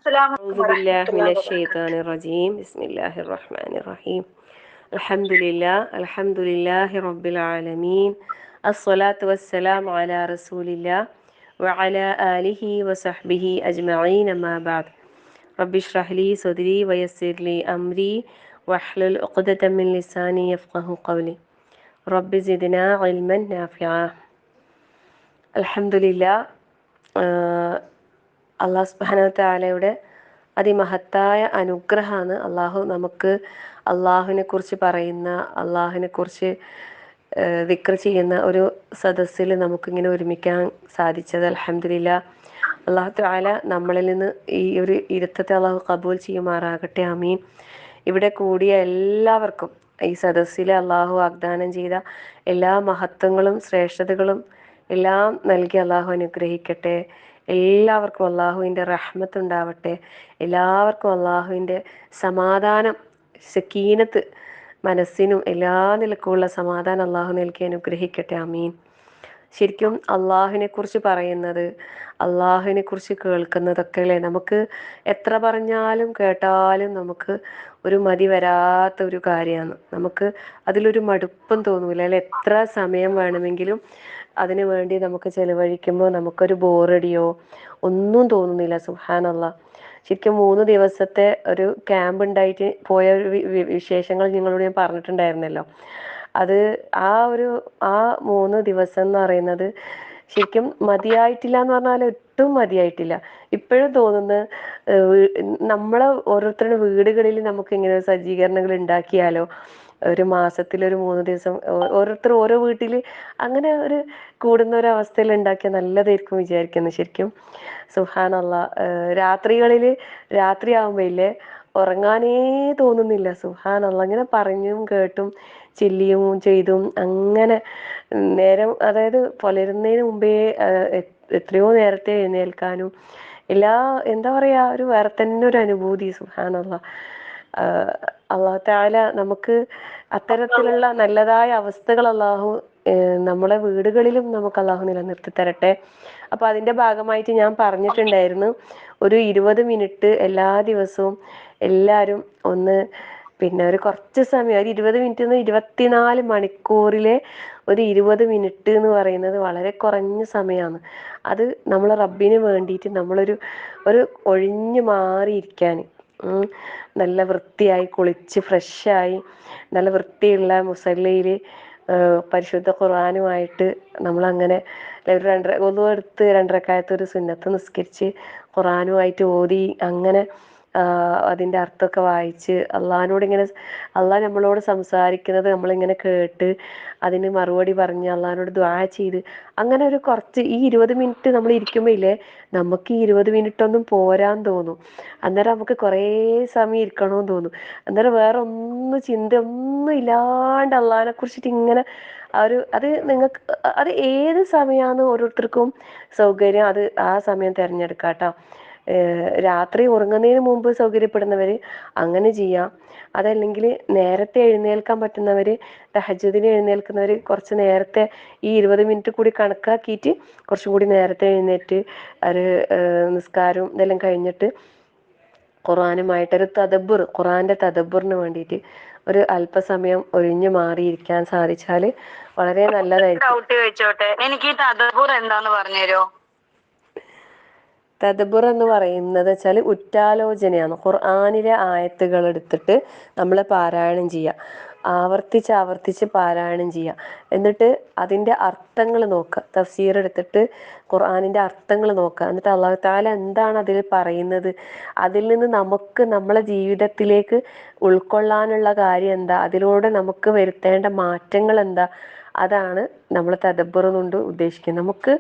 أعوذ بالله من الشيطان الرجيم بسم الله الرحمن الرحيم الحمد لله رب العالمين الصلاة والسلام على رسول الله وعلى آله وصحبه أجمعين ما بعد رب اشرح لي صدري ويسر لي أمري واحلل عقدة من لساني يفقه قولي رب زدنا علما نافعا الحمد لله അള്ളാഹു സുബ്ഹാനഹു വ തആലയുടെ അതിമഹത്തായ അനുഗ്രഹമാണ് നമുക്ക് അള്ളാഹുവിനെ കുറിച്ച് പറയുന്ന, അള്ളാഹുവിനെ കുറിച്ച് ദിക്ർ ചെയ്യുന്ന ഒരു സദസ്സിൽ നമുക്കിങ്ങനെ ഒരുമിക്കാൻ സാധിച്ചത്. അൽഹംദുലില്ലാഹ്. അള്ളാഹു തആല നമ്മളിൽ നിന്ന് ഈ ഒരു ഇരുത്തത്തെ അള്ളാഹു കബൂൽ ചെയ്യുമാറാകട്ടെ. ആമീൻ. ഇവിടെ കൂടിയ എല്ലാവർക്കും ഈ സദസ്സിൽ അള്ളാഹു വാഗ്ദാനം ചെയ്ത എല്ലാ മഹത്വങ്ങളും ശ്രേഷ്ഠതകളും എല്ലാം നൽകി അള്ളാഹു അനുഗ്രഹിക്കട്ടെ. എല്ലാവർക്കും അള്ളാഹുവിൻ്റെ റഹ്മത്ത് ഉണ്ടാവട്ടെ. എല്ലാവർക്കും അള്ളാഹുവിൻ്റെ സമാധാനം, സക്കീനത്ത്, മനസ്സിനും എല്ലാ നിലക്കുമുള്ള സമാധാനം അള്ളാഹു നൽകി അനുഗ്രഹിക്കട്ടെ. ആമീൻ. ശരിക്കും അള്ളാഹുവിനെ കുറിച്ച് പറയുന്നത്, അള്ളാഹുവിനെ കുറിച്ച് കേൾക്കുന്നതൊക്കെ അല്ലേ നമുക്ക് എത്ര പറഞ്ഞാലും കേട്ടാലും നമുക്ക് ഒരു മതി വരാത്ത ഒരു കാര്യമാണ്. നമുക്ക് അതിലൊരു മടുപ്പും തോന്നൂല അല്ലെ. എത്ര സമയം വേണമെങ്കിലും അതിനു വേണ്ടി നമുക്ക് ചെലവഴിക്കുമ്പോൾ നമുക്കൊരു ബോറടിയോ ഒന്നും തോന്നുന്നില്ല. സുബ്ഹാനല്ലാഹ്. ശരിക്കും 3 ദിവസത്തെ ഒരു ക്യാമ്പ് ഉണ്ടായിട്ട് പോയ ഒരു വിശേഷങ്ങൾ നിങ്ങളോട് ഞാൻ പറഞ്ഞിട്ടുണ്ടായിരുന്നല്ലോ. അത് ആ 3 ദിവസം എന്ന് പറയുന്നത് ശരിക്കും മതിയായിട്ടില്ല എന്ന് പറഞ്ഞാൽ ഒട്ടും മതിയായിട്ടില്ല. ഇപ്പോഴും തോന്നുന്ന നമ്മളെ ഓരോരുത്തരുടെ വീടുകളിൽ നമുക്ക് ഇങ്ങനെ സജ്ജീകരണങ്ങൾ ഉണ്ടാക്കിയാലോ, ഒരു മാസത്തിലൊരു 3 ദിവസം ഓരോരുത്തർ ഓരോ വീട്ടിൽ അങ്ങനെ ഒരു കൂടുന്ന ഒരു അവസ്ഥയിൽ ഉണ്ടാക്കിയാൽ നല്ലതായിരിക്കും വിചാരിക്കുന്നു. ശരിക്കും സുബ്ഹാനല്ലാഹ്. രാത്രിയാവുമ്പോൾ ഇല്ലേ ഉറങ്ങാനേ തോന്നുന്നില്ല. സുബ്ഹാനല്ലാഹ്. അങ്ങനെ പറഞ്ഞും കേട്ടും ചെല്ലിയും ചെയ്തും അങ്ങനെ നേരം, അതായത് പുലരുന്നതിന് മുമ്പേ എത്രയോ നേരത്തെ എഴുന്നേൽക്കാനും എന്താ പറയുക, ഒരു വേറെ തന്നെ ഒരു അനുഭൂതി. സുബ്ഹാനല്ലാഹ്. അല്ലാഹു തആല നമുക്ക് അത്തരത്തിലുള്ള നല്ലതായ അവസ്ഥകൾ അല്ലാഹു നമ്മളെ വീടുകളിലും നമുക്ക് അല്ലാഹു നിലനിർത്തി തരട്ടെ. അപ്പോൾ അതിൻ്റെ ഭാഗമായിട്ട് ഞാൻ പറഞ്ഞിട്ടുണ്ടായിരുന്നു, ഒരു 20 മിനിറ്റ് എല്ലാ ദിവസവും എല്ലാവരും ഒരു കുറച്ച് സമയം, ഒരു 20 മിനിറ്റ് 24 മണിക്കൂറിലെ ഒരു 20 മിനിറ്റ് എന്ന് പറയുന്നത് വളരെ കുറഞ്ഞ സമയമാണ്. അത് നമ്മൾ റബ്ബിന് വേണ്ടിയിട്ട് ഒരു ഒഴിഞ്ഞു മാറിയിരിക്കാൻ, നല്ല വൃത്തിയായി കുളിച്ച് ഫ്രഷായി നല്ല വൃത്തിയുള്ള മുസല്ലയിൽ പരിശുദ്ധ ഖുർആനുമായിട്ട് നമ്മളങ്ങനെ ഒരു 2 എടുത്ത് 2 റക്അത്ത് ഒരു സുന്നത്ത് നിസ്കരിച്ച് ഖുർആനുമായിട്ട് ഓതി അങ്ങനെ അതിൻ്റെ അർത്ഥമൊക്കെ വായിച്ച് അള്ളാഹ് നമ്മളോട് സംസാരിക്കുന്നത് നമ്മളിങ്ങനെ കേട്ട് അതിന് മറുപടി പറഞ്ഞ് അള്ളാഹിനോട് ദുആ ചെയ്ത് അങ്ങനെ ഒരു കുറച്ച് ഈ 20 മിനിറ്റ് നമ്മൾ ഇരിക്കുമ്പോൾ ഇല്ലേ നമുക്ക് ഈ 20 മിനിറ്റ് ഒന്നും പോരാന്ന് തോന്നും. അന്നേരം നമുക്ക് കുറേ സമയം ഇരിക്കണമെന്ന് തോന്നും. അന്നേരം വേറെ ചിന്തയൊന്നും ഇല്ലാണ്ട് അള്ളാഹിനെ കുറിച്ചിട്ട് ഇങ്ങനെ അത് ഏത് സമയമാണ് ഓരോരുത്തർക്കും സൗകര്യം, അത് ആ സമയം തിരഞ്ഞെടുക്കാം കേട്ടോ. രാത്രി ഉറങ്ങുന്നതിന് മുമ്പ് സൗകര്യപ്പെടുന്നവർ അങ്ങനെ ചെയ്യാം. അതല്ലെങ്കിൽ നേരത്തെ എഴുന്നേൽക്കാൻ പറ്റുന്നവർ, തഹജ്ജുദിന് എഴുന്നേൽക്കുന്നവർ കുറച്ച് നേരത്തെ ഈ 20 മിനിറ്റ് കൂടി കണക്കാക്കിയിട്ട് കുറച്ചും കൂടി നേരത്തെ എഴുന്നേറ്റ് ഒരു നിസ്കാരവും ഇതെല്ലാം കഴിഞ്ഞിട്ട് ഖുർആനുമായിട്ടൊരു ഖുർആൻ്റെ തദബ്ബുറിന് വേണ്ടിയിട്ട് ഒരു അല്പസമയം ഒഴിഞ്ഞു മാറിയിരിക്കാൻ സാധിച്ചാൽ വളരെ നല്ലതായിരിക്കും. ഡൗട്ട് ചോദിച്ചോട്ടെ, എനിക്ക് തദബ്ബുർ എന്താന്ന് പറഞ്ഞുതരോ? തദബ്ബുർ എന്ന് പറയുന്നത് വെച്ചാൽ ഉറ്റാലോചനയാണ്. ഖുർആനിലെ ആയത്തുകൾ എടുത്തിട്ട് നമ്മൾ പാരായണം ചെയ്യുക, ആവർത്തിച്ച് പാരായണം ചെയ്യുക. എന്നിട്ട് അതിൻ്റെ അർത്ഥങ്ങൾ നോക്കുക, തഫ്സീർ എടുത്തിട്ട് ഖുർആനിൻ്റെ അർത്ഥങ്ങൾ നോക്കുക. എന്നിട്ട് അല്ലാഹു തആല എന്താണ് അതിൽ പറയുന്നത്, അതിൽ നിന്ന് നമുക്ക് നമ്മളെ ജീവിതത്തിലേക്ക് ഉൾക്കൊള്ളാനുള്ള കാര്യം എന്താ, അതിലൂടെ നമുക്ക് വരുത്തേണ്ട മാറ്റങ്ങൾ എന്താ, അതാണ് നമ്മൾ തദബ്ബുർ കൊണ്ട് ഉദ്ദേശിക്കുന്നത്. നമുക്ക്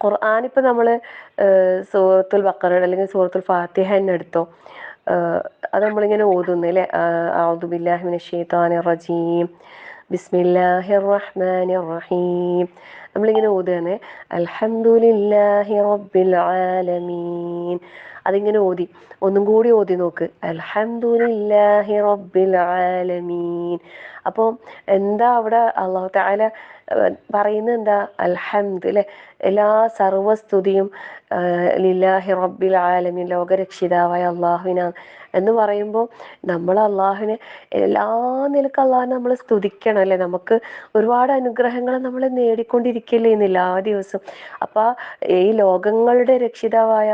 ഖുർആൻ ഇപ്പം നമ്മൾ സൂറത്തുൽ ബഖറ അല്ലെങ്കിൽ സൂറത്തുൽ ഫാത്തിഹ തന്നെ എടുത്തോ, അത് നമ്മളിങ്ങനെ ഓതുന്നു അല്ലേ. അഊദു ബില്ലാഹി മിനശ് ശൈത്വാനിർ റജീം ബിസ്മില്ലാഹിർ റഹ്മാനിർ റഹീം നമ്മളിങ്ങനെ ഓതുകയാണ്. അൽഹംദുലില്ലാഹി റബ്ബിൽ ആലമീൻ. അതിങ്ങനെ ഒന്നും കൂടി ഓതി നോക്ക്, അൽഹംദുലില്ലാഹി റബ്ബിൽ ആലമീൻ. അപ്പോൾ എന്താ അവിടെ അല്ലാഹു തആല പറയുന്നത് എന്താ? അൽഹംദ് അല്ലേ, എല്ലാ സർവസ്തുതിയും ലില്ലാഹി റബ്ബിൽ ആലമീൻ, ലോകരക്ഷിതാവായ അള്ളാഹുവിനാണ് എന്ന് പറയുമ്പോൾ നമ്മൾ അള്ളാഹുവിനെ എല്ലാ നിലക്കും അള്ളാഹിനെ നമ്മൾ സ്തുതിക്കണം അല്ലേ. നമുക്ക് ഒരുപാട് അനുഗ്രഹങ്ങൾ നമ്മൾ നേടിക്കൊണ്ടിരിക്കില്ലേ ഇന്ന് എല്ലാ ദിവസവും. അപ്പോൾ ഈ ലോകങ്ങളുടെ രക്ഷിതാവായ,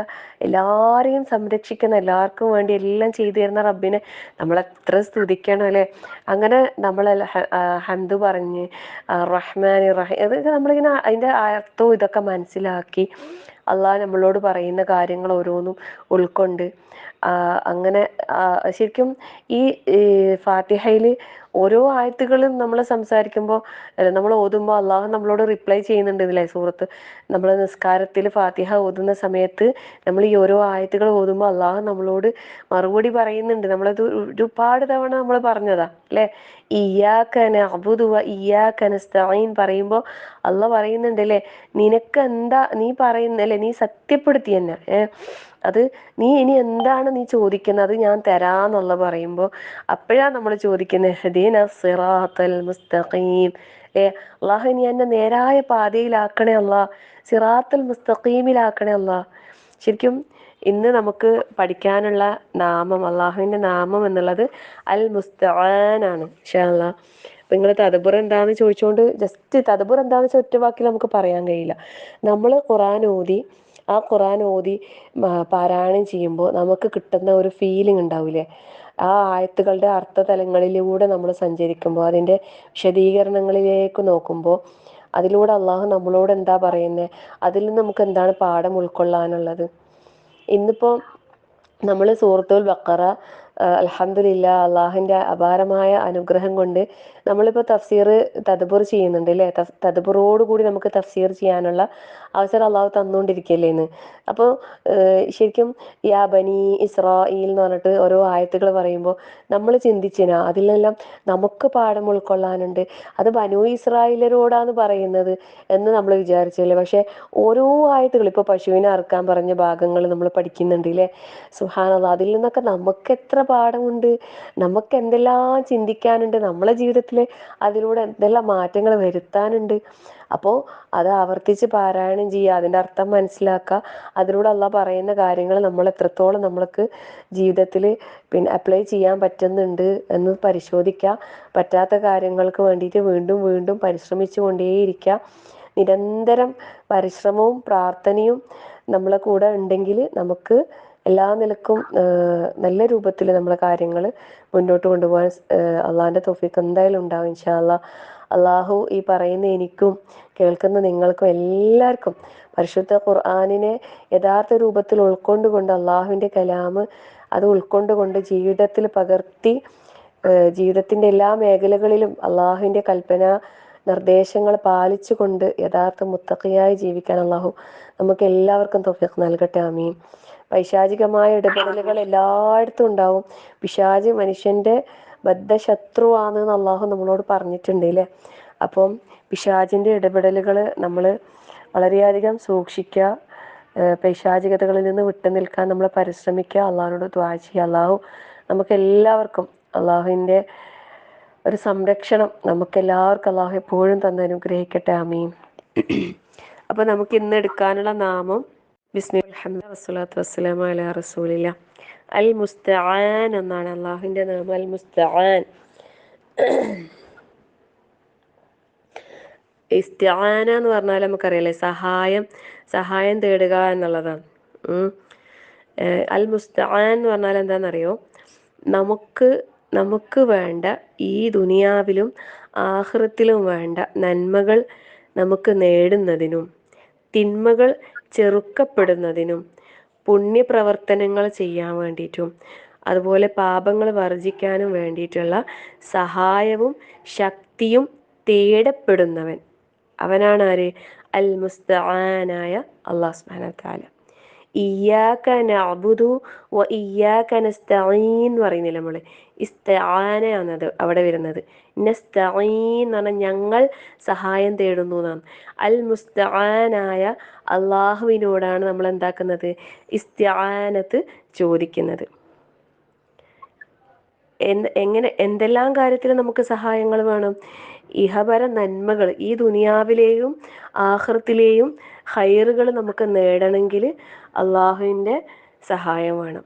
എല്ലാവരെയും സംരക്ഷിക്കുന്ന, എല്ലാവർക്കും വേണ്ടി എല്ലാം ചെയ്തു തരുന്ന റബ്ബിനെ നമ്മൾ എത്ര സ്തുതിക്കണം അല്ലേ. അങ്ങനെ നമ്മൾ ഹംദ് പറഞ്ഞ് റഹ്മാൻ റഹീം, അതൊക്കെ നമ്മളിങ്ങനെ അതിൻ്റെ അർത്ഥവും ഇതൊക്കെ മനസ്സിലാക്കി അള്ളാഹ് നമ്മളോട് പറയുന്ന കാര്യങ്ങൾ ഓരോന്നും ഉൾക്കൊണ്ട് അങ്ങനെ ശരിക്കും ഈ ഫാത്തിഹയിൽ ഓരോ ആയത്തുകളും നമ്മൾ സംസാരിക്കുമ്പോൾ, നമ്മൾ ഓതുമ്പോൾ അള്ളാഹു നമ്മളോട് റിപ്ലൈ ചെയ്യുന്നുണ്ട് ഇതിലെ സൂറത്ത്. നമ്മൾ നിസ്കാരത്തിൽ ഫാത്തിഹ ഓതുന്ന സമയത്ത് നമ്മൾ ഈ ഓരോ ആയത്തുകൾ ഓതുമ്പോൾ അള്ളാഹു നമ്മളോട് മറുപടി പറയുന്നുണ്ട്. നമ്മളത് ഒരുപാട് തവണ നമ്മൾ പറഞ്ഞതാ അല്ലേ. ഇയ്യാക നഅ്ബുദു വ ഇയ്യാക നസ്തഈൻ പറയുമ്പോൾ അള്ളാഹ് പറയുന്നുണ്ട് അല്ലേ, നിനക്ക് എന്താ നീ പറയുന്നല്ലേ, നീ സത്യപ്പെടുത്തി തന്നെ അത് നീ ഇനി എന്താണ് നീ ചോദിക്കുന്നത് അത് ഞാൻ തരാന്നുള്ള പറയുമ്പോൾ അപ്പോഴാണ് നമ്മൾ ചോദിക്കുന്നത് ഇഹ്ദിന സിറാത്തൽ മുസ്തഖീം. അള്ളാഹു നീ എന്നെ നേരായ പാതയിലാക്കണേ അല്ലാ, സിറാത്തുൽ മുസ്തഖീമിലാക്കണേ അല്ലാ. ശരിക്കും ഇന്ന് നമുക്ക് പഠിക്കാനുള്ള നാമം, അള്ളാഹുവിൻ്റെ നാമം എന്നുള്ളത് അൽ മുസ്തആനാണ്. ഇൻഷാ അല്ലാഹ്. അപ്പം നിങ്ങൾ തദബ്ബുർ എന്താണെന്ന് ചോദിച്ചുകൊണ്ട് ജസ്റ്റ് തദബ്ബുർ എന്താണെന്ന് വെച്ചാൽ ഒറ്റ വാക്കിൽ നമുക്ക് പറയാൻ കഴിയില്ല. നമ്മൾ ഖുർആൻ ഓതി ആ ഖുർആൻ ഓതി പാരായണം ചെയ്യുമ്പോൾ നമുക്ക് കിട്ടുന്ന ഒരു ഫീലിംഗ് ഉണ്ടാവില്ലേ, ആ ആയത്തുകളുടെ അർത്ഥതലങ്ങളിലൂടെ നമ്മൾ സഞ്ചരിക്കുമ്പോൾ, അതിൻ്റെ വിശദീകരണങ്ങളിലേക്ക് നോക്കുമ്പോൾ, അതിലൂടെ അള്ളാഹു നമ്മളോട് എന്താ പറയുന്നത്, അതിൽ നിന്ന് നമുക്ക് എന്താണ് പാഠം ഉൾക്കൊള്ളാനുള്ളത്. ഇന്നിപ്പോൾ നമ്മൾ സൂറത്തുൽ ബഖറ അൽഹംദുലില്ലാ അള്ളാഹുവിൻ്റെ അപാരമായ അനുഗ്രഹം കൊണ്ട് നമ്മളിപ്പോൾ തഫ്സീർ തദബ്ബുർ ചെയ്യുന്നുണ്ട് അല്ലേ. തദബ്ബുറോടുകൂടി നമുക്ക് തഫ്സീർ ചെയ്യാനുള്ള അവസരം അള്ളാഹു തന്നുകൊണ്ടിരിക്കുകയല്ലേ ഇന്ന്. അപ്പോൾ ശരിക്കും യാ ബനി ഇസ്രായീൽ എന്ന് പറഞ്ഞിട്ട് ഓരോ ആയത്തുകൾ പറയുമ്പോൾ നമ്മൾ ചിന്തിച്ചിനാ അതിലെല്ലാം നമുക്ക് പാഠം ഉൾക്കൊള്ളാനുണ്ട്, അത് ബനൂ ഇസ്രായേലരോടാണ് പറയുന്നത് എന്ന് നമ്മൾ വിചാരിച്ചല്ലേ. പക്ഷേ ഓരോ ആയത്തുകൾ, ഇപ്പോൾ പശുവിനെ അറുക്കാൻ പറഞ്ഞ ഭാഗങ്ങൾ നമ്മൾ പഠിക്കുന്നുണ്ട് അല്ലേ. സുബ്ഹാനല്ലാഹ്, അതിൽ നിന്നൊക്കെ നമുക്ക് എത്ര പാഠമുണ്ട്, നമുക്ക് എന്തെല്ലാം ചിന്തിക്കാനുണ്ട്, നമ്മളെ ജീവിതത്തിൽ അതിലൂടെ എന്തെല്ലാം മാറ്റങ്ങൾ വരുത്താനുണ്ട്. അപ്പോൾ അത് ആവർത്തിച്ച് പാരായണം ചെയ്യുക, അതിൻ്റെ അർത്ഥം മനസ്സിലാക്കുക, അതിലൂടെ അള്ളാഹ് പറയുന്ന കാര്യങ്ങൾ നമ്മൾ എത്രത്തോളം നമ്മൾക്ക് ജീവിതത്തിൽ പിന്നെ അപ്ലൈ ചെയ്യാൻ പറ്റുന്നുണ്ട് എന്ന് പരിശോധിക്കുക. പറ്റാത്ത കാര്യങ്ങൾക്ക് വേണ്ടിയിട്ട് വീണ്ടും വീണ്ടും പരിശ്രമിച്ചു കൊണ്ടേയിരിക്കുക. നിരന്തരം പരിശ്രമവും പ്രാർത്ഥനയും നമ്മളെ കൂടെ ഉണ്ടെങ്കിൽ നമുക്ക് എല്ലാ നിലക്കും നല്ല രൂപത്തിൽ നമ്മളെ കാര്യങ്ങൾ മുന്നോട്ട് കൊണ്ടുപോകാൻ അള്ളാഹിൻ്റെ തൗഫീഖ് എന്തായാലും ഉണ്ടാവും ഇൻഷാ അല്ലാഹ്. അള്ളാഹു ഈ പറയുന്ന എനിക്കും കേൾക്കുന്ന നിങ്ങൾക്കും എല്ലാവർക്കും പരിശുദ്ധ ഖുർആനിനെ യഥാർത്ഥ രൂപത്തിൽ ഉൾക്കൊണ്ടുകൊണ്ട്, അള്ളാഹുവിൻ്റെ കലാമ് അത് ഉൾക്കൊണ്ടുകൊണ്ട് ജീവിതത്തിൽ പകർത്തി ജീവിതത്തിൻ്റെ എല്ലാ മേഖലകളിലും അള്ളാഹുവിൻ്റെ കൽപ്പന നിർദ്ദേശങ്ങൾ പാലിച്ചു കൊണ്ട് യഥാർത്ഥ മുത്തഖിയായി ജീവിക്കാൻ അള്ളാഹു നമുക്ക് എല്ലാവർക്കും തൗഫീഖ് നൽകട്ടെ. ആമീൻ. പൈശാചികമായ ഇടപെടലുകൾ എല്ലായിടത്തും ഉണ്ടാവും. പിശാച് മനുഷ്യൻ്റെ ബദ്ധശത്രുവാണെന്ന് അള്ളാഹു നമ്മളോട് പറഞ്ഞിട്ടുണ്ട് അല്ലേ. അപ്പം പിശാചിൻ്റെ ഇടപെടലുകൾ നമ്മൾ വളരെയധികം സൂക്ഷിക്കുക, പൈശാചികതകളിൽ നിന്ന് വിട്ടു നിൽക്കാൻ നമ്മൾ പരിശ്രമിക്കുക, അള്ളാഹിനോട് ദുആ ചെയ്യുക. അള്ളാഹു നമുക്ക് എല്ലാവർക്കും അള്ളാഹുവിൻ്റെ ഒരു സംരക്ഷണം നമുക്കെല്ലാവർക്കും അള്ളാഹു എപ്പോഴും തന്ന് അനുഗ്രഹിക്കട്ടെ. ആമീൻ. അപ്പോൾ നമുക്ക് ഇന്ന് എടുക്കാനുള്ള നാമം ബിസ്മില്ലാഹി വസ്സലാത്തു വസ്സലാമു അലാ റസൂലില്ലാ അൽ മുസ്തആൻ എന്നാണ് അള്ളാഹുവിൻ്റെ നാമം. അൽ മുസ്തആൻ. ഇസ്തിആന എന്ന് പറഞ്ഞാൽ നമുക്കറിയാലേ, സഹായം തേടുക എന്നുള്ളതാണ്. അൽ മുസ്തആൻ എന്ന് പറഞ്ഞാൽ എന്താണെന്നറിയോ, നമുക്ക് വേണ്ട ഈ ദുനിയാവിലും ആഖിറത്തിലും വേണ്ട നന്മകൾ നമുക്ക് നേടുന്നതിനും തിന്മകൾ ചെറുക്കപ്പെടുന്നതിനും പുണ്യപ്രവർത്തനങ്ങൾ ചെയ്യാൻ വേണ്ടിയിട്ടും അതുപോലെ പാപങ്ങൾ വർജിക്കാനും വേണ്ടിയിട്ടുള്ള സഹായവും ശക്തിയും തേടപ്പെടുന്നവൻ അവനാണ് ആര്? അൽ മുസ്തആനായ അല്ലാഹു സുബ്ഹാനഹു വ തആല. ഇയ്യാക നഅ്ബുദു വ ഇയ്യാക നസ്തഈൻ പറയുന്നില്ല നമ്മൾ, ഇസ്തിആനയാണത് അവിടെ വരുന്നത്. നസ്തഈൻ എന്ന് പറഞ്ഞാൽ ഞങ്ങൾ സഹായം തേടുന്നു എന്നാണ്. അൽ മുസ്തആനായ അള്ളാഹുവിനോടാണ് നമ്മൾ എന്താക്കുന്നത്, ഇസ്തിആനത്ത് ചോദിക്കുന്നത്. എന്തെല്ലാം കാര്യത്തിൽ നമുക്ക് സഹായങ്ങൾ വേണം? ഇഹപര നന്മകൾ ഈ ദുനിയാവിലെയും ആഖിറത്തിലെയും ഖൈറുകൾ നമുക്ക് നേടണമെങ്കിൽ അള്ളാഹുവിൻ്റെ സഹായം വേണം.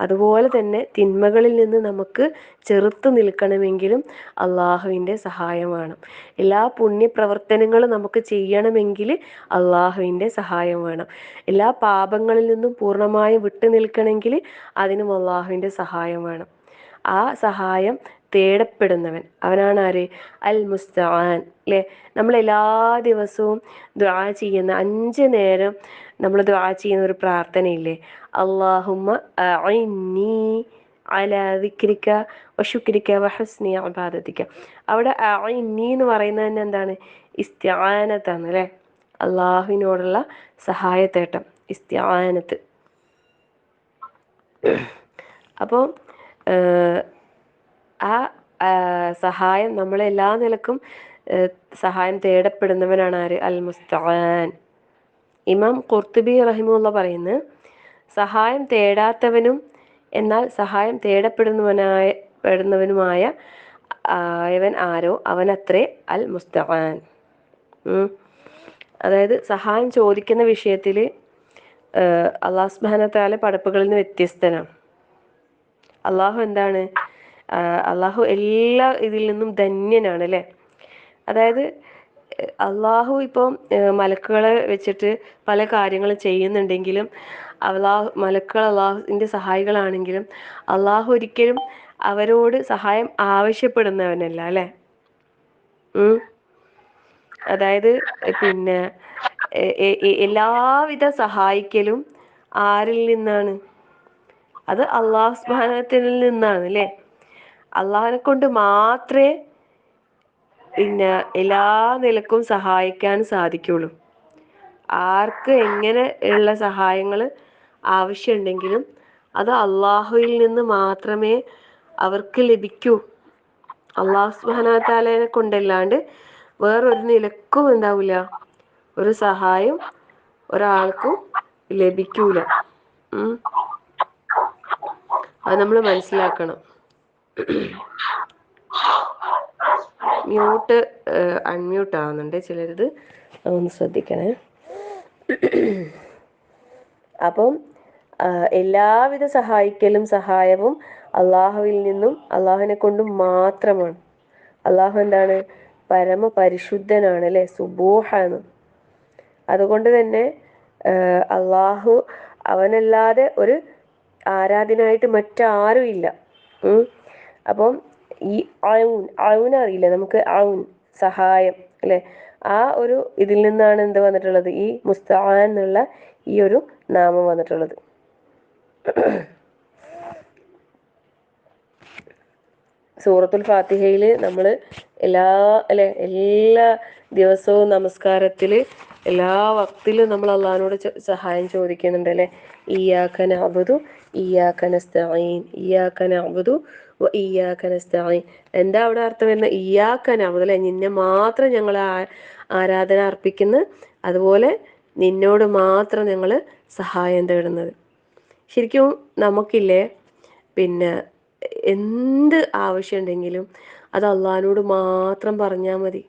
അതുപോലെ തന്നെ തിന്മകളിൽ നിന്ന് നമുക്ക് ചെറുത്തു നിൽക്കണമെങ്കിലും അള്ളാഹുവിൻ്റെ സഹായം വേണം. എല്ലാ പുണ്യപ്രവർത്തനങ്ങളും നമുക്ക് ചെയ്യണമെങ്കിൽ അള്ളാഹുവിൻ്റെ സഹായം വേണം. എല്ലാ പാപങ്ങളിൽ നിന്നും പൂർണ്ണമായും വിട്ടു നിൽക്കണമെങ്കിൽ അതിനും അള്ളാഹുവിൻ്റെ സഹായം വേണം. ആ സഹായം തേടപ്പെടുന്നവൻ അവനാണ് ആര്? അൽ മുസ്തആൻ. അല്ലേ? നമ്മൾ എല്ലാ ദിവസവും ദുആ ചെയ്യുന്ന 5 നേരം നമ്മൾ ദുആ ചെയ്യുന്ന ഒരു പ്രാർത്ഥനയില്ലേ, അല്ലാഹുമ്മ അഇന്നി അലാ ദിക്രിക വശുക്രിക വഹസ്നി ഇബാദതിക. അവിടെ അഇന്നി എന്ന് പറയുന്നത് തന്നെ എന്താണ്? ഇസ്തിആനത്താണ്. അല്ലേ? അള്ളാഹുവിനോടുള്ള സഹായത്തേട്ടം, ഇസ്തിആനത്ത്. അപ്പോൾ ആ സഹായം നമ്മളെല്ലാ നിലക്കും സഹായം തേടപ്പെടുന്നവനാണ് ആര്? അൽ മുസ്തആൻ. ഇമാം ഖുർത്തുബി റഹിമഹുള്ള പറയുന്നത്, സഹായം തേടാത്തവനും എന്നാൽ സഹായം തേടപ്പെടുന്നവനുമായ ആയവൻ ആരോ അവനത്രേ അൽ മുസ്തആൻ. അതായത് സഹായം ചോദിക്കുന്ന വിഷയത്തിൽ അള്ളാഹു സുബ്ഹാനഹു വ തആല പടപ്പുകളിൽ നിന്ന് വ്യത്യസ്തനാണ്. അള്ളാഹു എന്താണ്? അള്ളാഹു എല്ലാ ഇതിൽ നിന്നും ധന്യനാണ്. അല്ലേ? അതായത് അള്ളാഹു ഇപ്പം മലക്കുകളെ വെച്ചിട്ട് പല കാര്യങ്ങളും ചെയ്യുന്നുണ്ടെങ്കിലും മലക്കുകൾ അള്ളാഹുവിൻ്റെ സഹായികളാണെങ്കിലും അള്ളാഹു ഒരിക്കലും അവരോട് സഹായം ആവശ്യപ്പെടുന്നവനല്ല. അല്ലേ? അതായത് പിന്നെ എല്ലാവിധ സഹായിക്കലും ആരിൽ നിന്നാണ്? അത് അള്ളാഹു സുബ്ഹാനഹു നിന്നാണ്. അല്ലേ? അള്ളാഹിനെ കൊണ്ട് മാത്രമേ പിന്നെ എല്ലാ നിലക്കും സഹായിക്കാൻ സാധിക്കുള്ളൂ. ആർക്ക് എങ്ങനെ ഉള്ള സഹായങ്ങൾ ആവശ്യമുണ്ടെങ്കിലും അത് അള്ളാഹുവിൽ നിന്ന് മാത്രമേ അവർക്ക് ലഭിക്കൂ. അള്ളാഹു സുബ്ഹാനഹു വ തആലയെ കൊണ്ടല്ലാണ്ട് വേറൊരു നിലക്കും എന്താവില്ല, ഒരു സഹായം ഒരാൾക്കും ലഭിക്കൂല. അത് നമ്മൾ മനസ്സിലാക്കണം. മ്യൂട്ട് അൺമ്യൂട്ട് ആവുന്നുണ്ട് ചിലരത്, ഒന്ന് ശ്രദ്ധിക്കണേ. അപ്പം എല്ലാവിധ സഹായിക്കലും സഹായവും അള്ളാഹുവിൽ നിന്നും അള്ളാഹുവിനെ കൊണ്ടും മാത്രമാണ്. അള്ളാഹു എന്താണ്? പരമപരിശുദ്ധനാണ്. അല്ലേ? സുബൂഹാണ്. അതുകൊണ്ട് തന്നെ അള്ളാഹു അവനല്ലാതെ ഒരു ആരാധനായിട്ട് മറ്റാരും ഇല്ല. അപ്പം ഈ ഔൻ അറിയില്ല നമുക്ക്, ഔൻ സഹായം. അല്ലേ? ആ ഒരു ഇതിൽ നിന്നാണ് എന്ത് വന്നിട്ടുള്ളത്? ഈ മുസ്തആൻ എന്നുള്ള ഈ ഒരു നാമം വന്നിട്ടുള്ളത്. സൂറത്തുൽ ഫാത്തിഹയിൽ നമ്മൾ എല്ലാ ദിവസവും നമസ്കാരത്തിൽ എല്ലാ വക്തിലും നമ്മൾ അള്ളാഹിനോട് സഹായം ചോദിക്കുന്നുണ്ട്. അല്ലേ? ഇയ്യാക നഅ്ബുദു ഇയ്യാക നസ്തഈൻ ഇയ്യാക നഅ്ബുദു വ ഇയ്യാക നസ്തഈൻ. എന്താ അവിടെ അർത്ഥം വരുന്നത്? ഇയ്യാക നഅ്ബുദു, അല്ലേ? നിന്നെ മാത്രം ഞങ്ങൾ ആരാധന അർപ്പിക്കുന്നു, അതുപോലെ നിന്നോട് മാത്രം ഞങ്ങൾ സഹായം തേടുന്നത്. ശരിക്കും നമുക്കില്ലേ പിന്നെ എന്ത് ആവശ്യമുണ്ടെങ്കിലും അത് അള്ളാഹിനോട് മാത്രം പറഞ്ഞാൽ മതി.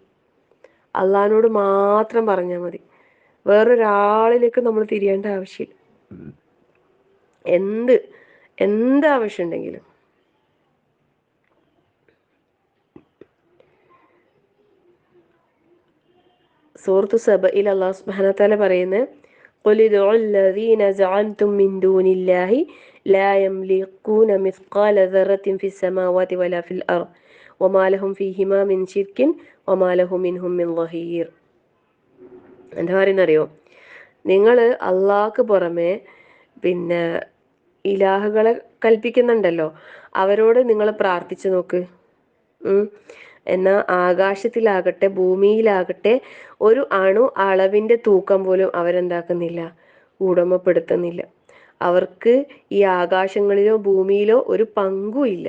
അള്ളാഹിനോട് മാത്രം പറഞ്ഞാൽ മതി. വേറൊരാളിലേക്ക് നമ്മൾ തിരിയേണ്ട ആവശ്യമില്ല. എന്ത് ആവശ്യമുണ്ടെങ്കിലും. സൂറത്തു സബയിൽ അല്ലാഹു സുബ്ഹാനഹു വ തആല പറയുന്നത്, ഖുൽ ഉദ്ഉ അല്ലദീന സഅംതും മിൻ ദൂനില്ലാഹി ലാ യംലിഖൂന മിസ്ഖാല ദർറത്തിൻ ഫിസ് സമാവാതി വലാ ഫിൽ അർദ് വമാ ലഹും ഫീഹിമാ മിൻ ശിർക്കിൻ വമാ ലഹു മിൻഹും മിൻ ളഹീർ. എന്താ പറയുന്നറിയോ? നിങ്ങൾ അള്ളാഹ്ക്ക് പുറമെ പിന്നെ ഇലാഹുകളെ കൽപ്പിക്കുന്നുണ്ടല്ലോ, അവരോട് നിങ്ങൾ പ്രാർത്ഥിച്ചു നോക്ക്. എന്നാൽ ആകാശത്തിലാകട്ടെ ഭൂമിയിലാകട്ടെ ഒരു അണു അളവിൻ്റെ തൂക്കം പോലും അവരെന്താക്കുന്നില്ല, ഉടമപ്പെടുത്തുന്നില്ല. അവർക്ക് ഈ ആകാശങ്ങളിലോ ഭൂമിയിലോ ഒരു പങ്കുമില്ല.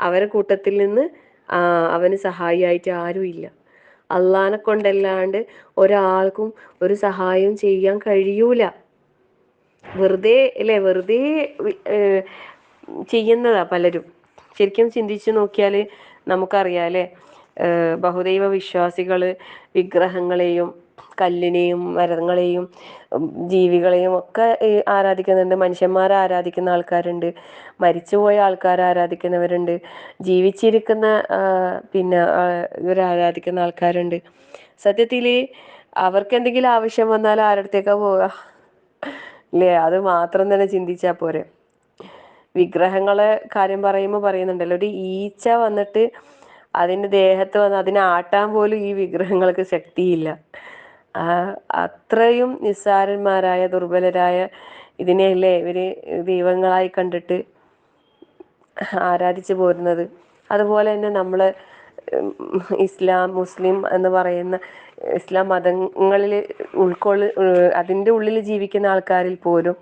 അവരെ കൂട്ടത്തിൽ നിന്ന് അവന് സഹായിയായിട്ട് ആരുമില്ല. അള്ളാഹിനെ കൊണ്ടല്ലാണ്ട് ഒരാൾക്കും ഒരു സഹായം ചെയ്യാൻ കഴിയൂല. വെറുതെ ചെയ്യുന്നതാ പലരും. ശരിക്കും ചിന്തിച്ചു നോക്കിയാൽ നമുക്കറിയാം. അല്ലേ? ബഹുദൈവ വിശ്വാസികൾ വിഗ്രഹങ്ങളെയും കല്ലിനെയും മരങ്ങളെയും ജീവികളെയും ഒക്കെ ആരാധിക്കുന്നുണ്ട്. മനുഷ്യന്മാരെ ആരാധിക്കുന്ന ആൾക്കാരുണ്ട്, മരിച്ചുപോയ ആൾക്കാരെ ആരാധിക്കുന്നവരുണ്ട്, ജീവിച്ചിരിക്കുന്ന പിന്നെ ഇവരെ ആരാധിക്കുന്ന ആൾക്കാരുണ്ട്. സത്യത്തിൽ അവർക്ക് എന്തെങ്കിലും ആവശ്യം വന്നാൽ ആരടുത്തേക്കാ പോവുക? ഇല്ലേ? അത് മാത്രം തന്നെ ചിന്തിച്ചാൽ പോരെ. വിഗ്രഹങ്ങളെ കാര്യം പറയുമ്പോൾ പറയുന്നുണ്ടല്ലോ, ഒരു ഈച്ച വന്നിട്ട് അതിൻ്റെ ദേഹത്ത് വന്ന് അതിനെ ആട്ടാൻ പോലും ഈ വിഗ്രഹങ്ങൾക്ക് ശക്തിയില്ല. അത്രയും നിസ്സാരന്മാരായ ദുർബലരായ ഇതിനെയല്ലേ ഇവര് ദൈവങ്ങളായി കണ്ടിട്ട് ആരാധിച്ചു പോരുന്നത്. അതുപോലെ തന്നെ നമ്മൾ ഇസ്ലാം മുസ്ലിം എന്ന് പറയുന്ന ഇസ്ലാം മതങ്ങളിൽ അതിൻ്റെ ഉള്ളിൽ ജീവിക്കുന്ന ആൾക്കാരിൽ പോലും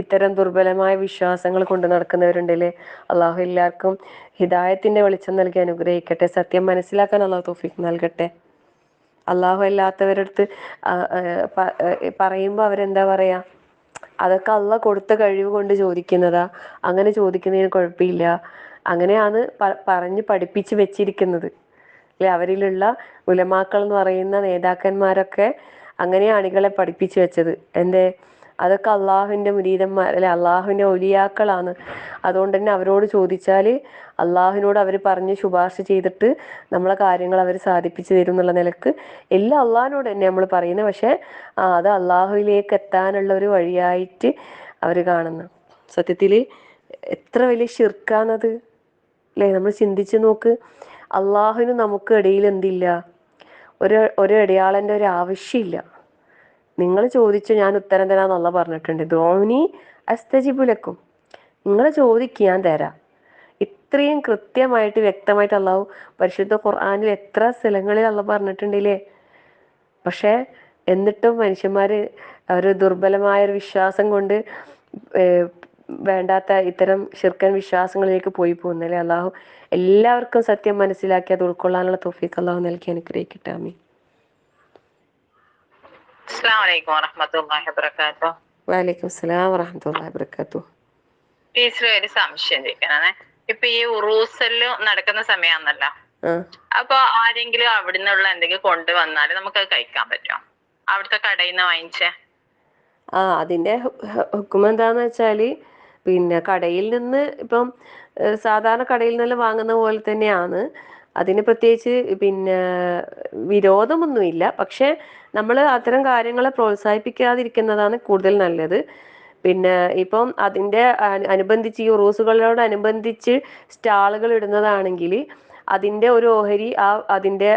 ഇത്തരം ദുർബലമായ വിശ്വാസങ്ങൾ കൊണ്ട് നടക്കുന്നവരുണ്ടല്ലേ. അള്ളാഹു എല്ലാവർക്കും ഹിദായത്തിൻ്റെ വെളിച്ചം നൽകി അനുഗ്രഹിക്കട്ടെ. സത്യം മനസ്സിലാക്കാൻ അള്ളാഹു തൗഫീഖ് നൽകട്ടെ. അള്ളാഹു അല്ലാത്തവരടുത്ത് പറയുമ്പോൾ അവരെന്താ പറയുക? അതൊക്കെ അള്ളാഹ് കൊടുത്ത കഴിവ് കൊണ്ട് ചോദിക്കുന്നതാ, അങ്ങനെ ചോദിക്കുന്നതിന് കുഴപ്പമില്ല, അങ്ങനെയാണ് പറഞ്ഞ് പഠിപ്പിച്ച് വെച്ചിരിക്കുന്നത് അല്ലെ. അവരിലുള്ള ഉലമാക്കൾ എന്ന് പറയുന്ന നേതാക്കന്മാരൊക്കെ അങ്ങനെ അണികളെ പഠിപ്പിച്ചു വെച്ചത്. അതൊക്കെ അള്ളാഹുവിൻ്റെ മുരീദന്മാർ അല്ലെ, അള്ളാഹുവിൻ്റെ ഔലിയാക്കളാണ്. അതുകൊണ്ട് തന്നെ അവരോട് ചോദിച്ചാൽ അള്ളാഹുവിനോട് അവർ പറഞ്ഞ് ശുപാർശ ചെയ്തിട്ട് നമ്മളെ കാര്യങ്ങൾ അവർ സാധിപ്പിച്ചു തരും എന്നുള്ള നിലക്ക് എല്ലാം അള്ളാഹിനോട് തന്നെ നമ്മൾ പറയുന്നത്. പക്ഷേ അത് അള്ളാഹുവിലേക്ക് എത്താനുള്ള ഒരു വഴിയായിട്ട് അവർ കാണുന്നു. സത്യത്തിൽ എത്ര വലിയ ശിർക്കാണത് അല്ലേ? നമ്മൾ ചിന്തിച്ച് നോക്ക്. അള്ളാഹുവിന് നമുക്ക് ഇടയിൽ എന്തില്ല? ഒരു ഇടയാളൻ്റെ ഒരു ആവശ്യമില്ല. നിങ്ങൾ ചോദിച്ചു ഞാൻ ഉത്തരം തരാമെന്നുള്ള പറഞ്ഞിട്ടുണ്ട്. ധോനി അസ്തജിബുലക്കും, നിങ്ങൾ ചോദിക്കുക ഞാൻ തരാം. ഇത്രയും കൃത്യമായിട്ട് വ്യക്തമായിട്ട് അള്ളാഹു പരിശുദ്ധ ഖുർആനിൽ എത്ര സ്ഥലങ്ങളിൽ അള്ളാഹു പറഞ്ഞിട്ടുണ്ടല്ലേ. പക്ഷേ എന്നിട്ടും മനുഷ്യന്മാർ ഒരു ദുർബലമായൊരു വിശ്വാസം കൊണ്ട് വേണ്ടാത്ത ഇത്തരം ശിർക്കൻ വിശ്വാസങ്ങളിലേക്ക് പോയി പോകുന്നല്ലേ. അള്ളാഹു എല്ലാവർക്കും സത്യം മനസ്സിലാക്കി അത് ഉൾക്കൊള്ളാനുള്ള തൗഫീഖ് അള്ളാഹു നൽകി അനുഗ്രഹിക്കട്ടെ. ആമീൻ. അസ്സലാമു അലൈക്കും വറഹ്മത്തുള്ളാഹി വബറകാതുഹു. വഅലൈക്കും അസ്സലാം വറഹ്മത്തുള്ളാഹി വബറകാതുഹു. ടീച്ചർ ഒരു സംശയം ചോദിക്കണേ. ഇപ്പൊ ഈ ഉറൂസെല്ലാം നടക്കുന്ന സമയാന്നല്ലോ, അപ്പൊ ആരെങ്കിലും അവിടെ നിന്നുള്ള എന്തെങ്കിലും കൊണ്ടുവന്നാല് നമുക്ക് അത് കഴിക്കാൻ പറ്റുമോ? അവിടുത്തെ കടയിൽ നിന്ന് വാങ്ങിച്ചേ? അതിൻ്റെ ഹുക്കം എന്താന്ന് വെച്ചാൽ, പിന്നെ കടയിൽ നിന്ന് ഇപ്പം സാധാരണ കടയിൽ നിന്നെല്ലാം വാങ്ങുന്ന പോലെ തന്നെയാണ്. അതിന് പ്രത്യേകിച്ച് പിന്നെ വിരോധമൊന്നുമില്ല. പക്ഷേ നമ്മൾ അത്തരം കാര്യങ്ങളെ പ്രോത്സാഹിപ്പിക്കാതിരിക്കുന്നതാണ് കൂടുതൽ നല്ലത്. പിന്നെ ഇപ്പം അതിൻ്റെ അനുബന്ധിച്ച് ഈ ഉറൂസുകളോടനുബന്ധിച്ച് സ്റ്റാളുകൾ ഇടുന്നതാണെങ്കിൽ അതിൻ്റെ ഒരു ഓഹരി അതിൻ്റെ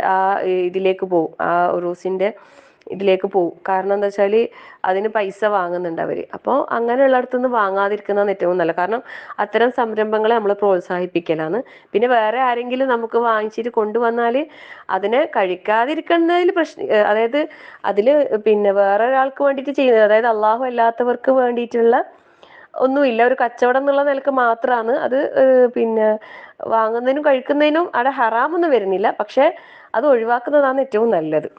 ഇതിലേക്ക് പോകും, ആ ഉറൂസിൻ്റെ ഇതിലേക്ക് പോകും. കാരണം എന്താ വെച്ചാൽ അതിന് പൈസ വാങ്ങുന്നുണ്ട് അവർ. അപ്പോൾ അങ്ങനെയുള്ളിടത്തുനിന്ന് വാങ്ങാതിരിക്കുന്നതാണ് ഏറ്റവും നല്ലത്. കാരണം അത്തരം സംരംഭങ്ങളെ നമ്മൾ പ്രോത്സാഹിപ്പിക്കലാണ്. പിന്നെ വേറെ ആരെങ്കിലും നമുക്ക് വാങ്ങിച്ചിട്ട് കൊണ്ടുവന്നാൽ അതിനെ കഴിക്കാതിരിക്കുന്നതിൽ അതായത് അതിൽ പിന്നെ വേറെ ഒരാൾക്ക് വേണ്ടിയിട്ട് ചെയ്യുന്നത്, അതായത് അള്ളാഹു അല്ലാത്തവർക്ക് വേണ്ടിയിട്ടുള്ള ഒന്നുമില്ല. ഒരു കച്ചവടം എന്നുള്ള നിലക്ക് മാത്രമാണ് അത്. പിന്നെ വാങ്ങുന്നതിനും കഴിക്കുന്നതിനും അവിടെ ഹറാമൊന്നും വരുന്നില്ല. പക്ഷേ അത് ഒഴിവാക്കുന്നതാണ് ഏറ്റവും നല്ലത്.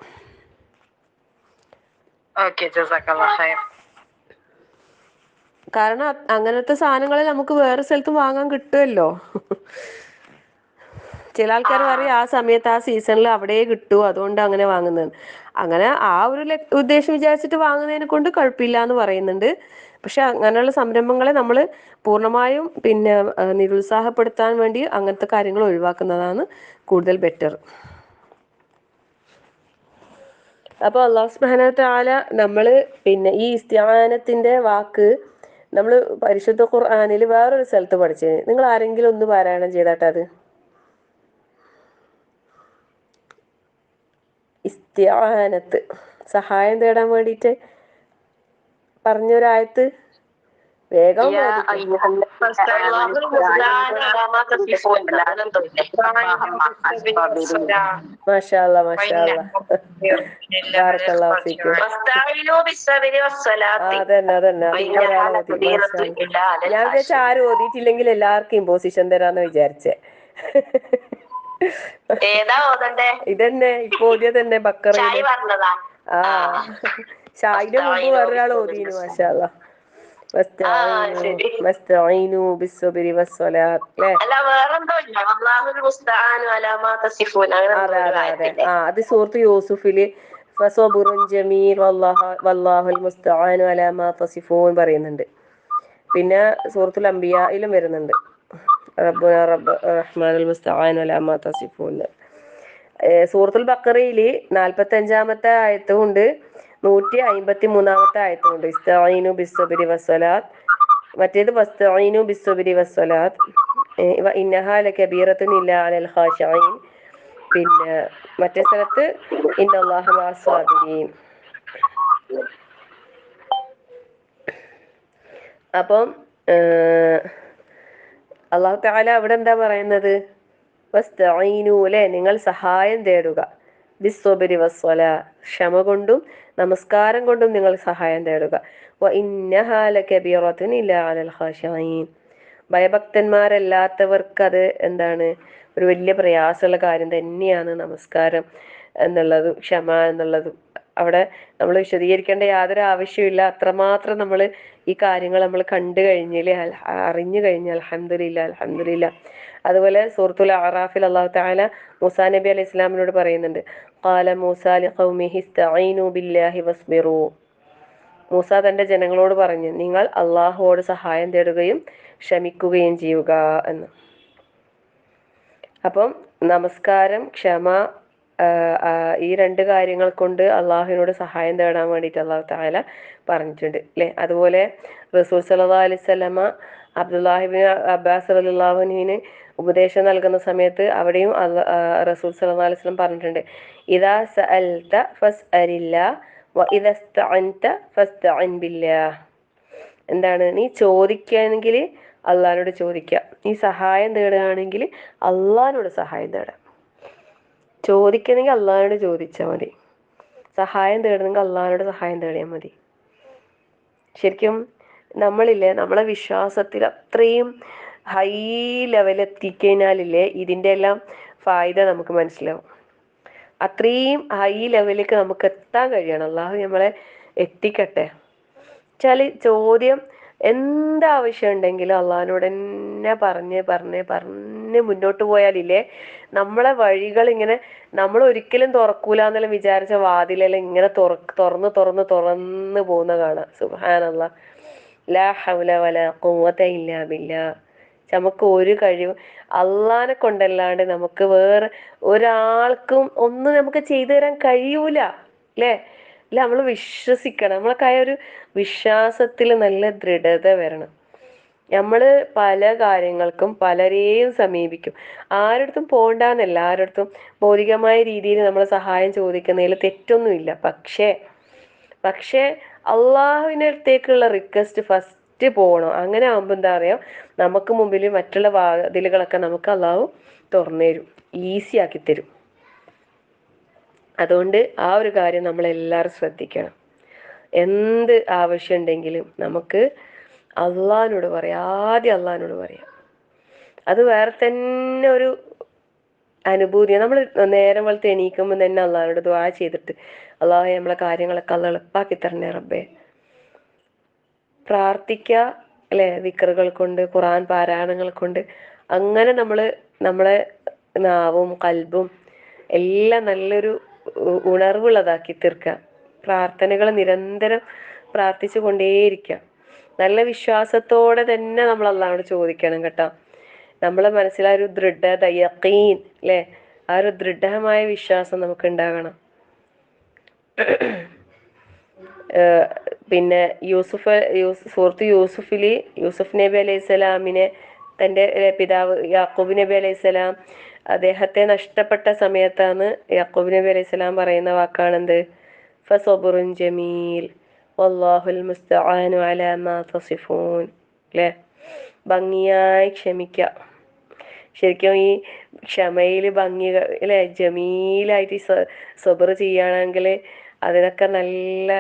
കാരണം അങ്ങനത്തെ സാധനങ്ങൾ നമുക്ക് വേറെ സ്ഥലത്ത് വാങ്ങാൻ കിട്ടുമല്ലോ. ചില ആൾക്കാർ പറയും ആ സമയത്ത് ആ സീസണിൽ അവിടെ കിട്ടൂ, അതുകൊണ്ട് അങ്ങനെ വാങ്ങുന്നത്. അങ്ങനെ ആ ഒരു ഉദ്ദേശം വിചാരിച്ചിട്ട് വാങ്ങുന്നതിനെ കൊണ്ട് കുഴപ്പമില്ല എന്ന് പറയുന്നുണ്ട്. പക്ഷെ അങ്ങനെയുള്ള സംരംഭങ്ങളെ നമ്മൾ പൂർണ്ണമായും പിന്നെ നിരുത്സാഹപ്പെടുത്താൻ വേണ്ടി അങ്ങനത്തെ കാര്യങ്ങൾ ഒഴിവാക്കുന്നതാണ് കൂടുതൽ ബെറ്റർ. അപ്പോൾ അല്ലാഹു സുബ്ഹാനഹു വ തആല നമ്മൾ പിന്നെ ഈ ഇസ്തിആനത്തിൻ്റെ വാക്ക് നമ്മൾ പരിശുദ്ധ ഖുർആനിൽ വേറൊരു സ്ഥലത്ത് പഠിച്ചത്, നിങ്ങൾ ആരെങ്കിലും ഒന്ന് പാരായണം ചെയ്താട്ടെ അത്. ഇസ്തിആനത്ത്, സഹായം തേടാൻ വേണ്ടിയിട്ട് പറഞ്ഞൊരായത്ത് വേഗം മാഷാ അല്ലാ മാഷാ അല്ലാ. ബാറക്കല്ലാഹു ഫീക്കും. അതന്നെ ഞാൻ വിചാരിച്ച ആരും ഓതിയിട്ടില്ലെങ്കിൽ എല്ലാവർക്കും ഇമ്പോസിഷൻ തരാന്ന് വിചാരിച്ചേ. ഇതന്നെ ഇപ്പൊ ഓതിയത് തന്നെ ബക്കറയില്. ഷായിന്റെ മുമ്പ് വേറൊരാൾ ഓതിന്. മാഷാ അല്ലാ. വസ്തഈനു ബിസ്സബ്രി വസ്സലാത്ത് ല്ലേ? അല്ല വേറെന്തോ ഇല്ല, അല്ലാഹുൽ മുസ്തആനു അലാ മാ തസിഫൂൻ അങ്ങനെ എന്തോ ഒരു ആയത്തില്ലേ? അത് സൂറത്ത് യൂസുഫില് ഫസബുറുൻ ജമീൽ വല്ലാഹുൽ മുസ്തആനു അലാ മാ തസിഫൂൻ പറയുന്നുണ്ട്. പിന്നെ സൂറത്തുൽ അംബിയായിലും വരുന്നുണ്ട് റബ്ബുന റഹ്മാനുൽ മുസ്തആനു അലാ മാ തസിഫൂൻ. സൂറത്തുൽ ബഖറയിൽ 45-ാമത്തെ ആയത്തും ഉണ്ട്, 153-ാമത്തെ ആയത്തും ഉണ്ട്. ഇസ്തഈനു ബിസ്സബ്രി വസ്സലാത്ത്, മറ്റേത് വസ്തഈനു ബിസ്സബ്രി വസ്സലാത്ത്, ഇന്നഹാ ലകബീറത്തുൻ ഇല്ലാ അലൽ ഖാശിഈൻ. പിന്നെ മറ്റേ സ്ഥലത്ത് ഇന്നല്ലാഹ മഅസ് സാബിരീൻ. അപ്പം അല്ലാഹു തആല അവിടെ എന്താ പറയുന്നത്? വസ്തഈനു ലെ, നിങ്ങൾ സഹായം തേടുക, ബിസ്സബ്രി വസ്സലാ, ക്ഷമ കൊണ്ടും നമസ്കാരം കൊണ്ടും നിങ്ങൾ സഹായം തേടുക. ഇന്നഹാ ലകബീറത്തുൻ ഇല്ലാ അലൽ ഖാശിഈൻ, ഭയഭക്തന്മാരല്ലാത്തവർക്ക് അത് എന്താണ്, ഒരു വലിയ പ്രയാസമുള്ള കാര്യം തന്നെയാണ് നമസ്കാരം എന്നുള്ളതും ക്ഷമ എന്നുള്ളതും. അവിടെ നമ്മൾ വിശദീകരിക്കേണ്ട യാതൊരു ആവശ്യമില്ല. അത്രമാത്രം നമ്മൾ ഈ കാര്യങ്ങൾ നമ്മൾ കണ്ടു കഴിഞ്ഞാൽ, അറിഞ്ഞു കഴിഞ്ഞാൽ അൽഹംദുലില്ലാ അൽഹംദുലില്ലാ. അതുപോലെ സൂറത്തുൽ അറാഫിൽ അല്ലാഹു തആല മൂസാ നബി അലൈഹി ഇസ്ലാമിനോട് പറയുന്നുണ്ട്, ഖാല മൂസാ ലിഖൗമിഹി ഇസ്തഈനു ബില്ലാഹി വസ്ബിറൂ. മൂസ തന്റെ ജനങ്ങളോട് പറഞ്ഞു, നിങ്ങൾ അള്ളാഹുവോട് സഹായം തേടുകയും ക്ഷമിക്കുകയും ചെയ്യുക എന്ന്. അപ്പം നമസ്കാരം, ക്ഷമ, ഈ രണ്ട് കാര്യങ്ങൾ കൊണ്ട് അള്ളാഹുവിനോട് സഹായം തേടാൻ വേണ്ടിയിട്ട് അള്ളാഹു തആല പറഞ്ഞിട്ടുണ്ട് അല്ലേ? അതുപോലെ റസൂൽ സല്ലല്ലാഹു അലൈഹി വസല്ലമ അബ്ദുല്ലാഹിബ്നു അബ്ബാസ് റളിയല്ലാഹു അൻഹുവിന് ഉപദേശം നൽകുന്ന സമയത്ത് അവിടെയും റസൂൽ സല്ലല്ലാഹു അലൈഹി വസല്ലം പറഞ്ഞിട്ടുണ്ട്, ഇദാ സഅൽത ഫസ്അലില്ലാഹ് വ ഇദാ ഇസ്തഅൻത ഫസ്തഇൻ ബില്ലാഹ്. എന്താണ്, നീ ചോദിക്കുകയാണെങ്കിൽ അള്ളാഹിനോട് ചോദിക്കുക, നീ സഹായം തേടുകയാണെങ്കിൽ അള്ളാഹിനോട് സഹായം തേടാം. ചോദിക്കണമെങ്കിൽ അള്ളാഹിനോട് ചോദിച്ചാൽ മതി, സഹായം തേടണമെങ്കിൽ അള്ളാഹിനോട് സഹായം തേടിയാൽ മതി. ശരിക്കും നമ്മളില്ലേ, നമ്മളെ വിശ്വാസത്തിൽ അത്രയും ഹൈ ലെവലെത്തിക്കഴിഞ്ഞാലില്ലേ ഇതിൻ്റെ എല്ലാം ഫായ്ദ നമുക്ക് മനസ്സിലാവും. അത്രയും ഹൈ ലെവലിലേക്ക് നമുക്ക് എത്താൻ കഴിയണം. അള്ളാഹു നമ്മളെ എത്തിക്കട്ടെ. വെച്ചാൽ ചോദ്യം എന്താവശ്യം ഉണ്ടെങ്കിലും അള്ളാഹിനോട് തന്നെ പറഞ്ഞ് മുന്നോട്ട് പോയാലില്ലേ, നമ്മളെ വഴികൾ ഇങ്ങനെ നമ്മൾ ഒരിക്കലും തുറക്കൂല എന്നെല്ലാം വിചാരിച്ച വാതിലെല്ലാം ഇങ്ങനെ തുറന്ന് പോകുന്ന കാണാം. സുബ്ഹാനല്ലാഹ്, ലാ ഹൗല വലാ ഖുവത ഇല്ലാ ബില്ലാഹ്. നമുക്ക് ഒരു കഴിവ് അള്ളാഹിനെ കൊണ്ടല്ലാണ്ട് നമുക്ക് വേറെ ഒരാൾക്കും ഒന്നും നമുക്ക് ചെയ്തു തരാൻ കഴിയൂല അല്ലേ? അല്ല, നമ്മൾ വിശ്വസിക്കണം. നമ്മളൊക്കെ ഒരു വിശ്വാസത്തിൽ നല്ല ദൃഢത വരണം. നമ്മൾ പല കാര്യങ്ങൾക്കും പലരെയും സമീപിക്കും. ആരടുത്തും പോകണ്ടെന്നല്ല, ആരടുത്തും ഭൗതികമായ രീതിയിൽ നമ്മൾ സഹായം ചോദിക്കുന്നതിൽ തെറ്റൊന്നുമില്ല. പക്ഷേ അള്ളാഹുവിൻ്റെ അടുത്തേക്കുള്ള റിക്വസ്റ്റ് ഫസ്റ്റ് പോകണം. അങ്ങനെ ആകുമ്പോൾ എന്താ പറയുക, നമുക്ക് മുമ്പിൽ മറ്റുള്ള വാതിലുകളൊക്കെ നമുക്ക് അള്ളാഹു തുറന്നു തരും, ഈസി ആക്കി തരും. അതുകൊണ്ട് ആ ഒരു കാര്യം നമ്മളെല്ലാവരും ശ്രദ്ധിക്കണം. എന്ത് ആവശ്യം ഉണ്ടെങ്കിലും നമുക്ക് അള്ളാഹിനോട് പറയാം, ആദ്യം അള്ളാഹിനോട് പറയാം. അത് വേറെ തന്നെ ഒരു അനുഭൂതിയാണ്. നമ്മൾ നേരം വെളുത്ത് എണീക്കുമ്പോൾ തന്നെ അള്ളാഹിനോട് ദുആ ചെയ്തിട്ട്, അള്ളാഹു നമ്മളെ കാര്യങ്ങളൊക്കെ അള്ളാഹ് എളുപ്പാക്കി തരണേ റബ്ബേ, പ്രാർത്ഥിക്കുക അല്ലേ? ദിക്റുകൾ കൊണ്ട്, ഖുർആൻ പാരായണങ്ങൾ കൊണ്ട് അങ്ങനെ നമ്മളെ നാവും കൽബും എല്ലാം നല്ലൊരു ഉണർവുള്ളതാക്കി തീർക്കുക. പ്രാർത്ഥനകൾ നിരന്തരം പ്രാർത്ഥിച്ചു കൊണ്ടേയിരിക്കുക. നല്ല വിശ്വാസത്തോടെ തന്നെ നമ്മൾ അള്ളാഹുവോട് ചോദിക്കണം കേട്ടോ. നമ്മളെ മനസ്സിലാ ഒരു ദൃഢത, യഖീൻ അല്ലേ? ആ ഒരു ദൃഢമായ വിശ്വാസം നമുക്ക് ഉണ്ടാകണം. പിന്നെ സൂറത്ത് യൂസുഫില് യൂസുഫ് നബി അലൈഹി സ്വലാമിനെ തൻ്റെ പിതാവ് യാക്കൂബ് നബി അലൈഹി സ്വലാം അദ്ദേഹത്തെ നഷ്ടപ്പെട്ട സമയത്താണ് യാക്കൂബ് നബി അലൈഹി സ്വലാം പറയുന്ന വാക്കാണെന്ത്? ഫസബുറുൻ ജമീൽ വല്ലാഹുൽ മുസ്തആനു അലാ മാ തസിഫൂൻ അല്ലേ? ഭംഗിയായി ക്ഷമിക്കുക. ശരിക്കും ഈ ക്ഷമയിൽ ഭംഗി അല്ലേ, ജമീലായിട്ട് സബർ ചെയ്യുകയാണെങ്കിൽ അതിനൊക്കെ നല്ല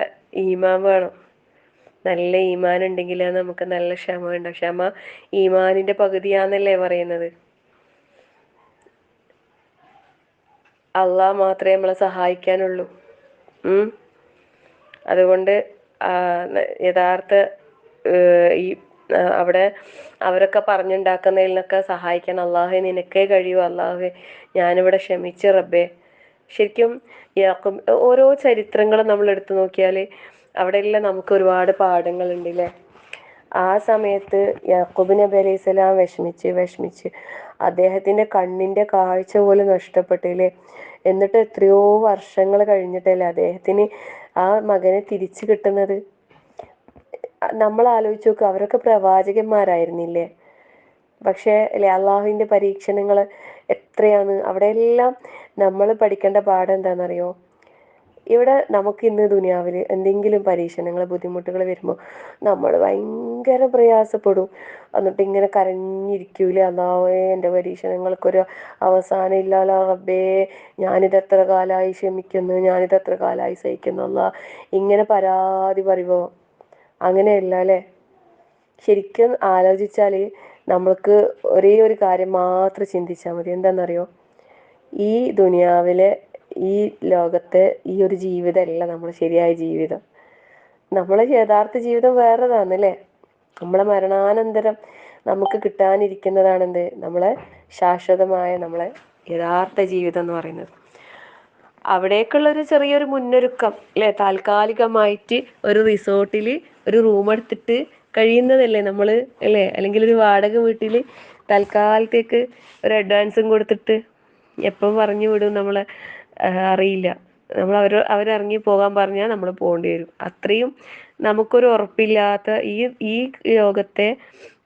ഈമാൻ വേണം. നല്ല ഈമാൻ ഉണ്ടെങ്കിൽ നമുക്ക് നല്ല ക്ഷമ ഉണ്ടാവും. ക്ഷമ ഈമാനിന്റെ പകുതിയാന്നല്ലേ പറയുന്നത്. അള്ളാഹ് മാത്രമേ നമ്മളെ സഹായിക്കാനുള്ളൂ. അതുകൊണ്ട് യഥാർത്ഥ ഈ അവിടെ അവരൊക്കെ പറഞ്ഞുണ്ടാക്കുന്നതിൽ നിന്നൊക്കെ സഹായിക്കണം. അള്ളാഹെ നിനക്കേ കഴിയൂ, അള്ളാഹെ ഞാനിവിടെ ക്ഷമിച്ച് റബ്ബേ. ശരിക്കും യാക്കൂബ് ഓരോ ചരിത്രങ്ങളും നമ്മൾ എടുത്തു നോക്കിയാൽ അവിടെയെല്ലാം നമുക്ക് ഒരുപാട് പാഠങ്ങളുണ്ട് അല്ലേ. ആ സമയത്ത് യാക്കൂബ് നബി അലൈഹി സ്വലാം വിഷമിച്ച് അദ്ദേഹത്തിൻ്റെ കണ്ണിൻ്റെ കാഴ്ച പോലും നഷ്ടപ്പെട്ടില്ലേ. എന്നിട്ട് എത്രയോ വർഷങ്ങൾ കഴിഞ്ഞിട്ടല്ലേ അദ്ദേഹത്തിന് ആ മകനെ തിരിച്ചു കിട്ടുന്നത്. നമ്മൾ ആലോചിച്ച് നോക്കുക, അവരൊക്കെ പ്രവാചകന്മാരായിരുന്നില്ലേ. പക്ഷേ അല്ലെ അള്ളാഹുവിൻ്റെ പരീക്ഷണങ്ങൾ എത്രയാണ്. അവിടെയെല്ലാം നമ്മൾ പഠിക്കേണ്ട പാഠം എന്താണെന്നറിയോ? ഇവിടെ നമുക്ക് ഇന്ന് ദുനിയാവിൽ എന്തെങ്കിലും പരീക്ഷണങ്ങൾ ബുദ്ധിമുട്ടുകൾ വരുമ്പോൾ നമ്മൾ ഭയങ്കര പ്രയാസപ്പെടും. എന്നിട്ട് ഇങ്ങനെ കരഞ്ഞിരിക്കൂലേ, അല്ലാഹുവേ എൻ്റെ പരീക്ഷണങ്ങൾക്കൊരു അവസാനം ഇല്ലാലോ റബ്ബേ, ഞാനിതെത്ര കാലമായി ക്ഷമിക്കുന്നു, ഞാനിതെത്ര കാലമായി സഹിക്കുന്നു അല്ലാ, ഇങ്ങനെ പരാതി പറയുമ്പോൾ. അങ്ങനെയല്ല അല്ലേ. ശരിക്കും ആലോചിച്ചാൽ നമ്മൾക്ക് ഒരേ ഒരു കാര്യം മാത്രം ചിന്തിച്ചാൽ മതി. എന്താണെന്നറിയോ? ഈ ദുനിയാവിലെ ഈ ലോകത്തെ ഈ ഒരു ജീവിതമല്ല നമ്മൾ ശരിയായ ജീവിതം. നമ്മളെ യഥാർത്ഥ ജീവിതം വേറെതാണല്ലേ. നമ്മളെ മരണാനന്തരം നമുക്ക് കിട്ടാനിരിക്കുന്നതാണെന്ത്? നമ്മളെ ശാശ്വതമായ നമ്മളെ യഥാർത്ഥ ജീവിതം എന്ന് പറയുന്നത്. അവിടേക്കുള്ളൊരു ചെറിയൊരു മുന്നൊരുക്കം അല്ലേ, താൽക്കാലികമായിട്ട് ഒരു റിസോർട്ടിൽ ഒരു റൂം എടുത്തിട്ട് കഴിയുന്നതല്ലേ നമ്മൾ അല്ലേ. അല്ലെങ്കിൽ ഒരു വാടക വീട്ടിൽ തൽക്കാലത്തേക്ക് ഒരു അഡ്വാൻസും കൊടുത്തിട്ട് എപ്പം പറഞ്ഞു വിടും നമ്മളെ അറിയില്ല. നമ്മൾ അവരിറങ്ങി പോകാൻ പറഞ്ഞാൽ നമ്മൾ പോകേണ്ടി വരും. അത്രയും നമുക്കൊരു ഉറപ്പില്ലാത്ത ഈ ലോകത്തെ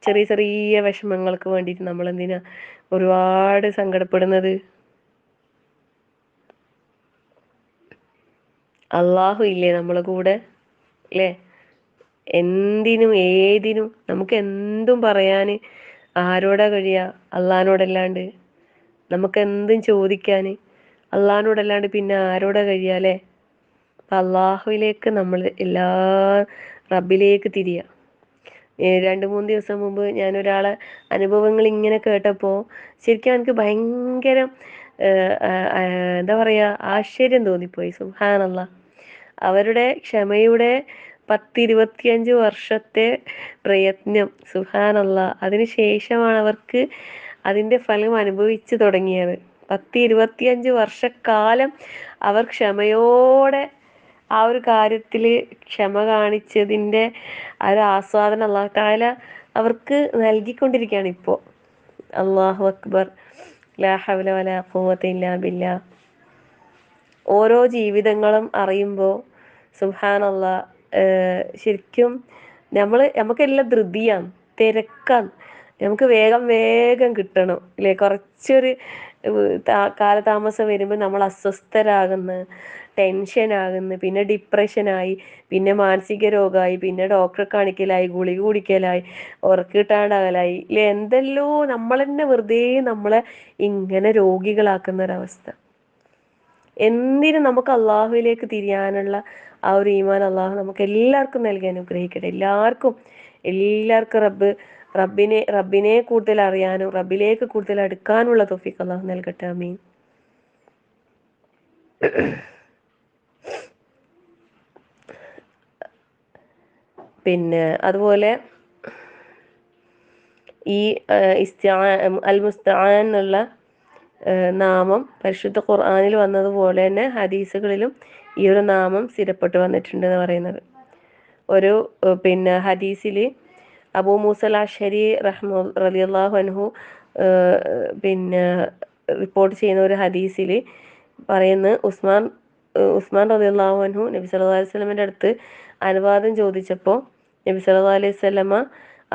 ചെറിയ ചെറിയ വിഷമങ്ങൾക്ക് വേണ്ടിയിട്ട് നമ്മൾ എന്തിനാ ഒരുപാട് സങ്കടപ്പെടുന്നത്? അള്ളാഹു ഇല്ലേ നമ്മളെ കൂടെ അല്ലേ. എന്തിനും ഏതിനും നമുക്ക് എന്തും പറയാൻ ആരോടാ കഴിയുക? അള്ളാഹിനോടല്ലാണ്ട്. നമുക്ക് എന്തും ചോദിക്കാൻ അള്ളാഹിനോടല്ലാണ്ട് പിന്നെ ആരോടാ കഴിയുക അല്ലേ. അപ്പം അള്ളാഹുവിലേക്ക് നമ്മൾ എല്ലാ റബ്ബിലേക്ക് തിരിയുക. 2-3 ദിവസം മുമ്പ് ഞാനൊരാളെ അനുഭവങ്ങൾ ഇങ്ങനെ കേട്ടപ്പോൾ ശരിക്കും എനിക്ക് ഭയങ്കര എന്താ പറയുക, ആശ്ചര്യം തോന്നിപ്പോയി. സുബ്ഹാനല്ലാഹ്. അവരുടെ ക്ഷമയുടെ 10-25 വർഷത്തെ പ്രയത്നം, സുബ്ഹാനല്ലാഹ്, അതിന് ശേഷമാണ് അവർക്ക് അതിൻ്റെ ഫലം അനുഭവിച്ചു തുടങ്ങിയത്. 10-25 വർഷക്കാലം അവർ ക്ഷമയോടെ ആ ഒരു കാര്യത്തിൽ ക്ഷമ കാണിച്ചതിൻ്റെ ആ ഒരു ആസ്വാദനം അല്ലാഹു തആല അവർക്ക് നൽകിക്കൊണ്ടിരിക്കുകയാണ് ഇപ്പോൾ. അല്ലാഹു അക്ബർ, ലാ ഹൗല വലാ ഖുവത ഇല്ലാ ബില്ലാ. ഓരോ ജീവിതങ്ങളും അറിയുമ്പോൾ സുബ്ഹാനല്ലാഹ്, ശരിക്കും നമുക്കെല്ലാം ധൃതിയാണ്, തിരക്കാണ്. നമുക്ക് വേഗം വേഗം കിട്ടണം അല്ലേ. കുറച്ചൊരു കാലതാമസം വരുമ്പോൾ നമ്മൾ അസ്വസ്ഥരാകുന്നു, ടെൻഷനാകുന്നു, പിന്നെ ഡിപ്രഷനായി, പിന്നെ മാനസിക രോഗമായി, പിന്നെ ഡോക്ടറെ കാണിക്കലായി, ഗുളിക കുടിക്കലായി, ഉറക്കം കിട്ടാണ്ടാകലായി ഇല്ലേ. എന്തെല്ലോ നമ്മൾ തന്നെ വെറുതെ നമ്മളെ ഇങ്ങനെ രോഗികളാക്കുന്ന ഒരവസ്ഥ. എന്തിനും നമുക്ക് അള്ളാഹുവിലേക്ക് തിരിയാനുള്ള ആ ഒരു ഈമാൻ അള്ളാഹു നമുക്ക് എല്ലാവർക്കും നൽകി അനുഗ്രഹിക്കട്ടെ. എല്ലാവർക്കും റബ്ബിനെ കൂടുതൽ അറിയാനും റബ്ബിലേക്ക് കൂടുതൽ അടുക്കാനുള്ള തൗഫീഖ് അള്ളാഹു നൽകട്ടെ. ആമീൻ. പിന്നെ അതുപോലെ ഈ അൽ മുസ്തആൻ എന്നുള്ള നാമം പരിശുദ്ധ ഖുർആനിൽ വന്നതുപോലെ തന്നെ ഹദീസുകളിലും ഈ ഒരു നാമം സ്ഥിരപ്പെട്ട് വന്നിട്ടുണ്ടെന്ന് പറയുന്നത്. ഒരു പിന്നെ ഹദീസിൽ അബൂ മൂസൽ അശ്അരി റളിയല്ലാഹു അൻഹു പിന്നെ റിപ്പോർട്ട് ചെയ്യുന്ന ഒരു ഹദീസിൽ പറയുന്നത്, ഉസ്മാൻ റളിയല്ലാഹു അൻഹു നബി സല്ലല്ലാഹു അലൈഹി വസല്ലമയുടെ അടുത്ത് അനുവാദം ചോദിച്ചപ്പോൾ നബി സല്ലല്ലാഹു അലൈഹി വസല്ലമ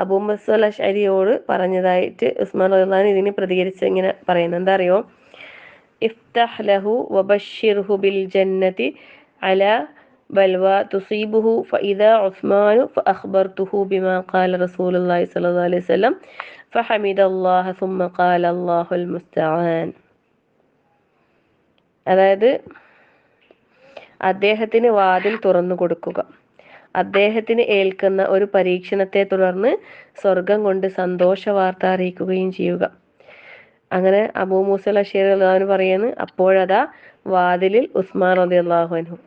അബൂ മൂസൽ അശ്അരിയോട് പറഞ്ഞതായിട്ട് ഉസ്മാൻ റളിയല്ലാഹു അൻഹു ഇതിന് പ്രതികരിച്ച് ഇങ്ങനെ പറയുന്നത് എന്താ അറിയോ? ഇഫ്തഹ് ലഹു വബശ്ശിർഹു ബിൽ ജന്നതി അലാ ബൽവ തുസീബുഹു ഫഇദാ ഉസ്മാനു ഫഅഖ്ബർതുഹു ബിമാ ഖാല റസൂലുള്ളാഹി സ്വല്ലല്ലാഹു അലൈഹി വസല്ലം ഫഹമിദല്ലാഹ സുമ്മ ഖാല അല്ലാഹുൽ മുസ്തആൻ. അതായത് അദ്ദേഹത്തിന് വാതിൽ തുറന്നു കൊടുക്കുക, അദ്ദേഹത്തിന് ഏൽക്കുന്ന ഒരു പരീക്ഷണത്തെ തുടർന്ന് സ്വർഗം കൊണ്ട് സന്തോഷ വാർത്ത അറിയിക്കുകയും ചെയ്യുക. അങ്ങനെ അബൂ മൂസൽ അശ്അരി റളിയല്ലാഹു അൻഹു പറയുന്നു, അപ്പോഴതാ വാതിലിൽ ഉസ്മാൻ റളിയല്ലാഹു അൻഹു.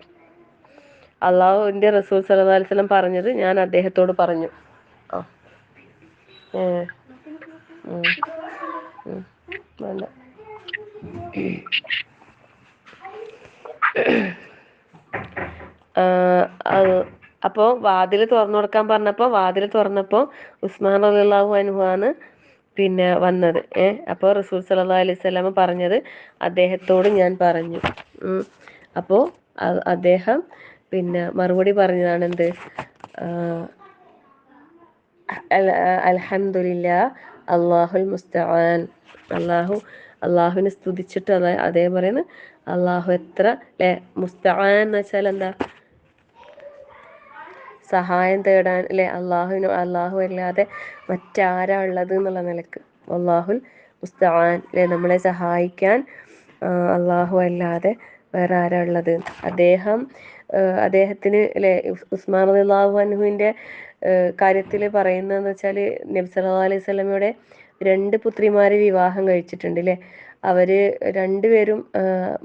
അള്ളാഹുവിൻ്റെ റസൂൽ സല്ലല്ലാഹു അലൈഹി വസല്ലം പറഞ്ഞത് ഞാൻ അദ്ദേഹത്തോട് പറഞ്ഞു. വേണ്ട. അപ്പോൾ വാതിൽ തുറന്നു കൊടുക്കാൻ പറഞ്ഞപ്പോൾ വാതിൽ തുറന്നപ്പോൾ ഉസ്മാൻ റളിയല്ലാഹു അൻഹു ആണ് പിന്നെ വന്നത്. അപ്പോൾ റസൂൽ സല്ലല്ലാഹു അലൈഹി വസല്ലം പറഞ്ഞത് അദ്ദേഹത്തോട് ഞാൻ പറഞ്ഞു. അപ്പോൾ അദ്ദേഹം പിന്നെ മറുപടി പറഞ്ഞതാണ് എന്ത്, അൽഹംദുലില്ലാ അല്ലാഹുൽ മുസ്തആൻ. അള്ളാഹുവിനെ സ്തുതിച്ചിട്ട് അതേ പറയുന്നത് അള്ളാഹു എത്ര അല്ലേ. മുസ്തആൻ എന്ന് വെച്ചാൽ എന്താ, സഹായം തേടാൻ അല്ലേ. അള്ളാഹു അല്ലാതെ മറ്റാരാ ഉള്ളത് എന്നുള്ള നിലക്ക് അല്ലാഹുൽ മുസ്തആൻ അല്ലേ, നമ്മളെ സഹായിക്കാൻ അള്ളാഹു അല്ലാതെ വേറെ ആരാ ഉള്ളത്. അദ്ദേഹത്തിന് അല്ലേ ഉസ്മാൻ റളിയല്ലാഹു അൻഹുവിൻ്റെ കാര്യത്തിൽ പറയുന്നതെന്ന് വെച്ചാൽ നബി സല്ലല്ലാഹു അലൈഹി വസല്ലമയുടെ 2 പുത്രിമാരെ വിവാഹം കഴിച്ചിട്ടുണ്ട് അല്ലേ. അവർ രണ്ടുപേരും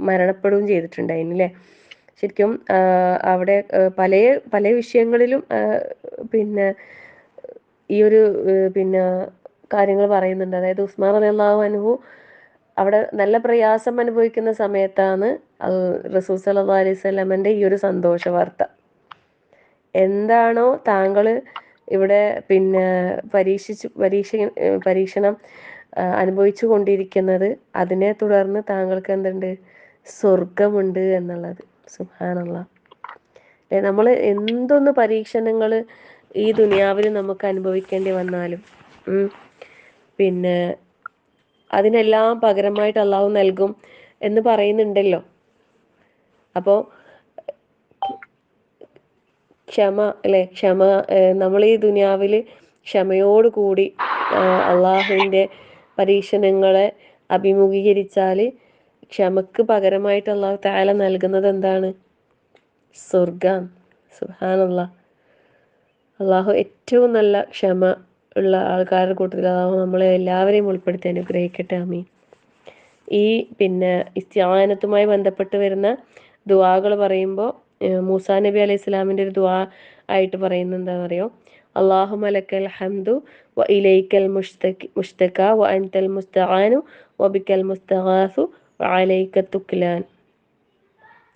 മരണപ്പെടുകയും ചെയ്തിട്ടുണ്ടായിരുന്നു അല്ലേ. ശരിക്കും അവിടെ പല വിഷയങ്ങളിലും പിന്നെ ഈ ഒരു പിന്നെ കാര്യങ്ങൾ പറയുന്നുണ്ട്. അതായത് ഉസ്മാൻ റളിയല്ലാഹു അൻഹു അവിടെ നല്ല പ്രയാസം അനുഭവിക്കുന്ന സമയത്താണ് റസൂൽ സല്ലല്ലാഹു അലൈഹി വസല്ലമയുടെ ഈ ഒരു സന്തോഷ വാർത്ത. എന്താണോ താങ്കൾ ഇവിടെ പിന്നെ പരീക്ഷണം അനുഭവിച്ചു കൊണ്ടിരിക്കുന്നത്, അതിനെ തുടർന്ന് താങ്കൾക്ക് എന്തുണ്ട്, സ്വർഗമുണ്ട് എന്നുള്ളത്. സുബ്ഹാനല്ലാഹ്. നമ്മൾ എന്തൊന്ന് പരീക്ഷണങ്ങൾ ഈ ദുനിയാവിൽ നമുക്ക് അനുഭവിക്കേണ്ടി വന്നാലും പിന്നെ അതിനെല്ലാം പകരമായിട്ട് അള്ളാഹു നൽകും എന്ന് പറയുന്നുണ്ടല്ലോ. അപ്പോൾ ക്ഷമ നമ്മൾ ഈ ദുനിയാവിൽ ക്ഷമയോടുകൂടി അള്ളാഹുവിൻ്റെ പരീക്ഷണങ്ങളെ അഭിമുഖീകരിച്ചാൽ ക്ഷമക്ക് പകരമായിട്ട് അള്ളാഹു തആല നൽകുന്നത് എന്താണ്, സ്വർഗം. സുബ്ഹാനല്ലാഹ്. അള്ളാഹു ഏറ്റവും നല്ല ക്ഷമ ഉള്ള ആൾക്കാരുടെ കൂട്ടത്തിൽ അള്ളാഹു നമ്മളെ എല്ലാവരെയും ഉൾപ്പെടുത്തി അനുഗ്രഹിക്കട്ടെ. ആമീൻ. ഈ പിന്നെ ഇസ്തിആനത്തുമായി ബന്ധപ്പെട്ട് വരുന്ന ദുആകൾ പറയുമ്പോൾ മൂസാ നബി അലൈഹി സ്വലാമിൻ്റെ ഒരു ദുആ ആയിട്ട് പറയുന്നത് എന്താണെന്ന് അറിയോ, അല്ലാഹുമ്മ ലക്കൽ ഹംദു വ ഇലൈക്കൽ മുഷ്തക വ അൻതൽ മുസ്തആനു വ ബിക്കൽ മുസ്തഗാസു വ അലൈക തുക്ലാൻ.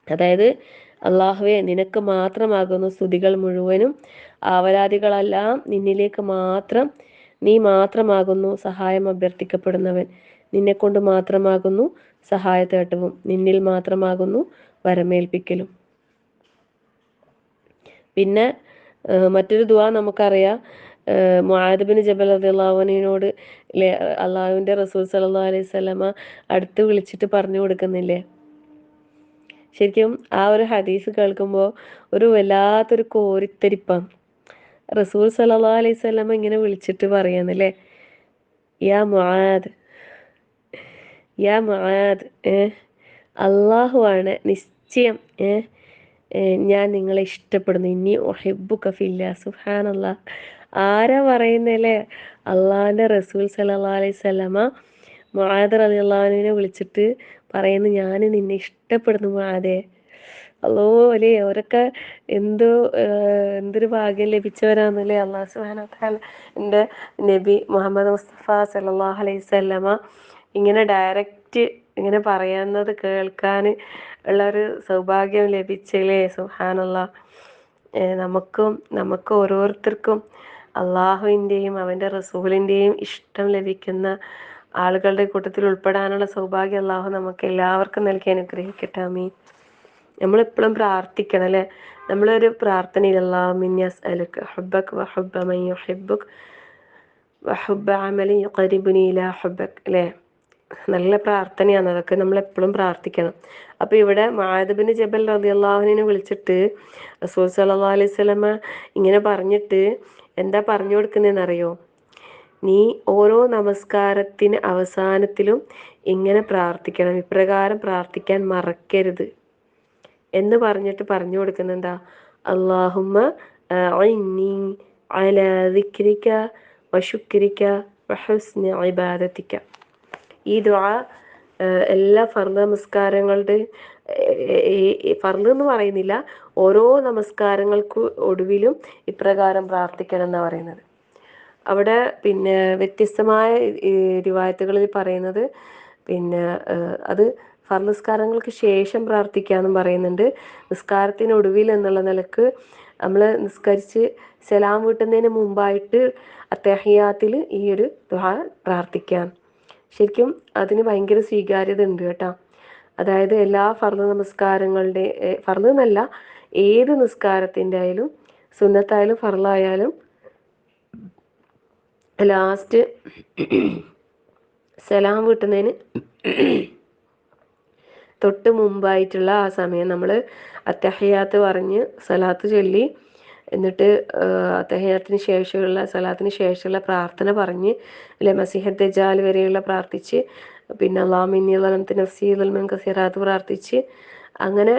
അതായത് അള്ളാഹുവെ, നിനക്ക് മാത്രമാകുന്നു സ്തുതികൾ മുഴുവനും, ആവലാദികളെല്ലാം നിന്നിലേക്ക് മാത്രം, നീ മാത്രമാകുന്നു സഹായം അഭ്യർത്ഥിക്കപ്പെടുന്നവൻ, നിന്നെക്കൊണ്ട് മാത്രമാകുന്നു സഹായത്തേട്ടവും, നിന്നിൽ മാത്രമാകുന്നു വരമേൽപ്പിക്കലും. പിന്നെ മറ്റൊരു ദുആ നമുക്കറിയാം, മുആദ് ബിൻ ജബൽ റളിയല്ലാഹു അൻഹുവിനോട് അള്ളാഹുവിൻ്റെ റസൂൽ സല്ലല്ലാഹു അലൈഹി വസല്ലമ അടുത്ത് വിളിച്ചിട്ട് പറഞ്ഞു കൊടുക്കുന്നില്ലേ. ശരിക്കും ആ ഒരു ഹദീസ് കേൾക്കുമ്പോൾ ഒരു വല്ലാത്തൊരു കോരിത്തരിപ്പാണ്. റസൂൽ സല്ലല്ലാഹു അലൈഹി വസല്ലമ ഇങ്ങനെ വിളിച്ചിട്ട് പറയാന്നല്ലേ, യാ മുആദ്, യാ മുആദ്, അള്ളാഹുവാണ് നിശ്ചയം ഞാൻ നിങ്ങളെ ഇഷ്ടപ്പെടുന്നു, ഇന്നി ഉഹിബ്ബുക ഫില്ലാ. സുബ്ഹാനല്ലാഹ്. ആരാ പറയുന്നല്ലേ, അള്ളാഹിൻ്റെ റസൂൽ സല്ലല്ലാഹു അലൈഹി വസല്ലമ മുആദ് റളിയല്ലാഹു അൻഹുവിനെ വിളിച്ചിട്ട് പറയുന്നു, ഞാൻ നിന്നെ ഇഷ്ടപ്പെടുന്നു മുആദേ. അല്ലോ അല്ലേ, അവരൊക്കെ എന്തൊരു ഭാഗ്യം ലഭിച്ചവരാന്നല്ലേ. അല്ലാഹു സുബ്ഹാനഹു വ തആല എൻ്റെ നബി മുഹമ്മദ് മുസ്തഫ സല്ലല്ലാഹു അലൈഹി വസല്ലമ ഇങ്ങനെ ഡയറക്റ്റ് ഇങ്ങനെ പറയുന്നത് കേൾക്കാൻ ഉള്ളൊരു സൗഭാഗ്യം ലഭിച്ചില്ലേ. സുബ്ഹാനല്ലാഹ്. നമുക്ക് ഓരോരുത്തർക്കും അള്ളാഹുവിൻ്റെയും അവൻ്റെ റസൂലിൻ്റെയും ഇഷ്ടം ലഭിക്കുന്ന ആളുകളുടെ കൂട്ടത്തിൽ ഉൾപ്പെടാനുള്ള സൗഭാഗ്യം അള്ളാഹു നമുക്ക് എല്ലാവർക്കും നൽകി അനുഗ്രഹിക്കട്ടെ. ആമീൻ. നമ്മളെപ്പോഴും പ്രാർത്ഥിക്കണം അല്ലേ. നമ്മളൊരു പ്രാർത്ഥനയിൽ അല്ലാഹുമ്മ ഇന്നി അസ്അലുക ഹുബ്ബക വ ഹുബ്ബ മൻ യുഹിബ്ബുക വ ഹുബ്ബ അമലിൻ യുഖരിബുനി ഇലാ ഹുബ്ബക അല്ലേ. നല്ല പ്രാർത്ഥനയാണ്, അതൊക്കെ നമ്മളെപ്പോഴും പ്രാർത്ഥിക്കണം. അപ്പോൾ ഇവിടെ മുആദ് ബിൻ ജബൽ റളിയല്ലാഹു അൻഹുവിനെ വിളിച്ചിട്ട് റസൂൽ സല്ലല്ലാഹു അലൈഹി വസല്ലമ ഇങ്ങനെ പറഞ്ഞിട്ട് എന്താ പറഞ്ഞു കൊടുക്കുന്നതെന്നറിയോ, നീ ഓരോ നമസ്കാരത്തിന് അവസാനത്തിലും ഇങ്ങനെ പ്രാർത്ഥിക്കണം, ഇപ്രകാരം പ്രാർത്ഥിക്കാൻ മറക്കരുത് എന്ന് പറഞ്ഞിട്ട് പറഞ്ഞു കൊടുക്കുന്നത് എന്താ, അല്ലാഹുമ്മ അഇന്നി അലാ ദിക്രിക വ ശുക്രിക വ ഹുസ്നി ഇബാദതിക. ഈ ദുആ എല്ലാ ഫർദ് നമസ്കാരങ്ങളുടെ ഫർദ് എന്ന് പറയുന്നില്ല, ഓരോ നമസ്കാരങ്ങൾക്ക് ഒടുവിലും ഇപ്രകാരം പ്രാർത്ഥിക്കണം എന്നാണ് പറയുന്നത്. അവിടെ പിന്നെ വ്യത്യസ്തമായ റിവായത്തുകളിൽ പറയുന്നത് പിന്നെ അത് ഫർള് നിസ്കാരങ്ങൾക്ക് ശേഷം പ്രാർത്ഥിക്കാമെന്നും പറയുന്നുണ്ട്. നിസ്കാരത്തിനൊടുവിൽ എന്നുള്ള നിലക്ക് നമ്മൾ നിസ്കരിച്ച് സലാം വീട്ടുന്നതിന് മുമ്പായിട്ട് അത്തഹിയാത്തിൽ ഈ ഒരു ദുആ പ്രാർത്ഥിക്കാം. ശരിക്കും അതിന് ഭയങ്കര സ്വീകാര്യത ഉണ്ട് കേട്ടോ. അതായത് എല്ലാ ഫർള് നമസ്കാരങ്ങളുടെ ഫർള് എന്നല്ല, ഏത് നിസ്കാരത്തിൻ്റെ ആയാലും സുന്നത്തായാലും ഫർളായാലും ലാസ്റ്റ് സലാം വീട്ടുന്നതിന് തൊട്ട് മുമ്പായിട്ടുള്ള ആ സമയം നമ്മൾ അത്തഹിയാത്ത് പറഞ്ഞ് സലാത്ത് ചൊല്ലി എന്നിട്ട് അത്തഹിയാത്തിന് ശേഷമുള്ള സലാത്തിന് ശേഷമുള്ള പ്രാർത്ഥന പറഞ്ഞ് അല്ലെ മസീഹ് ദജ്ജാൽ വരെയുള്ള പ്രാർത്ഥിച്ച് പിന്നെ അല്ലാഹുമ്മ ഇന്നി ളലംതു നഫ്സി ളൽമൻ കസീറാത്ത് പ്രാർത്ഥിച്ച് അങ്ങനെ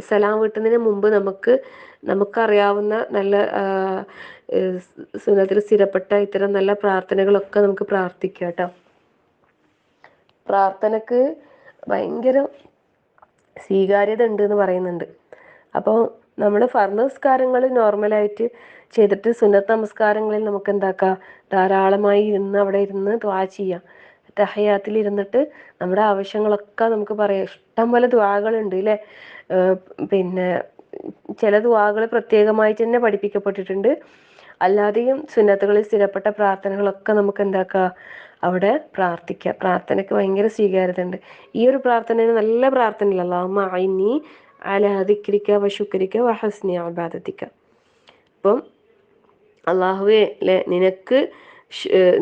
സലാം വീട്ടുന്നതിന് മുമ്പ് നമുക്കറിയാവുന്ന നല്ല സുന്നത്തിൽ സ്ഥിരപ്പെട്ട ഇത്തരം നല്ല പ്രാർത്ഥനകളൊക്കെ നമുക്ക് പ്രാർത്ഥിക്കാം കേട്ടോ. പ്രാർത്ഥനക്ക് ഭയങ്കര സ്വീകാര്യത ഉണ്ട് എന്ന് പറയുന്നുണ്ട്. അപ്പോൾ നമ്മൾ ഫർള് നമസ്കാരങ്ങൾ നോർമലായിട്ട് ചെയ്തിട്ട് സുന്നത്ത് നമസ്കാരങ്ങളിൽ നമുക്ക് എന്താക്കാം, ധാരാളമായി അവിടെ ഇരുന്ന് ദുആ ചെയ്യാം. തഹയ്യാത്തിൽ ഇരുന്നിട്ട് നമ്മുടെ ആവശ്യങ്ങളൊക്കെ നമുക്ക് പറയാം. ഇഷ്ടം പോലെ ദുആകളുണ്ട് അല്ലേ. പിന്നെ ചില ദുആകൾ പ്രത്യേകമായിട്ട് തന്നെ പഠിപ്പിക്കപ്പെട്ടിട്ടുണ്ട്. അല്ലാതെയും സുന്നത്തുകളിൽ സ്ഥിരപ്പെട്ട പ്രാർത്ഥനകളൊക്കെ നമുക്ക് എന്താക്കാം, അവിടെ പ്രാർത്ഥിക്കാം. പ്രാർത്ഥനയ്ക്ക് ഭയങ്കര സ്വീകാര്യത ഉണ്ട്. ഈ ഒരു പ്രാർത്ഥനയിൽ നല്ല പ്രാർത്ഥനയില്ല, അല്ലാഹുമ്മ അഇന്നി അലാ ദിക്രിക വ ശുക്രിക വ ഹസ്നി ഇബാദതിക. അപ്പം അല്ലാഹുവേ അല്ലേ,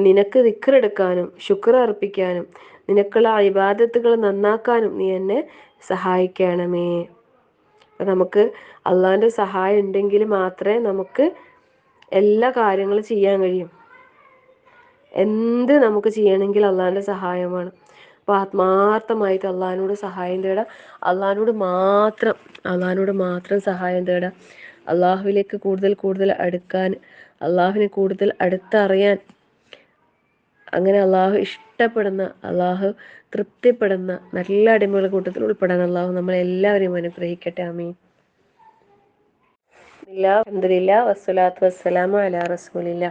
നിനക്ക് ദിക്റെടുക്കാനും ശുക്ർ അർപ്പിക്കാനും നിനക്കുള്ള ഇബാദത്തുകൾ നന്നാക്കാനും നീ എന്നെ സഹായിക്കണമേ. അപ്പം നമുക്ക് അള്ളാഹിൻ്റെ സഹായം ഉണ്ടെങ്കിൽ മാത്രമേ നമുക്ക് എല്ലാ കാര്യങ്ങളും ചെയ്യാൻ കഴിയും. എന്ത് നമുക്ക് ചെയ്യണമെങ്കിൽ അള്ളാഹിൻ്റെ സഹായമാണ്. അപ്പോൾ ആത്മാർത്ഥമായിട്ട് അള്ളാഹിനോട് സഹായം തേടാം. അള്ളാഹിനോട് മാത്രം സഹായം തേടാം. അള്ളാഹുവിലേക്ക് കൂടുതൽ അടുക്കാൻ, അള്ളാഹുവിനെ കൂടുതൽ അടുത്തറിയാൻ, അങ്ങനെ അള്ളാഹു ഇഷ്ടപ്പെടുന്ന, അള്ളാഹു തൃപ്തിപ്പെടുന്ന നല്ല അടിമകളുടെ കൂട്ടത്തിൽ ഉൾപ്പെടാൻ അള്ളാഹു നമ്മളെല്ലാവരെയും അനുഗ്രഹിക്കട്ടെ. ആമീൻ. അൽഹംദുലില്ലാ വസ്സലാത്തു വസ്സലാമു അലാ റസൂലില്ലാ.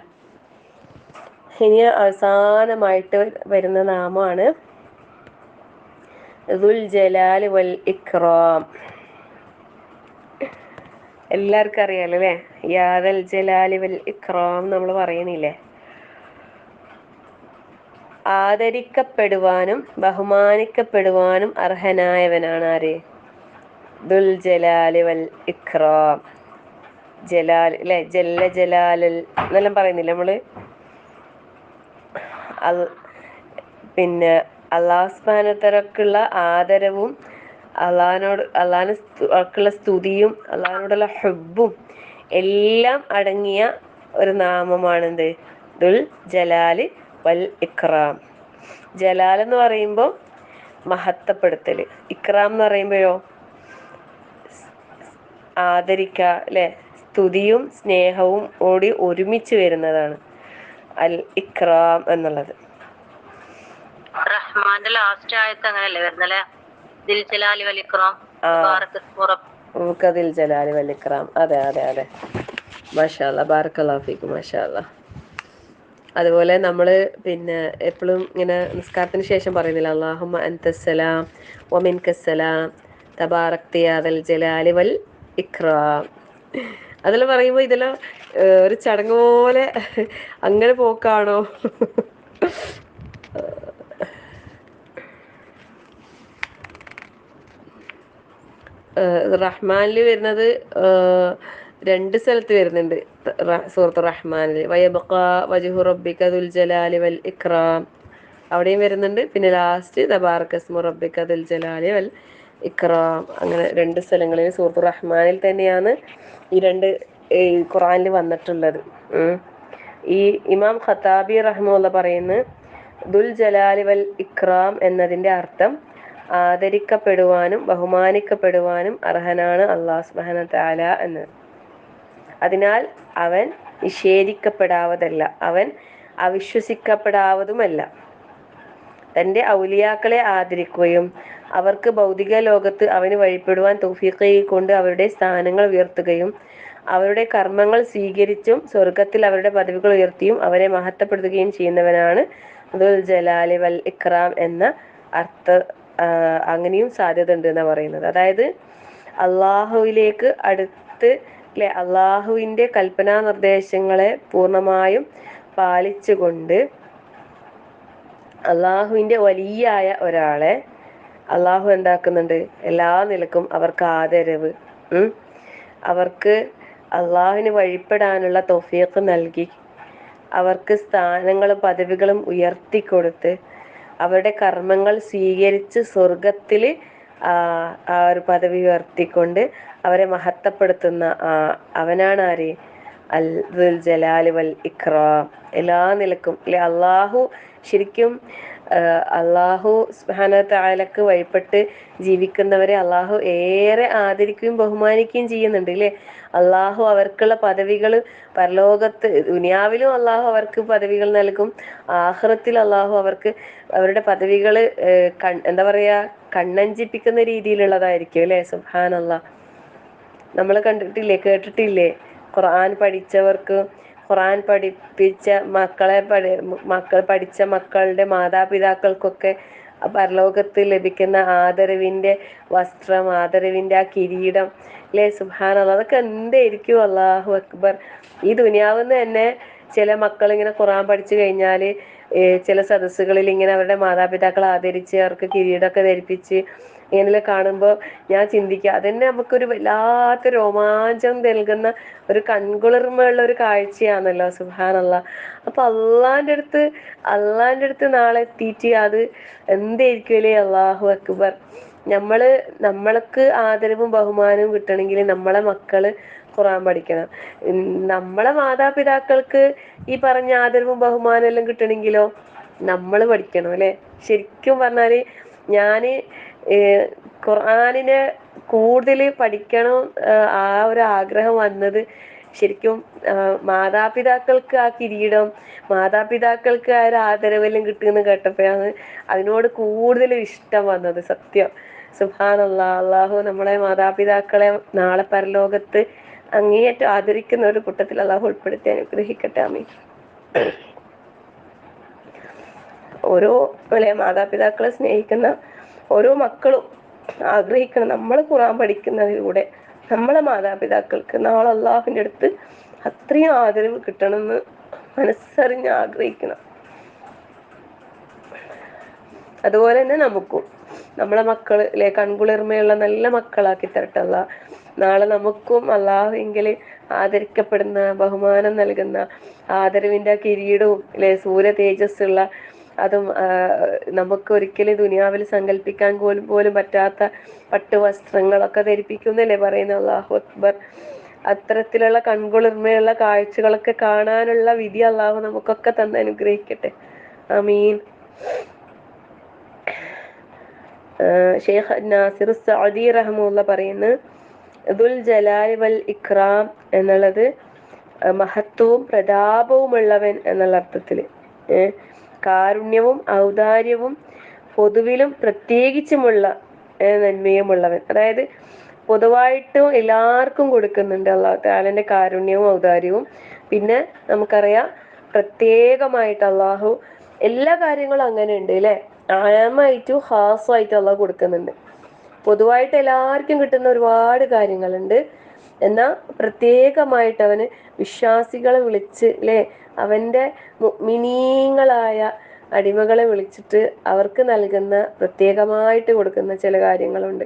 ഇനി അവസാനമായിട്ട് വരുന്ന നാമമാണ് ദുൽ ജലാൽ വൽ ഇക്റാം. എല്ലാവർക്കും അറിയാലോ അല്ലേ, യാ ദൽ ജലാലി വൽ ഇക്റാം നമ്മൾ പറയണില്ലേ. ആദരിക്കപ്പെടുവാനും ബഹുമാനിക്കപ്പെടുവാനും അർഹനായവനാണ് ആര്? ദുൽ ജലാലി വൽ ഇക്റാം. ജലാൽ അല്ലേ, ജല്ല ജലാലൽ എന്നെല്ലാം പറയുന്നില്ല നമ്മൾ. പിന്നെ അള്ളാഹു സുബ്ഹാനഹു വ തആലക്കുള്ള ആദരവും അള്ളാഹിനുള്ള സ്തുതിയും അള്ളാഹിനോടുള്ള ഹുബ്ബും എല്ലാം അടങ്ങിയ ഒരു നാമമാണെന്ത്? ദുൽ ജലാല് വൽ ഇക്റാം. ജലാൽ എന്ന് പറയുമ്പോൾ മഹത്വപ്പെടുത്തൽ, ഇക്റാം എന്ന് പറയുമ്പോഴോ ആദരിക്കുക അല്ലേ, സ്തുതിയും സ്നേഹവും കൂടി ഒരുമിച്ച് വരുന്നതാണ് അൽ ഇക്റാം എന്നുള്ളത്. റഹ്മാന്റെ ലാസ്റ്റ് ആയത്ത് അങ്ങനെയല്ലേ വരുന്നല്ലേ, ദിൽ ജലാലി വൽ ഇക്റാം. ദിൽ ജലാലി വൽ ഇക്റാം. അതെ അതെ അതെ, മാഷാ അല്ലാഹ്, ബാറക്കല്ലാഹു ഫീക്കും, മാഷാ അല്ലാഹ്. അതുപോലെ നമ്മൾ പിന്നെ എപ്പോഴും ഇങ്ങനെ നിസ്കാരത്തിന് ശേഷം പറയുന്നില്ല, അല്ലാഹുമ്മ അൻതസ്സലാം വ മിൻകസ്സലാം തബാറക്ത യാ ദൽ ജലാലി വൽ ഇക്റാം. അതെല്ലാം പറയുമ്പോൾ ഇതെല്ലാം ഒരു ചടങ്ങ് പോലെ അങ്ങനെ പോക്കാണോ? റഹ്മാനിൽ വരുന്നത് 2 സ്ഥലത്ത് വരുന്നുണ്ട് സൂറത്ത് റഹ്മാനിൽ. വയബ്ഖാ വജ്ഹു റബ്ബിക ദുൽ ജലാലി വൽ ഇക്റാം അവിടെയും വരുന്നുണ്ട്. പിന്നെ ലാസ്റ്റ് തബാറക ഇസ്മു റബ്ബിക ദുൽ ജലാലി വൽ ഇക്റാം. അങ്ങനെ 2 സ്ഥലങ്ങളിൽ സൂറത്ത് റഹ്മാനിൽ തന്നെയാണ് ഈ 2 ഖുർആനിൽ വന്നിട്ടുള്ളത്. ഈ ഇമാം ഖത്താബി റഹ്മത്തുള്ളാഹി പറയുന്നു, ദുൽ ജലാലി വൽ ഇക്റാം എന്നതിൻ്റെ അർത്ഥം ആദരിക്കപ്പെടുവാനും ബഹുമാനിക്കപ്പെടുവാനും അർഹനാണ് അല്ലാഹു സുബ്ഹാനഹു വ തആല എന്ന്. അതിനാൽ അവൻ നിഷേധിക്കപ്പെടാവതല്ല, അവൻ അവിശ്വസിക്കപ്പെടാവതുമല്ല. തൻ്റെ ഔലിയാക്കളെ ആദരിക്കുകയും അവർക്ക് ഭൗതിക ലോകത്ത് അവന് വഴിപ്പെടുവാൻ തൗഫീഖ് കൊണ്ട് അവരുടെ സ്ഥാനങ്ങൾ ഉയർത്തുകയും അവരുടെ കർമ്മങ്ങൾ സ്വീകരിച്ചും സ്വർഗത്തിൽ അവരുടെ പദവികൾ ഉയർത്തിയും അവരെ മഹത്വപ്പെടുത്തുകയും ചെയ്യുന്നവനാണ് ദുൽ ജലാലി വൽ ഇക്റാം എന്ന അർത്ഥ അങ്ങനെയും സാധ്യത ഉണ്ട് എന്നാണ് പറയുന്നത്. അതായത് അള്ളാഹുവിലേക്ക് അടുത്ത് അല്ലെ, അള്ളാഹുവിൻ്റെ കൽപ്പനാ നിർദ്ദേശങ്ങളെ പൂർണ്ണമായും പാലിച്ചുകൊണ്ട് അള്ളാഹുവിൻ്റെ വലിയായ ഒരാളെ അള്ളാഹു എന്താക്കുന്നുണ്ട്, എല്ലാ നിലക്കും അവർക്ക് ആദരവ്, അവർക്ക് അള്ളാഹുവിന് വഴിപ്പെടാനുള്ള തൗഫീഖ് നൽകി, അവർക്ക് സ്ഥാനങ്ങളും പദവികളും ഉയർത്തിക്കൊടുത്ത് അവരുടെ കർമ്മങ്ങൾ സ്വീകരിച്ച് സ്വർഗത്തിൽ ആ ഒരു പദവി ഉയർത്തിക്കൊണ്ട് അവരെ മഹത്വപ്പെടുത്തുന്ന അവനാണ് ആര്? അൽ ദുൽ ജലാലി വൽ ഇക്റാം. എല്ലാ നിലക്കും അല്ലെ, അള്ളാഹു ശരിക്കും അള്ളാഹു സുബ്ഹാനഹു വ തആലക്ക് വഴിപ്പെട്ട് ജീവിക്കുന്നവരെ അള്ളാഹു ഏറെ ആദരിക്കുകയും ബഹുമാനിക്കുകയും ചെയ്യുന്നുണ്ട് അല്ലേ. അള്ളാഹു അവർക്കുള്ള പദവികൾ പരലോകത്ത് ദുനിയാവിലും അള്ളാഹു അവർക്ക് പദവികൾ നൽകും, ആഖിറത്തിൽ അള്ളാഹു അവർക്ക് അവരുടെ പദവികൾ എന്താ പറയുക, കണ്ണഞ്ചിപ്പിക്കുന്ന രീതിയിലുള്ളതായിരിക്കും അല്ലേ. സുബ്ഹാനല്ലാഹ്. നമ്മൾ കണ്ടിട്ടില്ലേ, കേട്ടിട്ടില്ലേ, ഖുർആൻ പഠിച്ചവർക്ക് ഖുർആൻ പഠിപ്പിച്ച മക്കൾ പഠിച്ച മക്കളുടെ മാതാപിതാക്കൾക്കൊക്കെ പരലോകത്ത് ലഭിക്കുന്ന ആദരവിൻ്റെ വസ്ത്രം, ആദരവിൻ്റെ ആ കിരീടം അല്ലേ. സുബ്ഹാനല്ലാഹ്. അതൊക്കെ എന്തായിരിക്കും. അല്ലാഹു അക്ബർ. ഈ ദുനിയാവിൽ തന്നെ ചില മക്കൾ ഇങ്ങനെ ഖുർആൻ പഠിച്ചു കഴിഞ്ഞാൽ ചില സദസ്സുകളിൽ ഇങ്ങനെ അവരുടെ മാതാപിതാക്കളെ ആദരിച്ച് അവർക്ക് കിരീടമൊക്കെ ധരിപ്പിച്ച് ഇങ്ങനെ കാണുമ്പോൾ ഞാൻ ചിന്തിക്കുക, അതന്നെ നമുക്കൊരു വല്ലാത്ത രോമാഞ്ചം നൽകുന്ന ഒരു കൺകുളിർമയുള്ള ഒരു കാഴ്ചയാണല്ലോ. സുബ്ഹാനല്ലാഹ്. അപ്പൊ അള്ളാന്റെ അടുത്ത് നാളെ എത്തിയിട്ട് അത് എന്തായിരിക്കും അല്ലേ. അല്ലാഹു അക്ബർ. നമ്മൾക്ക് ആദരവും ബഹുമാനവും കിട്ടണമെങ്കിൽ നമ്മളെ മക്കള് ഖുർആൻ പഠിക്കണം. നമ്മളെ മാതാപിതാക്കൾക്ക് ഈ പറഞ്ഞ ആദരവും ബഹുമാനവും എല്ലാം കിട്ടണമെങ്കിലോ നമ്മൾ പഠിക്കണം അല്ലെ. ശരിക്കും പറഞ്ഞാല് ഞാന് ഖുർആനിനെ കൂടുതൽ പഠിക്കണം ആ ഒരു ആഗ്രഹം വന്നത് ശരിക്കും മാതാപിതാക്കൾക്ക് ആ കിരീടം, മാതാപിതാക്കൾക്ക് ആ ഒരു ആദരവെല്ലാം കിട്ടുമെന്ന് കേട്ടപ്പോഴാണ് അതിനോട് കൂടുതൽ ഇഷ്ടം വന്നത്. സത്യം. സുബ്ഹാനല്ലാഹ്. അള്ളാഹു നമ്മളെ മാതാപിതാക്കളെ നാളെ പരലോകത്ത് അങ്ങേയറ്റം ആദരിക്കുന്ന ഒരു കൂട്ടത്തിൽ അള്ളാഹു ഉൾപ്പെടുത്തി അനുഗ്രഹിക്കട്ടെ. ആമീൻ. ഓരോ മാതാപിതാക്കളെ സ്നേഹിക്കുന്ന ഓരോ മക്കളും ആഗ്രഹിക്കണം നമ്മൾ ഖുർആൻ പഠിക്കുന്നതിലൂടെ നമ്മളെ മാതാപിതാക്കൾക്ക് നാളെ അള്ളാഹുവിൻ്റെ അടുത്ത് അത്രയും ആദരവ് കിട്ടണമെന്ന് മനസ്സറിഞ്ഞ് ആഗ്രഹിക്കണം. അതുപോലെ തന്നെ നമുക്കും നമ്മളെ മക്കളെ കൺകുളിർമയുള്ള നല്ല മക്കളാക്കി തരട്ടെ അല്ലാഹ്. നാളെ നമുക്കും അള്ളാഹുവിങ്കിൽ ആദരിക്കപ്പെടുന്ന, ബഹുമാനം നൽകുന്ന, ആദരവിൻ്റെ കിരീടവും അല്ലെ, സൂര്യ തേജസ്സുള്ള, അതും നമുക്ക് ഒരിക്കലും ദുനിയാവിൽ സങ്കല്പിക്കാൻ പോലും പറ്റാത്ത പട്ടുവസ്ത്രങ്ങളൊക്കെ ധരിപ്പിക്കുന്നല്ലേ പറയുന്നത്. അല്ലാഹു അക്ബർ. അത്തരത്തിലുള്ള കൺകുളിർമയുള്ള കാഴ്ചകളൊക്കെ കാണാനുള്ള വിധി അള്ളാഹു നമുക്കൊക്കെ തന്ന് അനുഗ്രഹിക്കട്ടെ. ആമീൻ. ഷെയ്ഖ് നാസിർ സഅദി റഹ്മത്തുള്ളാഹി പറയുന്നു, ദുൽ ജലാലി വൽ ഇക്റാം എന്നുള്ളത് മഹത്വവും പ്രതാപവുമുള്ളവൻ എന്നുള്ള അർത്ഥത്തിൽ, കാരുണ്യവും ഔദാര്യവും പൊതുവിലും പ്രത്യേകിച്ചുമുള്ള നന്മയുമുള്ളവൻ. അതായത് പൊതുവായിട്ടും എല്ലാവർക്കും കൊടുക്കുന്നുണ്ട് അല്ലാഹു തആലയുടെ കാരുണ്യവും ഔദാര്യവും. പിന്നെ നമുക്കറിയാം പ്രത്യേകമായിട്ട് അള്ളാഹു എല്ലാ കാര്യങ്ങളും അങ്ങനെ ഉണ്ട് അല്ലേ. ആമായിട്ടും ഖാസായിട്ടും അള്ളാഹു കൊടുക്കുന്നുണ്ട്. പൊതുവായിട്ട് എല്ലാവർക്കും കിട്ടുന്ന ഒരുപാട് കാര്യങ്ങളുണ്ട്. എന്നാൽ പ്രത്യേകമായിട്ട് അവന് വിശ്വാസികളെ വിളിച്ച് അല്ലേ, അവൻ്റെ മുഅ്മിനീങ്ങളായ അടിമകളെ വിളിച്ചിട്ട് അവർക്ക് നൽകുന്ന പ്രത്യേകമായിട്ട് കൊടുക്കുന്ന ചില കാര്യങ്ങളുണ്ട്.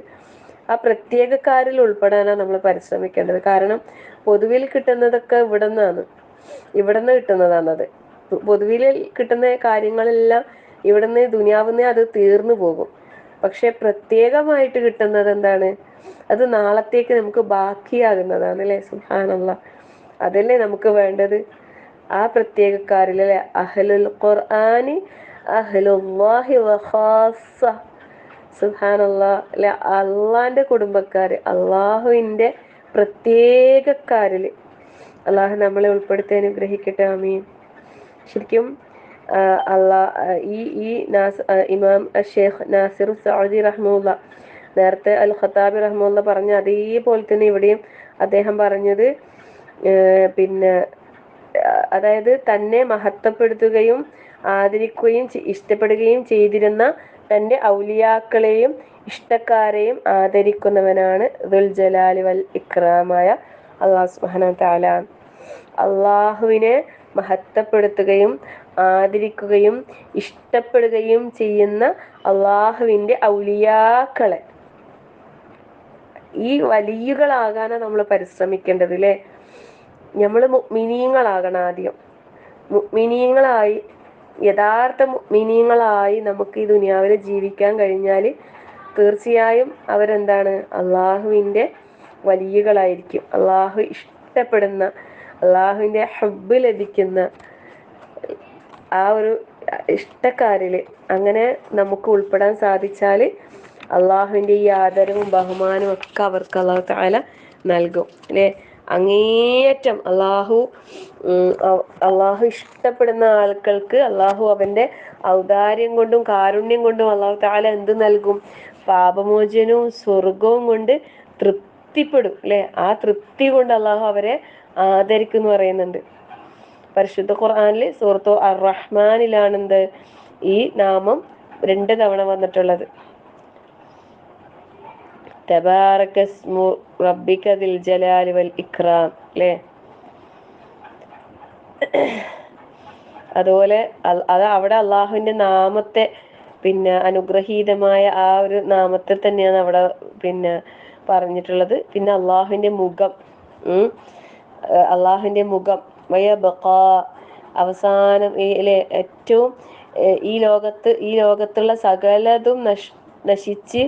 ആ പ്രത്യേകക്കാരിൽ ഉൾപ്പെടാനാണ് നമ്മൾ പരിശ്രമിക്കേണ്ടത്. കാരണം പൊതുവിൽ കിട്ടുന്നതൊക്കെ ഇവിടുന്ന് കിട്ടുന്നതാണത്. പൊതുവിൽ കിട്ടുന്ന കാര്യങ്ങളെല്ലാം ഇവിടുന്ന് ദുനിയാവിന്ന് അത് തീർന്നു പോകും. പക്ഷെ പ്രത്യേകമായിട്ട് കിട്ടുന്നത് എന്താണ്? അത് നാളത്തേക്ക് നമുക്ക് ബാക്കിയാകുന്നതാണ് അല്ലേ. സുബ്ഹാനല്ലാഹ്. അതല്ലേ നമുക്ക് വേണ്ടത്. ആ പ്രത്യേകക്കാരിലെ അഹ്ലുൽ ഖുർആനി അഹ്ലുല്ലാഹി വഖാസ്സ. സുബ്ഹാനല്ലാഹ് അല്ലെ. അള്ളാന്റെ കുടുംബക്കാര്, അള്ളാഹുവിൻ്റെ പ്രത്യേകക്കാരിൽ അള്ളാഹു നമ്മളെ ഉൾപ്പെടുത്തി അനുഗ്രഹിക്കട്ടെ. ആമീൻ. ശരിക്കും ഇമാം ഷെയ്ഖ് നാസിർ സഅദി റഹ്മത്തുള്ളാഹി നേരത്തെ അൽ ഖത്താബി റഹ്മത്തുള്ളാഹി പറഞ്ഞ അതേപോലെ തന്നെ ഇവിടെയും അദ്ദേഹം പറഞ്ഞത് പിന്നെ അതായത് തന്നെ മഹത്വപ്പെടുത്തുകയും ആദരിക്കുകയും ഇഷ്ടപ്പെടുകയും ചെയ്തിരുന്ന തൻ്റെ ഔലിയാക്കളെയും ഇഷ്ടക്കാരെയും ആദരിക്കുന്നവനാണ് ദുൽ ജലാലി വൽ ഇക്രാമായ അള്ളാഹു സുബ്ഹാനഹു തആല. അള്ളാഹുവിനെ മഹത്വപ്പെടുത്തുകയും ആദരിക്കുകയും ഇഷ്ടപ്പെടുകയും ചെയ്യുന്ന അള്ളാഹുവിൻ്റെ ഔലിയാക്കളെ, ഈ വലിയകളാകാനാണ് നമ്മൾ പരിശ്രമിക്കേണ്ടത് അല്ലേ. നമ്മൾ മുഅ്മിനീങ്ങളാകണം ആദ്യം. മുഅ്മിനീങ്ങളായി, യഥാർത്ഥ മുഅ്മിനീങ്ങളായി നമുക്ക് ഈ ദുനിയാവിൽ ജീവിക്കാൻ കഴിഞ്ഞാൽ തീർച്ചയായും അവരെന്താണ്, അള്ളാഹുവിൻ്റെ വലിയകളായിരിക്കും. അള്ളാഹു ഇഷ്ടപ്പെടുന്ന, അള്ളാഹുവിൻ്റെ ഹബ്ബ് ലഭിക്കുന്ന ആ ഒരു ഇഷ്ടക്കാരിൽ അങ്ങനെ നമുക്ക് ഉൾപ്പെടാൻ സാധിച്ചാൽ അള്ളാഹുവിൻ്റെ ഈ ആദരവും ബഹുമാനവും ഒക്കെ അവർക്ക് അള്ളാഹു തആല നൽകും അല്ലേ. അങ്ങേയറ്റം അള്ളാഹു ഇഷ്ടപ്പെടുന്ന ആൾക്കൾക്ക് അള്ളാഹു അവൻ്റെ ഔദാര്യം കൊണ്ടും കാരുണ്യം കൊണ്ടും അള്ളാഹു തആല എന്ത് നൽകും? പാപമോചനവും സ്വർഗവും കൊണ്ട് തൃപ്തിപ്പെടും അല്ലേ. ആ തൃപ്തി കൊണ്ട് അള്ളാഹു അവരെ ആദരിക്കും എന്ന് പറയുന്നുണ്ട്. പരിശുദ്ധ ഖുർആനിൽ സൂറത്തു അർ-റഹ്മാനിലാണെന്ത് ഈ നാമം 2 തവണ വന്നിട്ടുള്ളത്. തബാറകസ്മു റബ്ബിക ദിൽ ജലാലി വൽ ഇക്റാം അല്ലേ. അതുപോലെ അത് അവിടെ അള്ളാഹുവിൻ്റെ നാമത്തെ പിന്നെ അനുഗ്രഹീതമായ ആ ഒരു നാമത്തെ തന്നെയാണ് അവിടെ പിന്നെ പറഞ്ഞിട്ടുള്ളത്. പിന്നെ അള്ളാഹുവിൻ്റെ മുഖം, അള്ളാഹുവിൻ്റെ മുഖം വയബഖാ, അവസാനം ഏറ്റവും ഈ ലോകത്തുള്ള സകലതും നശിച്ച്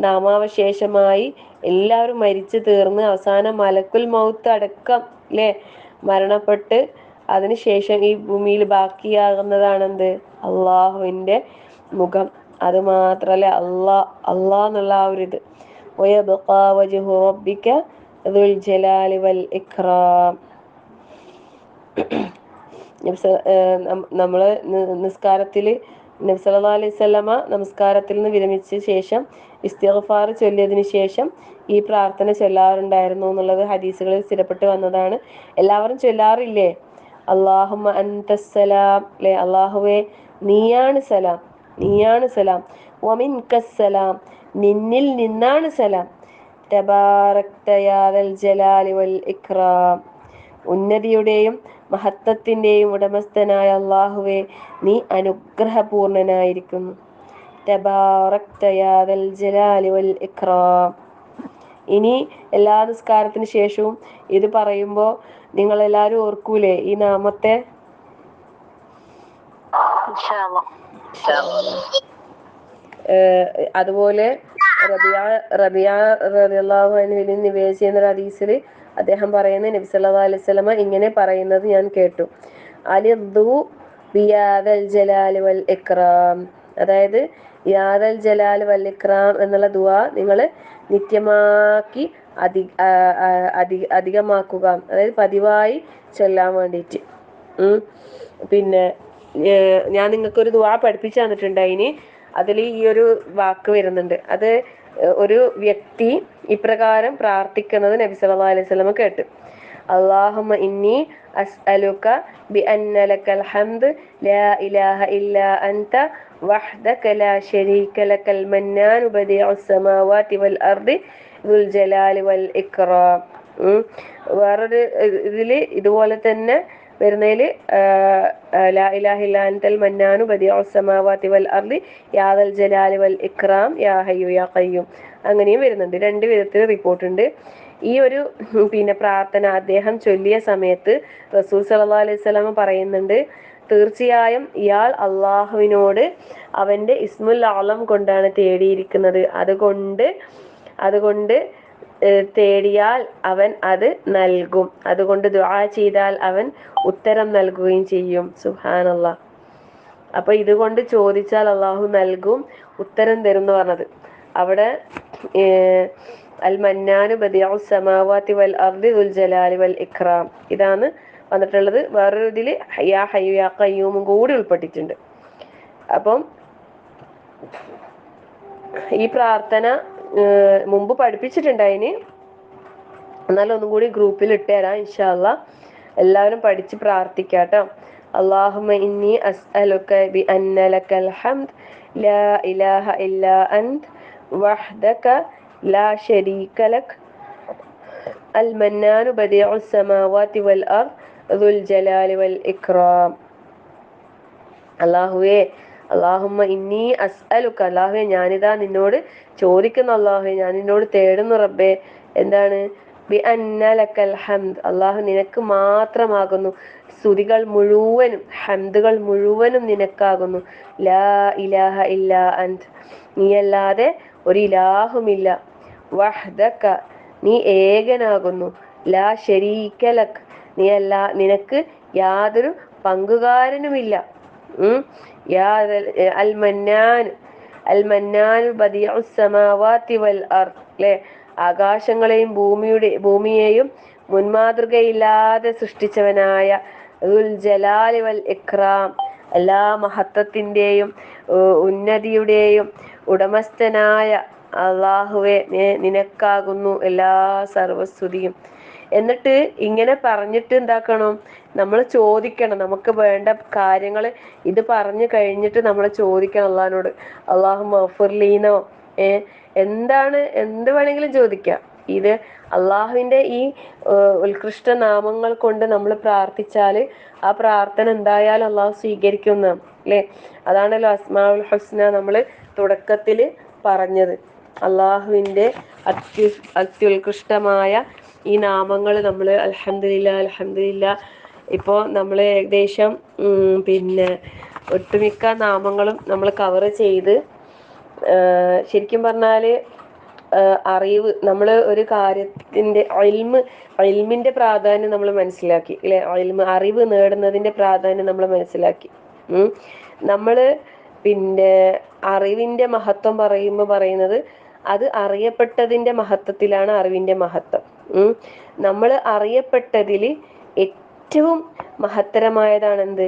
നാമാവശേഷമായി എല്ലാവരും മരിച്ചു തീർന്ന് അവസാനം മലക്കുൽ മൗത്ത് അടക്കം അല്ലേ മരണപ്പെട്ട് അതിനുശേഷം ഈ ഭൂമിയിൽ ബാക്കിയാകുന്നതാണെന്ത്? അള്ളാഹുവിൻ്റെ മുഖം. അത് മാത്രല്ല അള്ളാഹ് എന്നുള്ള ആ ഒരു ഇത് വയബ്ഖാ വജ്ഹു റബ്ബിക ദുൽ ജലാലി വൽ ഇക്റാം. നമ്മൾ നിസ്കാരത്തിൽ നബി സല്ലല്ലാഹു അലൈഹി വസല്ലമ നമസ്കാരത്തിൽ നിന്ന് വിരമിച്ച ശേഷം ഇസ്തിഗ്ഫാർ ചൊല്ലിയതിനു ശേഷം ഈ പ്രാർത്ഥന ചൊല്ലാറുണ്ടായിരുന്നു എന്നുള്ളത് ഹദീസുകളിൽ സ്ഥിരപ്പെട്ട് വന്നതാണ്. എല്ലാവരും ചൊല്ലാറില്ലേ? അല്ലാഹുമ്മ അൻതസ്സലാം അല്ലേ, അള്ളാഹുവേ നീയാണ് സലാം, നീയാണ് സലാം, വമിൻകസ്സലാം നിന്നിൽ നിന്നാണ് സലാം, തബാറക്ത യാ ദൽ ജലാലി വൽ ഇക്റാം ഉന്നതിയുടെയും മഹത്വത്തിൻ്റെയും ഉടമസ്ഥനായ അള്ളാഹുവേ നീ അനുഗ്രഹപൂർണനായിരിക്കുന്നു. തബാറക്ത യാ ദൽ ജലാലി വൽ ഇക്റാം. ഇനി എല്ലാ നിസ്കാരത്തിന് ശേഷവും ഇത് പറയുമ്പോൾ നിങ്ങളെല്ലാവരും ഓർക്കൂലേ ഈ നാമത്തെ? അതുപോലെ റബിയ റളിയല്ലാഹു അൻഹു നിവേദിച്ച ചെയ്യുന്ന ഒരു ഹദീസിൽ അദ്ദേഹം പറയുന്നത് നബി സല്ലല്ലാഹു അലൈഹി വസല്ലമ ഇങ്ങനെ പറയുന്നത് ഞാൻ കേട്ടു. അലിദു ബിയാദൽ ജലാലി വൽ ഇക്റാം, അതായത് യാദൽ ജലാൽ വൽ ഇക്റാം എന്നുള്ള ദുആ നിങ്ങൾ നിത്യമാക്കി അധികമാക്കുക, അതായത് പതിവായി ചൊല്ലാൻ വേണ്ടിയിട്ട്. പിന്നെ ഞാൻ നിങ്ങൾക്കൊരു ദുആ പഠിപ്പിച്ചു തന്നിട്ടുണ്ടായിനി. അതിൽ ഈ ഒരു വാക്ക് വരുന്നുണ്ട്. അത് ഒരു വ്യക്തി ഇപ്രകാരം പ്രാർത്ഥിക്കുന്നത് നബി സല്ലല്ലാഹു അലൈഹി വസല്ലം കേട്ടു. അല്ലാഹുമ്മ ഇന്നി അസ്അലുക ബിഅന്ന ലക്കൽ ഹംദ് ലാ ഇലാഹ ഇല്ലാ അൻത വഹ്ദക ലാ ശരീക ലക്കൽ മന്നാൻ ബദീഉസ് സമാവാതി വൽ അർദി ദുൽ ജലാലി വൽ ഇക്റാം. വേറൊരു ഇതിൽ ഇതുപോലെ തന്നെ വരുന്നതിൽ ലാ ഇലാഹ ഇല്ലാ അൻതൽ മന്നാനു ബദീഉസ് സമാവാതി വൽ അർദി യാ ദൽ ജലാലി വൽ ഇക്റാം യാ ഹയ്യു യാ ഖയ്യൂം അങ്ങനെയും വരുന്നുണ്ട്. 2 വിധത്തിൽ റിപ്പോർട്ടുണ്ട്. ഈ ഒരു പിന്നെ പ്രാർത്ഥന അദ്ദേഹം ചൊല്ലിയ സമയത്ത് റസൂൽ സല്ലല്ലാഹു അലൈഹി വസല്ലം പറയുന്നുണ്ട്, തീർച്ചയായും ഇയാൾ അള്ളാഹുവിനോട് അവൻ്റെ ഇസ്മുൽ അളം കൊണ്ടാണ് തേടിയിരിക്കുന്നത്, അതുകൊണ്ട് തേടിയാൽ അവൻ അത് നൽകും, അതുകൊണ്ട് ദുആ ചെയ്താൽ അവൻ ഉത്തരം നൽകുകയും ചെയ്യും. സുബ്ഹാനല്ലാഹ്. അപ്പോൾ ഇതുകൊണ്ട് ചോദിച്ചാൽ അള്ളാഹു നൽകും, ഉത്തരം തരും എന്ന് പറഞ്ഞത്. അവിടെ അൽ മന്നാനു ബദീഉസ് സമാവാതി വൽ അർദി ദുൽ ജലാലി വൽ ഇക്റാം ഇതാണ് വന്നിട്ടുള്ളത്. വേറൊരു ഇതിൽ യാ ഹയ്യു യാ ഖയ്യൂമും കൂടി ഉൾപ്പെട്ടിട്ടുണ്ട്. അപ്പം ഈ പ്രാർത്ഥന മുമ്പ് പഠിപ്പിച്ചിട്ടുണ്ടായിന്. എന്നാലും ഒന്നും കൂടി ഗ്രൂപ്പിൽ ഇട്ടുതരാം ഇൻഷാ അല്ലാ. എല്ലാവരും പഠിച്ച് പ്രാർത്ഥിക്കാട്ടോ. അല്ലാഹുമ്മ ഇന്നി അസ്അലുക ബി അന്ന ലക്കൽ ഹംദ് ലാ ഇലാഹ ഇല്ലാ അൻത് വഹ്ദക ലാ ശരീക ലക് അൽ മന്നാനു ബദീഉസ് സമാവാതി വൽ അർദ് ദുൽ ജലാലി വൽ ഇക്റാം. അല്ലാഹുവേ, അല്ലാഹുമ്മ ഇന്നി അസ്അലുക, അല്ലാഹുവേ ഞാനിതാ നിന്നോട് ചോദിക്കുന്നു, അല്ലാഹുവേ ഞാൻ നിന്നോട് തേടുന്നു റബ്ബേ. എന്താണ്? ബി അന്ന ലക്കൽ ഹംദ്, അല്ലാഹു നിനക്ക് മാത്രമാകുന്നു സ്തുതികൾ മുഴുവനും, ഹംദുകൾ മുഴുവനും നിനക്കാകുന്നു. ലാ ഇലാഹ ഇല്ലാ അൻത്, നീയല്ലാതെ ഒരു ഇലാഹുമില്ല. വഹ്ദക, നീ ഏകനാകുന്നു. ലാ ശരീക ലക്, നിനക്ക് യാതൊരു പങ്കുകാരനുമില്ല. അൽ മന്നാൻ, അൽ മന്നാനു ബദീഉസ് സമാവാതി വൽ അർദ്, അല്ലേ, ആകാശങ്ങളെയും ഭൂമിയെയും മുൻമാതൃകയില്ലാതെ സൃഷ്ടിച്ചവനായ ദുൽ ജലാലി വൽ ഇക്റാം, എല്ലാ മഹത്വത്തിൻ്റെയും ഉന്നതിയുടെയും ഉടമസ്ഥനായ അല്ലാഹുവേ, നിനക്കാകുന്നു എല്ലാ സർവസ്തുതിയും. എന്നിട്ട് ഇങ്ങനെ പറഞ്ഞിട്ട് എന്താക്കണം? നമ്മൾ ചോദിക്കണം. നമുക്ക് വേണ്ട കാര്യങ്ങൾ ഇത് പറഞ്ഞു കഴിഞ്ഞിട്ട് നമ്മൾ ചോദിക്കണം അള്ളാഹിനോട്. അല്ലാഹുമ്മ ഗഫിർലീന്നോ, എന്ത് വേണമെങ്കിലും ചോദിക്കാം. ഇത് അള്ളാഹുവിൻ്റെ ഈ ഉത്കൃഷ്ട നാമങ്ങൾ കൊണ്ട് നമ്മൾ പ്രാർത്ഥിച്ചാൽ ആ പ്രാർത്ഥന എന്തായാലും അള്ളാഹു സ്വീകരിക്കുന്ന, അല്ലേ? അതാണല്ലോ അസ്മാഉൽ ഹുസ്ന നമ്മൾ തുടക്കത്തിൽ പറഞ്ഞത്. അള്ളാഹുവിൻ്റെ അത്യുത്കൃഷ്ടമായ ഈ നാമങ്ങൾ നമ്മൾ അൽഹംദുലില്ലാ ഇപ്പോൾ നമ്മൾ ഏകദേശം പിന്നെ ഒട്ടുമിക്ക നാമങ്ങളും നമ്മൾ കവർ ചെയ്ത്, ശരിക്കും പറഞ്ഞാൽ അറിവ്, നമ്മൾ ഒരു കാര്യത്തിൻ്റെ ഇൽമിൻ്റെ പ്രാധാന്യം നമ്മൾ മനസ്സിലാക്കി, അല്ലേ? അറിവ് നേടുന്നതിൻ്റെ പ്രാധാന്യം നമ്മൾ മനസ്സിലാക്കി. നമ്മൾ പിന്നെ അറിവിൻ്റെ മഹത്വം പറയുന്നത് അത് അറിയപ്പെട്ടതിൻ്റെ മഹത്വത്തിലാണ് അറിവിൻ്റെ മഹത്വം. നമ്മൾ അറിയപ്പെട്ടതിൽ ഏറ്റവും മഹത്തരമായതാണെന്ത്?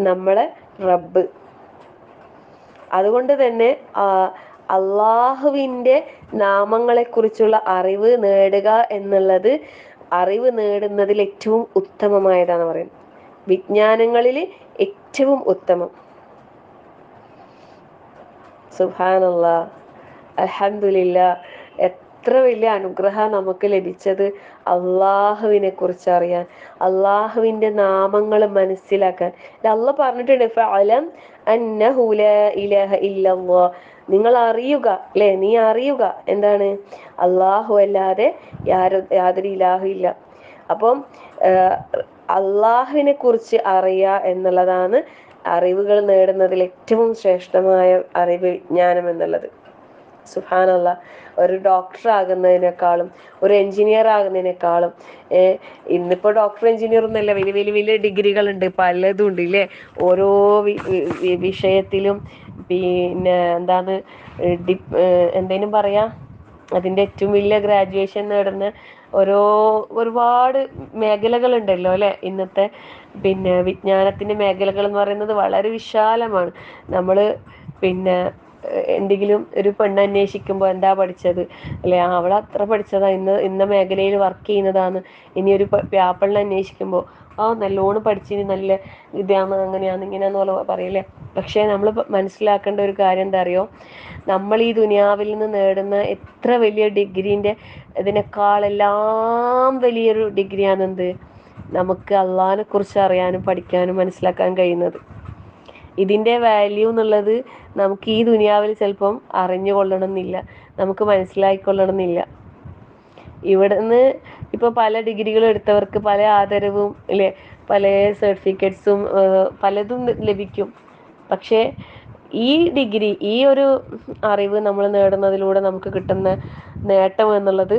നമ്മളെ റബ്ബ്. അതുകൊണ്ട് തന്നെ അള്ളാഹുവിൻ്റെ നാമങ്ങളെക്കുറിച്ചുള്ള അറിവ് നേടുക എന്നുള്ളത് അറിവ് നേടുന്നതിൽ ഏറ്റവും ഉത്തമമായതാണ് പറയുന്നത്. വിജ്ഞാനങ്ങളിൽ ഏറ്റവും ഉത്തമം. സുബ്ഹാനല്ലാഹ്, അൽഹംദുലില്ലാ. എത്ര വലിയ അനുഗ്രഹം നമുക്ക് ലഭിച്ചത് അള്ളാഹുവിനെ കുറിച്ച് അറിയാൻ, അള്ളാഹുവിൻ്റെ നാമങ്ങൾ മനസ്സിലാക്കാൻ. അള്ളാഹ് പറഞ്ഞിട്ടുണ്ട്, ഫഅലം അന്നഹു ലാ ഇലാഹ ഇല്ലല്ലാഹ്, നിങ്ങൾ അറിയുക, അല്ലേ? നീ അറിയുക എന്താണ്? അള്ളാഹു അല്ലാതെ യാതൊരു ഇലാഹു ഇല്ല. അപ്പം അള്ളാഹുവിനെ കുറിച്ച് അറിയുക എന്നുള്ളതാണ് അറിവുകൾ നേടുന്നതിൽ ഏറ്റവും ശ്രേഷ്ഠമായ അറിവ്, വിജ്ഞാനം എന്നുള്ളത്. സുബ്ഹാനല്ലാഹ്. ഒരു ഡോക്ടർ ആകുന്നതിനേക്കാളും ഒരു എഞ്ചിനീയർ ആകുന്നതിനേക്കാളും ഇന്നിപ്പോൾ ഡോക്ടർ എഞ്ചിനീയർ എന്നല്ല, വലിയ ഡിഗ്രികളുണ്ട്, പലതും ഉണ്ട്, ഇല്ലേ? ഓരോ വിഷയത്തിലും പിന്നെ എന്താണ് എന്തേലും പറയാ, അതിൻ്റെ ഏറ്റവും വലിയ ഗ്രാജുവേഷൻ നേടുന്ന ഒരുപാട് മേഖലകളുണ്ടല്ലോ, അല്ലേ? ഇന്നത്തെ പിന്നെ വിജ്ഞാനത്തിൻ്റെ മേഖലകൾ എന്ന് പറയുന്നത് വളരെ വിശാലമാണ്. നമ്മൾ പിന്നെ എന്തെങ്കിലും ഒരു പെണ്ണ് അന്വേഷിക്കുമ്പോൾ എന്താ പഠിച്ചത്, അല്ലെ? അവൾ അത്ര പഠിച്ചതാ, ഇന്ന മേഖലയിൽ വർക്ക് ചെയ്യുന്നതാണ്. ഇനി ഒരു പ്യാപ്പിളിനെ അന്വേഷിക്കുമ്പോൾ നല്ലോണം പഠിച്ചിന്, നല്ല ഇതാണ്, അങ്ങനെയാണ് ഇങ്ങനെയാന്ന് പറയില്ലേ? പക്ഷേ നമ്മൾ മനസ്സിലാക്കേണ്ട ഒരു കാര്യം എന്താ അറിയോ? നമ്മൾ ഈ ദുനിയാവിൽ നിന്ന് നേടുന്ന എത്ര വലിയ ഡിഗ്രീൻ്റെ ഇതിനേക്കാളെല്ലാം വലിയൊരു ഡിഗ്രിയാണെന്ത്? നമുക്ക് അള്ളാഹിനെ കുറിച്ച് അറിയാനും പഠിക്കാനും മനസ്സിലാക്കാൻ കഴിയുന്നത്. ഇതിൻ്റെ വാല്യൂ എന്നുള്ളത് നമുക്ക് ഈ ദുനിയാവിൽ ചിലപ്പം അറിഞ്ഞുകൊള്ളണമെന്നില്ല, നമുക്ക് മനസ്സിലാക്കിക്കൊള്ളണമെന്നില്ല. ഇവിടുന്ന് ഇപ്പോൾ പല ഡിഗ്രികളും എടുത്തവർക്ക് പല ആദരവും, അല്ലേ? പല സർട്ടിഫിക്കറ്റ്സും പലതും ലഭിക്കും. പക്ഷേ ഈ ഡിഗ്രി, ഈ ഒരു അറിവ് നമ്മൾ നേടുന്നതിലൂടെ നമുക്ക് കിട്ടുന്ന നേട്ടം എന്നുള്ളത്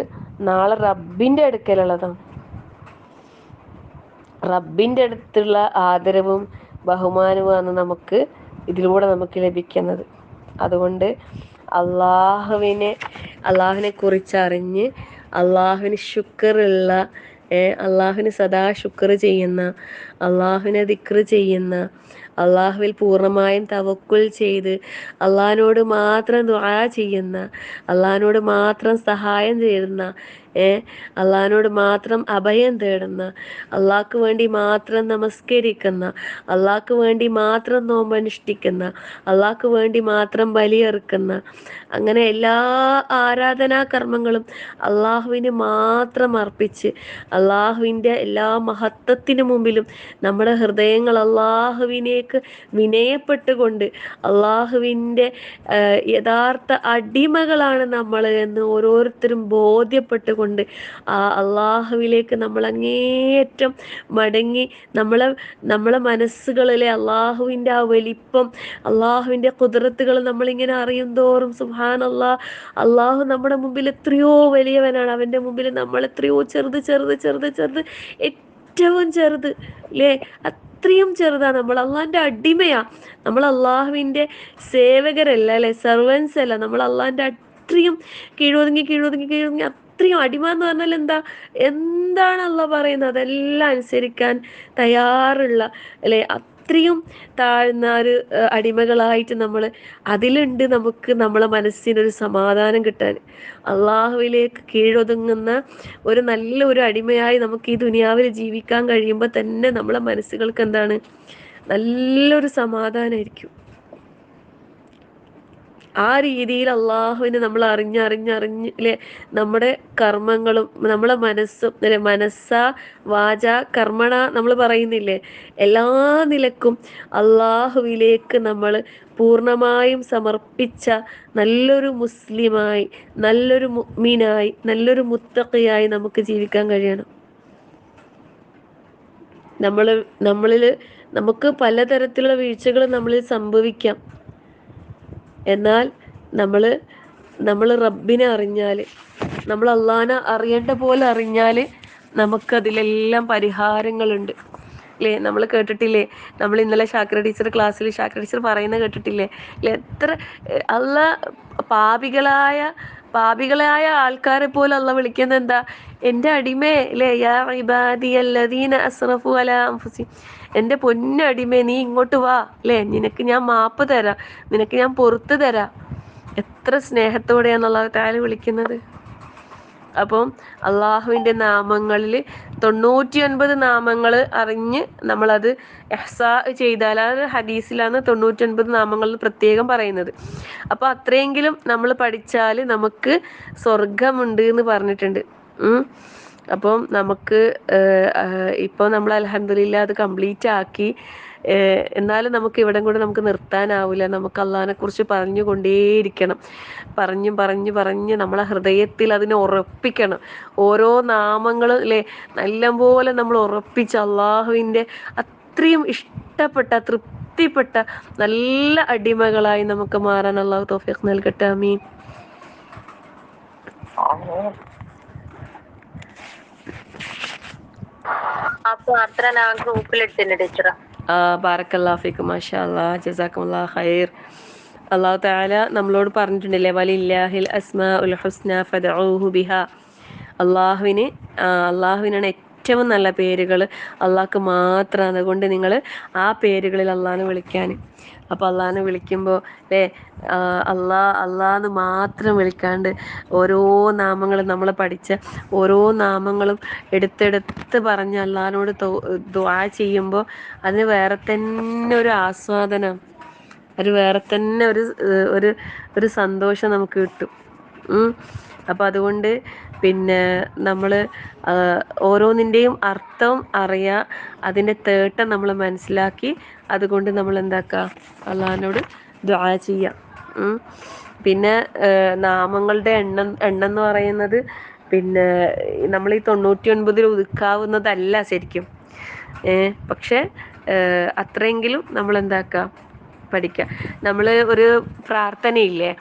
നാളെ റബ്ബിൻ്റെ അടുക്കലുള്ളതാണ്. റബ്ബിൻ്റെ അടുത്തുള്ള ആദരവും ബഹുമാനവുമാണ് നമുക്ക് ഇതിലൂടെ നമുക്ക് ലഭിക്കുന്നത്. അതുകൊണ്ട് അള്ളാഹുവിനെ കുറിച്ച് അറിഞ്ഞ് അള്ളാഹുവിന് ശുക്റുള്ള, അള്ളാഹുവിന് സദാ ശുക്ർ ചെയ്യുന്ന, അള്ളാഹുവിനെ ദിക്റ് ചെയ്യുന്ന, അള്ളാഹുവിൽ പൂർണ്ണമായും തവക്കുൽ ചെയ്ത് അള്ളാഹിനോട് മാത്രം ദുആ ചെയ്യുന്ന, അള്ളാഹിനോട് മാത്രം സഹായം ചെയ്യുന്ന അള്ളാഹിനോട് മാത്രം അഭയം തേടുന്ന, അള്ളാഹ്ക്ക് വേണ്ടി മാത്രം നമസ്കരിക്കുന്ന, അള്ളാഹ്ക്ക് വേണ്ടി മാത്രം നോമ്പനുഷ്ഠിക്കുന്ന, അള്ളാഹ്ക്ക് വേണ്ടി മാത്രം ബലിയെറുക്കുന്ന, അങ്ങനെ എല്ലാ ആരാധനാ കർമ്മങ്ങളും അള്ളാഹുവിന് മാത്രം അർപ്പിച്ച് അള്ളാഹുവിൻ്റെ എല്ലാ മഹത്വത്തിനു മുമ്പിലും നമ്മുടെ ഹൃദയങ്ങൾ അള്ളാഹുവിനേക്ക് വിനയപ്പെട്ടുകൊണ്ട് അള്ളാഹുവിൻ്റെ യഥാർത്ഥ അടിമകളാണ് നമ്മൾ എന്ന് ഓരോരുത്തരും ബോധ്യപ്പെട്ടുകൊണ്ട് ആ അള്ളാഹുവിലേക്ക് നമ്മൾ അങ്ങേയറ്റം മടങ്ങി നമ്മളെ മനസ്സുകളിലെ അള്ളാഹുവിൻ്റെ ആ വലിപ്പം, അള്ളാഹുവിൻ്റെ കുദ്റത്തുകൾ നമ്മളിങ്ങനെ അറിയും തോറും സുബ്ഹാനല്ലാഹ്, അള്ളാഹു നമ്മുടെ മുമ്പിൽ എത്രയോ വലിയവനാണ്. അവൻ്റെ മുമ്പിൽ നമ്മൾ എത്രയോ ചെറുത് ചെറുത് ചെറുത് ചെറുത് ഏറ്റവും ചെറുത് അല്ലേ? അത്രയും ചെറുതാണ്. നമ്മൾ അള്ളാഹിൻ്റെ അടിമയാ. നമ്മൾ അള്ളാഹുവിൻ്റെ സേവകരല്ല അല്ലെ, സെർവൻസ് അല്ല. നമ്മൾ അള്ളാഹിൻ്റെ അത്രയും കീഴൊതുങ്ങി കീഴൊതുങ്ങി കീഴൊതുങ്ങി അത്രയും അടിമ എന്ന് പറഞ്ഞാൽ എന്താണ് അള്ളാഹ് പറയുന്നത് അതെല്ലാം അനുസരിക്കാൻ തയ്യാറുള്ള അല്ലെ, അത്രയും താഴ്ന്ന ഒരു അടിമകളായിട്ട് നമ്മൾ അതിലുണ്ട് നമുക്ക് നമ്മളെ മനസ്സിനൊരു സമാധാനം കിട്ടാൻ. അള്ളാഹുവിലേക്ക് കീഴൊതുങ്ങുന്ന ഒരു നല്ലൊരു അടിമയായി നമുക്ക് ഈ ദുനിയാവിൽ ജീവിക്കാൻ കഴിയുമ്പോൾ തന്നെ നമ്മളെ മനസ്സുകൾക്ക് എന്താണ്, നല്ലൊരു സമാധാനമായിരിക്കും. ആ രീതിയിൽ അള്ളാഹുവിനെ നമ്മൾ അറിഞ്ഞറിഞ്ഞറിഞ്ഞ് അല്ലെ, നമ്മുടെ കർമ്മങ്ങളും നമ്മളെ മനസ്സും അല്ലെ, മനസ്സ വാച കർമ്മണ നമ്മൾ പറയുന്നില്ലേ, എല്ലാ നിലക്കും അള്ളാഹുവിലേക്ക് നമ്മൾ പൂർണ്ണമായും സമർപ്പിച്ച നല്ലൊരു മുസ്ലിമായി, നല്ലൊരു മുഅ്മിനായി, നല്ലൊരു മുത്തഖിയായി നമുക്ക് ജീവിക്കാൻ കഴിയണം. നമ്മളിൽ നമുക്ക് പലതരത്തിലുള്ള വീഴ്ചകൾ നമ്മളിൽ സംഭവിക്കാം. എന്നാൽ നമ്മൾ റബ്ബിനെ അറിഞ്ഞാൽ, നമ്മൾ അള്ളാഹിനെ അറിയേണ്ട പോലെ അറിഞ്ഞാൽ നമുക്കതിലെല്ലാം പരിഹാരങ്ങളുണ്ട് അല്ലേ? നമ്മൾ കേട്ടിട്ടില്ലേ, നമ്മൾ ഇന്നലെ ഷാക്കിറ ടീച്ചർ ക്ലാസ്സിൽ ഷാക്കിറ ടീച്ചർ പറയുന്നത് കേട്ടിട്ടില്ലേ അല്ലേ? എത്ര പാപികളായ ആൾക്കാരെ പോലെ അള്ളാഹ് വിളിക്കുന്നത് എന്താ? എൻ്റെ അടിമേ അല്ലേ, യാ ഇബാദിയല്ലദീന അസ്റഫു അലാ അൻഫുസിഹിം, എൻ്റെ പൊന്നടിമേ നീ ഇങ്ങോട്ട് വാ അല്ലേ, നിനക്ക് ഞാൻ മാപ്പ് തരാം, നിനക്ക് ഞാൻ പുറത്തു തരാം. എത്ര സ്നേഹത്തോടെയാണ് അള്ളാഹു തആല വിളിക്കുന്നത്. അപ്പം അള്ളാഹുവിൻ്റെ നാമങ്ങളിൽ 99 നാമങ്ങൾ അറിഞ്ഞ് നമ്മളത് ഇഹ്സാ ചെയ്താൽ, അത് ഹദീസിലാണ് 99 നാമങ്ങൾ പ്രത്യേകം പറയുന്നത്. അപ്പോൾ അത്രയെങ്കിലും നമ്മൾ പഠിച്ചാൽ നമുക്ക് സ്വർഗമുണ്ട് എന്ന് പറഞ്ഞിട്ടുണ്ട്. അപ്പം നമുക്ക് ഇപ്പോൾ നമ്മൾ അൽഹംദുലില്ലാ അത് കംപ്ലീറ്റ് ആക്കി. എന്നാലും നമുക്ക് ഇവിടം കൂടെ നമുക്ക് നിർത്താനാവില്ല. നമുക്ക് അള്ളാഹിനെ കുറിച്ച് പറഞ്ഞുകൊണ്ടേയിരിക്കണം. പറഞ്ഞ് നമ്മളെ ഹൃദയത്തിൽ അതിനെ ഉറപ്പിക്കണം. ഓരോ നാമങ്ങൾ അല്ലേ നല്ലപോലെ നമ്മൾ ഉറപ്പിച്ച് അള്ളാഹുവിൻ്റെ അത്രയും ഇഷ്ടപ്പെട്ട തൃപ്തിപ്പെട്ട നല്ല അടിമകളായി നമുക്ക് മാറാൻ അള്ളാഹു തൗഫീഖ് നൽകട്ടെ. ആമീൻ. ബാറക്കല്ലാഹു ഫീക്കും. മാഷാ അല്ലാഹ്, ജസാക്കമുല്ലാഹ് ഖൈർ. അല്ലാഹു തആല നമ്മളോട് പറഞ്ഞിട്ടുണ്ടല്ലേ, വലില്ലാഹിൽ അസ്മാഉൽ ഹുസ്ന ഫദ്ഉഹു ബിഹാ. അള്ളാഹുവിനാണ് ഏറ്റവും നല്ല പേരുകൾ, അള്ളാഹ്ക്ക് മാത്രമാണ്. അതുകൊണ്ട് നിങ്ങൾ ആ പേരുകളിൽ അള്ളാഹിനെ വിളിക്കാൻ. അപ്പോൾ അള്ളാഹിനെ വിളിക്കുമ്പോൾ അല്ലേ, അള്ളാന്ന് മാത്രം വിളിക്കാണ്ട് ഓരോ നാമങ്ങളും നമ്മൾ പഠിച്ച ഓരോ നാമങ്ങളും എടുത്തെടുത്ത് പറഞ്ഞ് അള്ളാഹിനോട് ദുആ ചെയ്യുമ്പോൾ അതിന് വേറെ തന്നെ ഒരു ആസ്വാദനം, ഒരു വേറെ തന്നെ ഒരു സന്തോഷം നമുക്ക് കിട്ടും. അപ്പം അതുകൊണ്ട് പിന്നെ നമ്മൾ ഓരോന്നിൻ്റെയും അർത്ഥം അറിയുക, അതിൻ്റെ തേട്ടം നമ്മൾ മനസ്സിലാക്കി അതുകൊണ്ട് നമ്മൾ എന്താക്കുക, അള്ളാഹിനോട് ദുആ ചെയ്യുക. പിന്നെ നാമങ്ങളുടെ എണ്ണം എന്ന് പറയുന്നത് പിന്നെ നമ്മൾ ഈ 99 ഒതുക്കാവുന്നതല്ല ശരിക്കും. പക്ഷെ അത്രയെങ്കിലും നമ്മൾ എന്താക്കുക, പഠിക്കുക. നമ്മൾ ഒരു പ്രാർത്ഥനയില്ലേ,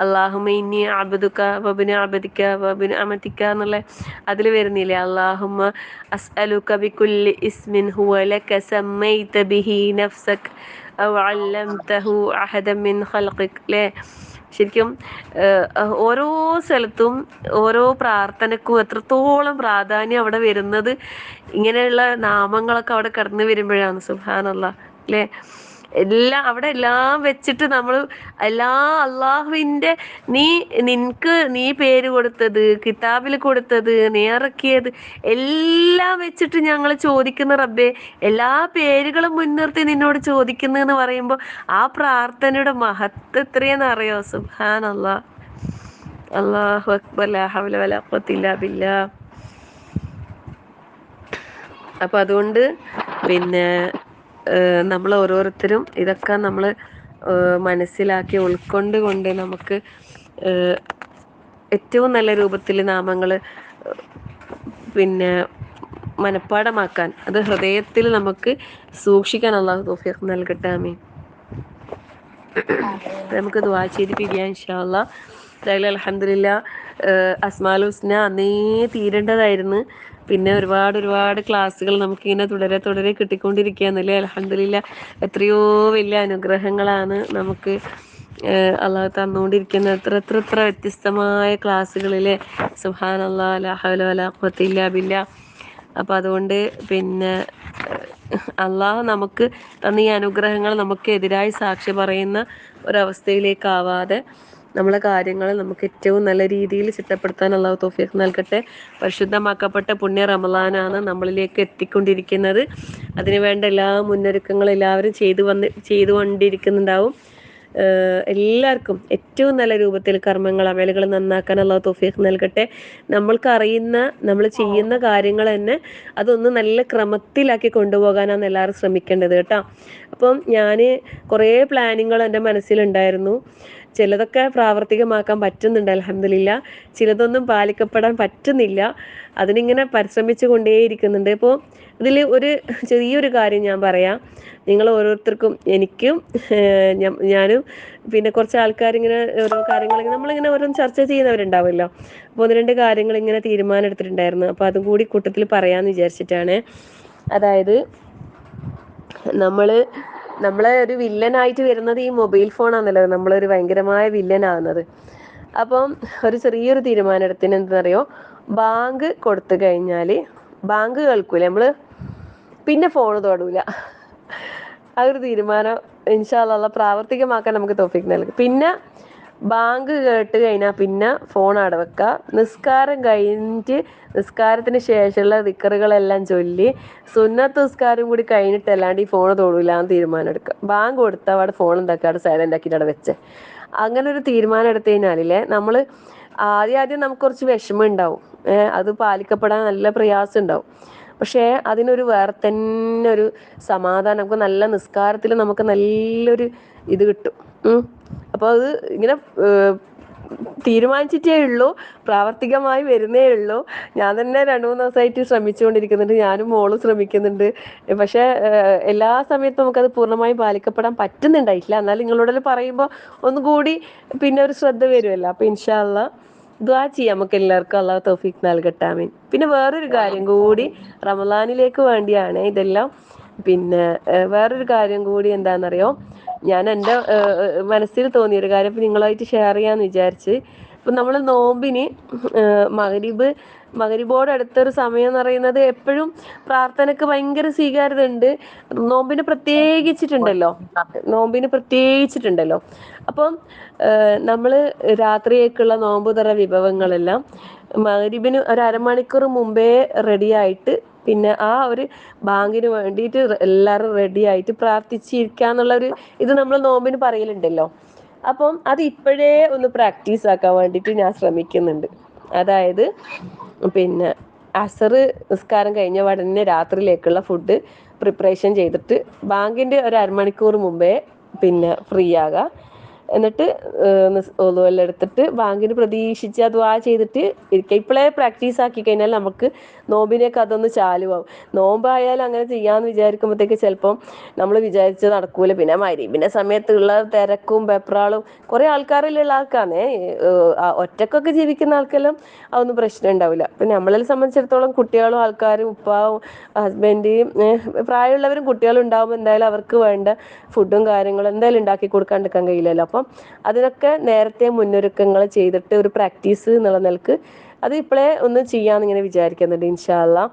അല്ലാഹുമ്മ ഇന്നി അബ്ദുക വബ്നു അബ്ദിക വബ്നു അമതിക എന്നുള്ള അതിൽ വരുന്നില്ലേ, അല്ലാഹുമ്മ അസ്അലുക ബികുല്ലി ഇസ്മിൻ ഹുവ ലക സമ്മൈത ബിഹി നഫ്സക ഔ അല്ലംതഹു അഹദൻ മിൻ ഖൽഖിക അല്ലേ? ശരിക്കും ഓരോ സ്ഥലത്തും ഓരോ പ്രാർത്ഥനക്കും എത്രത്തോളം പ്രാധാന്യം അവിടെ വരുന്നത് ഇങ്ങനെയുള്ള നാമങ്ങളൊക്കെ അവിടെ കടന്നു വരുമ്പോഴാണ്. സുബ്ഹാനല്ലാഹ് അല്ലേ? എല്ലാം അവിടെ എല്ലാം വെച്ചിട്ട് നമ്മൾ എല്ലാ അള്ളാഹുവിൻ്റെ നീ പേര് കൊടുത്തത്, കിതാബിൽ കൊടുത്തത്, നീ ഇറക്കിയത് എല്ലാം വെച്ചിട്ട് ഞങ്ങൾ ചോദിക്കുന്ന റബ്ബേ, എല്ലാ പേരുകളും മുൻനിർത്തി നിന്നോട് ചോദിക്കുന്നതെന്ന് പറയുമ്പോൾ ആ പ്രാർത്ഥനയുടെ മഹത്വം എത്രയെന്ന് അറിയോ? സുബ്ഹാനല്ലാഹ്, അല്ലാഹു അക്ബർ, ലാ ഹൗല വലാ ഖുവത ഇല്ലാ ബില്ലാഹ്. അപ്പം അതുകൊണ്ട് പിന്നെ നമ്മൾ ഓരോരുത്തരും ഇതൊക്കെ നമ്മൾ മനസ്സിലാക്കി ഉൾക്കൊണ്ട് നമുക്ക് ഏറ്റവും നല്ല രൂപത്തിൽ നാമങ്ങൾ പിന്നെ മനഃപ്പാടമാക്കാൻ, അത് ഹൃദയത്തിൽ നമുക്ക് സൂക്ഷിക്കാൻ അള്ളാഹു തൗഫീഖ് നൽകട്ടെ. ആമീൻ. നമുക്ക് ദുആ ചെയ്ത് പിരിയാം ഇൻഷാ അല്ലാഹ്. എന്തായാലും അൽഹംദുലില്ലാ, അസ്മാഉൽ ഹുസ്ന അന്നേ തീരേണ്ടതായിരുന്നു. പിന്നെ ഒരുപാട് ക്ലാസ്സുകൾ നമുക്കിങ്ങനെ തുടരെ കിട്ടിക്കൊണ്ടിരിക്കുകയാണല്ലേ. അൽഹംദുലില്ലാ, എത്രയോ വലിയ അനുഗ്രഹങ്ങളാണ് നമുക്ക് അള്ളാഹു തന്നുകൊണ്ടിരിക്കുന്നത്. എത്ര വ്യത്യസ്തമായ ക്ലാസ്സുകളിലെ സുബ്ഹാനല്ലാഹ്, ലാ ഹൗല വലാ ഖുവത ഇല്ലാ ബില്ലാഹ്. അപ്പം അതുകൊണ്ട് പിന്നെ അള്ളാഹു നമുക്ക് തന്ന ഈ അനുഗ്രഹങ്ങൾ നമുക്ക് എതിരായി സാക്ഷി പറയുന്ന ഒരവസ്ഥയിലേക്കാവാതെ നമ്മളെ കാര്യങ്ങൾ നമുക്ക് ഏറ്റവും നല്ല രീതിയിൽ ചിട്ടപ്പെടുത്താൻ അള്ളാഹു തൗഫീഖ് നൽകട്ടെ. പരിശുദ്ധമാക്കപ്പെട്ട പുണ്യ റമളാനാണ് നമ്മളിലേക്ക് എത്തിക്കൊണ്ടിരിക്കുന്നത്. അതിനുവേണ്ട എല്ലാ മുന്നൊരുക്കങ്ങളും എല്ലാവരും ചെയ്തുകൊണ്ടിരിക്കുന്നുണ്ടാവും. എല്ലാവർക്കും ഏറ്റവും നല്ല രൂപത്തിൽ കർമ്മങ്ങൾ, അമലുകൾ നന്നാക്കാൻ അള്ളാഹു തൗഫീഖ് നൽകട്ടെ. നമ്മൾക്കറിയുന്ന, നമ്മൾ ചെയ്യുന്ന കാര്യങ്ങൾ തന്നെ അതൊന്ന് നല്ല ക്രമത്തിലാക്കി കൊണ്ടുപോകാനാണ് എല്ലാവരും ശ്രമിക്കേണ്ടത് കേട്ടോ. അപ്പം ഞാൻ കുറേ പ്ലാനിങ്ങൾ എൻ്റെ മനസ്സിലുണ്ടായിരുന്നു. ചിലതൊക്കെ പ്രാവർത്തികമാക്കാൻ പറ്റുന്നുണ്ട് അൽഹംദുലില്ലാ, ചിലതൊന്നും പാലിക്കപ്പെടാൻ പറ്റുന്നില്ല. അതിനിങ്ങനെ പരിശ്രമിച്ചു കൊണ്ടേയിരിക്കുന്നുണ്ട്. ഇപ്പോൾ ഇതിൽ ഒരു ചെറിയൊരു കാര്യം ഞാൻ പറയാം. നിങ്ങൾ ഓരോരുത്തർക്കും, എനിക്കും ഞാനും പിന്നെ കുറച്ച് ആൾക്കാരിങ്ങനെ ഓരോ കാര്യങ്ങളിങ്ങനെ നമ്മളിങ്ങനെ ഓരോന്ന് ചർച്ച ചെയ്യുന്നവരുണ്ടാവുമല്ലോ. അപ്പോൾ 1-2 കാര്യങ്ങൾ ഇങ്ങനെ തീരുമാനം എടുത്തിട്ടുണ്ടായിരുന്നു. അപ്പോൾ അതും കൂടി കൂട്ടത്തിൽ പറയാമെന്ന് വിചാരിച്ചിട്ടാണ്. അതായത് നമ്മളെ ഒരു വില്ലനായിട്ട് വരുന്നത് ഈ മൊബൈൽ ഫോണാണല്ലോ. നമ്മളൊരു ഭയങ്കരമായ വില്ലനാവുന്നത്. അപ്പം ഒരു ചെറിയൊരു തീരുമാനം എടുത്തിന്. എന്താണെന്നറിയോ? ബാങ്ക് കൊടുത്തു കഴിഞ്ഞാൽ ബാങ്ക് കേൾക്കൂലേ നമ്മൾ, പിന്നെ ഫോൺ തൊടൂല. ആ ഒരു തീരുമാനം ഇൻഷാ അല്ലാഹ് പ്രാവർത്തികമാക്കാൻ നമുക്ക് തൗഫീഖ് നൽകും. പിന്നെ ബാങ്ക് കേട്ട് കഴിഞ്ഞാൽ പിന്നെ ഫോൺ അവിടെ വെക്കുക. നിസ്കാരം കഴിഞ്ഞിട്ട് നിസ്കാരത്തിന് ശേഷമുള്ള ദിക്റുകളെല്ലാം ചൊല്ലി സുന്നത്ത് നിസ്കാരം കൂടി കഴിഞ്ഞിട്ട് അല്ലാണ്ട് ഈ ഫോൺ തൊടൂല എന്ന് തീരുമാനം എടുക്കുക. ബാങ്ക് കൊടുത്താൽ അവിടെ ഫോൺ ഉണ്ടാക്കുക, അവിടെ സൈലൻ്റ് ആക്കിയിട്ട് അവിടെ വെച്ചേ. അങ്ങനെ ഒരു തീരുമാനം എടുത്തു കഴിഞ്ഞാലില്ലേ, നമ്മൾ ആദ്യം നമുക്ക് കുറച്ച് വിഷമം ഉണ്ടാവും. അത് പാലിക്കപ്പെടാൻ നല്ല പ്രയാസം ഉണ്ടാവും. പക്ഷേ അതിനൊരു വേറെ തന്നെ ഒരു സമാധാനം, നമുക്ക് നല്ല നിസ്കാരത്തിൽ നമുക്ക് നല്ലൊരു ഇത് കിട്ടും. അപ്പോൾ അത് ഇങ്ങനെ തീരുമാനിച്ചിട്ടേ ഉള്ളൂ, പ്രാവർത്തികമായി വരുന്നേ ഉള്ളൂ. ഞാൻ തന്നെ 2-3 ദിവസമായിട്ട് ശ്രമിച്ചുകൊണ്ടിരിക്കുന്നുണ്ട്, ഞാനും മോളും ശ്രമിക്കുന്നുണ്ട്. പക്ഷേ എല്ലാ സമയത്തും നമുക്കത് പൂർണ്ണമായും പാലിക്കപ്പെടാൻ പറ്റുന്നുണ്ടായിട്ടില്ല. എന്നാൽ നിങ്ങളോട് പറയുമ്പോൾ ഒന്നുകൂടി പിന്നെ ഒരു ശ്രദ്ധ വരുമല്ലോ. അപ്പോൾ ഇൻഷാ അല്ലാഹ് ദുആ ചെയ്യാം നമുക്ക് എല്ലാവർക്കും, അള്ളാഹു തൗഫീഖ് നൽകട്ടെ. ആമീൻ. പിന്നെ വേറൊരു കാര്യം കൂടി, റമളാനിലേക്ക് വേണ്ടിയാണ് ഇതെല്ലാം. പിന്നെ വേറൊരു കാര്യം കൂടി എന്താണെന്നറിയോ? ഞാൻ എൻ്റെ മനസ്സിൽ തോന്നിയൊരു കാര്യം ഇപ്പം നിങ്ങളായിട്ട് ഷെയർ ചെയ്യാമെന്ന് വിചാരിച്ച്. ഇപ്പം നമ്മൾ നോമ്പിന് മഗ്‌രിബോട് അടുത്തൊരു സമയം എന്ന് പറയുന്നത് എപ്പോഴും പ്രാർത്ഥനയ്ക്ക് ഭയങ്കര സ്വീകാര്യത ഉണ്ട്. നോമ്പിന് പ്രത്യേകിച്ചിട്ടുണ്ടല്ലോ. അപ്പം നമ്മൾ രാത്രിയേക്കുള്ള നോമ്പുതറ വിഭവങ്ങളെല്ലാം മഗ്‌രിബിന് ഒരു അരമണിക്കൂർ മുമ്പേ റെഡിയായിട്ട്, പിന്നെ ആ ഒരു ബാങ്കിന് വേണ്ടിയിട്ട് എല്ലാവരും റെഡിയായിട്ട് പ്രാർത്ഥിച്ചിരിക്കുക എന്നുള്ളൊരു ഇത് നമ്മൾ നോമ്പിന് പറയലുണ്ടല്ലോ. അപ്പം അത് ഇപ്പോഴേ ഒന്ന് പ്രാക്ടീസ് ആക്കാൻ വേണ്ടിയിട്ട് ഞാൻ ശ്രമിക്കുന്നുണ്ട്. അതായത് പിന്നെ അസർ നിസ്കാരം കഴിഞ്ഞ ഉടനെ രാത്രിയിലേക്കുള്ള ഫുഡ് പ്രിപ്പറേഷൻ ചെയ്തിട്ട് ബാങ്കിൻ്റെ ഒരു അരമണിക്കൂർ മുമ്പേ പിന്നെ ഫ്രീ ആകുക. എന്നിട്ട് ഒളുവെല്ലാം എടുത്തിട്ട് ബാങ്കിന് പ്രതീക്ഷിച്ച് ദുആ ചെയ്തിട്ട് ഇരിക്കുക. ഇപ്പോഴേ പ്രാക്ടീസ് ആക്കി കഴിഞ്ഞാൽ നമുക്ക് നോമ്പിനേക്ക് അതൊന്ന് ചാലുവാകും. നോമ്പായാലും അങ്ങനെ ചെയ്യാമെന്ന് വിചാരിക്കുമ്പോഴത്തേക്ക് ചിലപ്പം നമ്മൾ വിചാരിച്ച് നടക്കൂല. പിന്നെ മഗ്‌രിബിൻ്റെ സമയത്തുള്ള തിരക്കും വെപ്രാളും, കുറേ ആൾക്കാരിലുള്ള ആൾക്കാണേ, ഒറ്റക്കൊക്കെ ജീവിക്കുന്ന ആൾക്കെല്ലാം അതൊന്നും പ്രശ്നം ഉണ്ടാവില്ല. അപ്പം നമ്മളെ സംബന്ധിച്ചിടത്തോളം കുട്ടികളും ആൾക്കാരും ഉപ്പാവും ഹസ്ബൻഡ് പ്രായമുള്ളവരും കുട്ടികളും ഉണ്ടാകുമ്പോൾ എന്തായാലും അവർക്ക് വേണ്ട ഫുഡും കാര്യങ്ങളും എന്തായാലും ഉണ്ടാക്കി കൊടുക്കാണ്ടിരിക്കാൻ കഴിയില്ലല്ലോ. അപ്പം അതിനൊക്കെ നേരത്തെ മുന്നൊരുക്കങ്ങൾ ചെയ്തിട്ട് ഒരു പ്രാക്ടീസ് എന്നുള്ള നിലക്ക് അത് ഇപ്പോഴേ ഒന്ന് ചെയ്യാമെന്ന് ഇങ്ങനെ വിചാരിക്കുന്നുണ്ട് ഇൻഷാ അല്ലാ.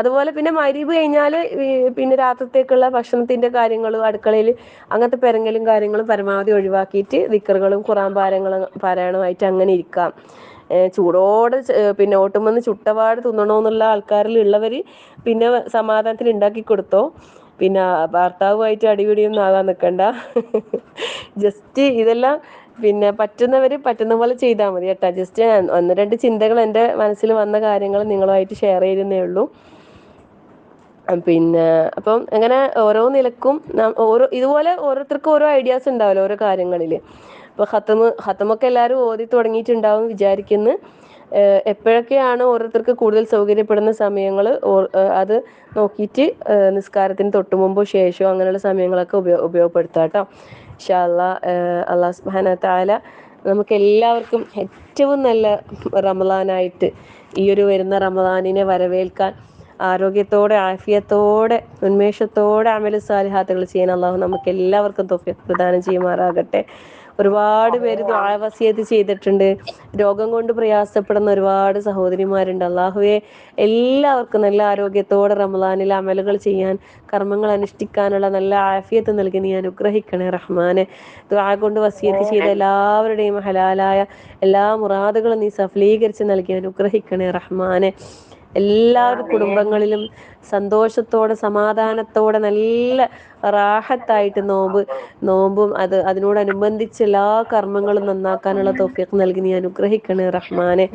അതുപോലെ പിന്നെ മഗ്‌രിബ് കഴിഞ്ഞാൽ പിന്നെ രാത്രിത്തേക്കുള്ള ഭക്ഷണത്തിൻ്റെ കാര്യങ്ങളും അടുക്കളയിൽ അങ്ങനത്തെ പെരങ്ങലും കാര്യങ്ങളും പരമാവധി ഒഴിവാക്കിയിട്ട് ദിക്റുകളും ഖുർആൻ പാരായണമായിട്ട് അങ്ങനെ ഇരിക്കാം. ചൂടോടെ പിന്നെ ഓട്ടുമെന്ന് ചുട്ടപാട് തിന്നണമെന്നുള്ള ആൾക്കാരിലുള്ളവർ പിന്നെ സമാധാനത്തിൽ ഉണ്ടാക്കി കൊടുത്തോ. പിന്നെ ഭർത്താവുമായിട്ട് അടിപിടിയൊന്നും ആകാൻ നിൽക്കണ്ട. ജസ്റ്റ് ഇതെല്ലാം പിന്നെ പറ്റുന്നവർ പറ്റുന്ന പോലെ ചെയ്താൽ മതി കേട്ടോ. ജസ്റ്റ് 1-2 ചിന്തകൾ എൻ്റെ മനസ്സിൽ വന്ന കാര്യങ്ങൾ നിങ്ങളുമായിട്ട് ഷെയർ ചെയ്യുന്നേ ഉള്ളൂ. പിന്നെ അപ്പം അങ്ങനെ ഓരോ നിലക്കും ഓരോ ഇതുപോലെ ഓരോരുത്തർക്കും ഓരോ ഐഡിയാസ് ഉണ്ടാവല്ലോ ഓരോ കാര്യങ്ങളിൽ. ഇപ്പോൾ ഖത്തമൊക്കെ എല്ലാവരും ഓതി തുടങ്ങിയിട്ടുണ്ടാവും വിചാരിക്കുന്നു. എപ്പോഴൊക്കെയാണ് ഓരോരുത്തർക്ക് കൂടുതൽ സൗകര്യപ്പെടുന്ന സമയങ്ങൾ അത് നോക്കിയിട്ട് നിസ്കാരത്തിന് തൊട്ട് മുമ്പോ ശേഷമോ അങ്ങനെയുള്ള സമയങ്ങളൊക്കെ ഉപയോഗപ്പെടുത്താം കേട്ടോ. ഇൻഷാ അല്ലാ. അല്ലാഹു സുബ്ഹാനഹു വ തആല നമുക്ക് എല്ലാവർക്കും ഏറ്റവും നല്ല റമളാനായിട്ട് ഈ ഒരു വരുന്ന റമളാനിനെ വരവേൽക്കാൻ ആരോഗ്യത്തോടെ ആഫിയത്തോടെ ഉന്മേഷത്തോടെ അമൽ സാലിഹാത്തുകൾ ചെയ്യാൻ അല്ലാഹു നമുക്ക് എല്ലാവർക്കും തൗഫീഖ് പ്രദാനം ചെയ്യുമാറാകട്ടെ. ഒരുപാട് പേര് ദുആ വസിയത്ത് ചെയ്തിട്ടുണ്ട്. രോഗം കൊണ്ട് പ്രയാസപ്പെടുന്ന ഒരുപാട് സഹോദരിമാരുണ്ട്. അല്ലാഹുവേ എല്ലാവർക്കും നല്ല ആരോഗ്യത്തോടെ റമളാനിൽ അമലുകൾ ചെയ്യാൻ കർമ്മങ്ങൾ അനുഷ്ഠിക്കാനുള്ള നല്ല ആഫിയത്ത് നൽകി നീ അനുഗ്രഹിക്കണേ റഹ്മാനെ. ദുആ കൊണ്ട് വസിയത്ത് ചെയ്ത എല്ലാവരുടെയും ഹലാലായ എല്ലാ മുറാദുകളും നീ സഫലീകരിച്ച് നൽകി അനുഗ്രഹിക്കണേ റഹ്മാനെ. എല്ലാവരുടെ കുടുംബങ്ങളിലും സന്തോഷത്തോടെ സമാധാനത്തോടെ നല്ല റാഹത്തായിട്ട് നോമ്പും അതിനോടനുബന്ധിച്ച് എല്ലാ കർമ്മങ്ങളും നന്നാക്കാനുള്ള തൗഫീഖ് നൽകി നീ അനുഗ്രഹിക്കണേ റഹ്മാനെ.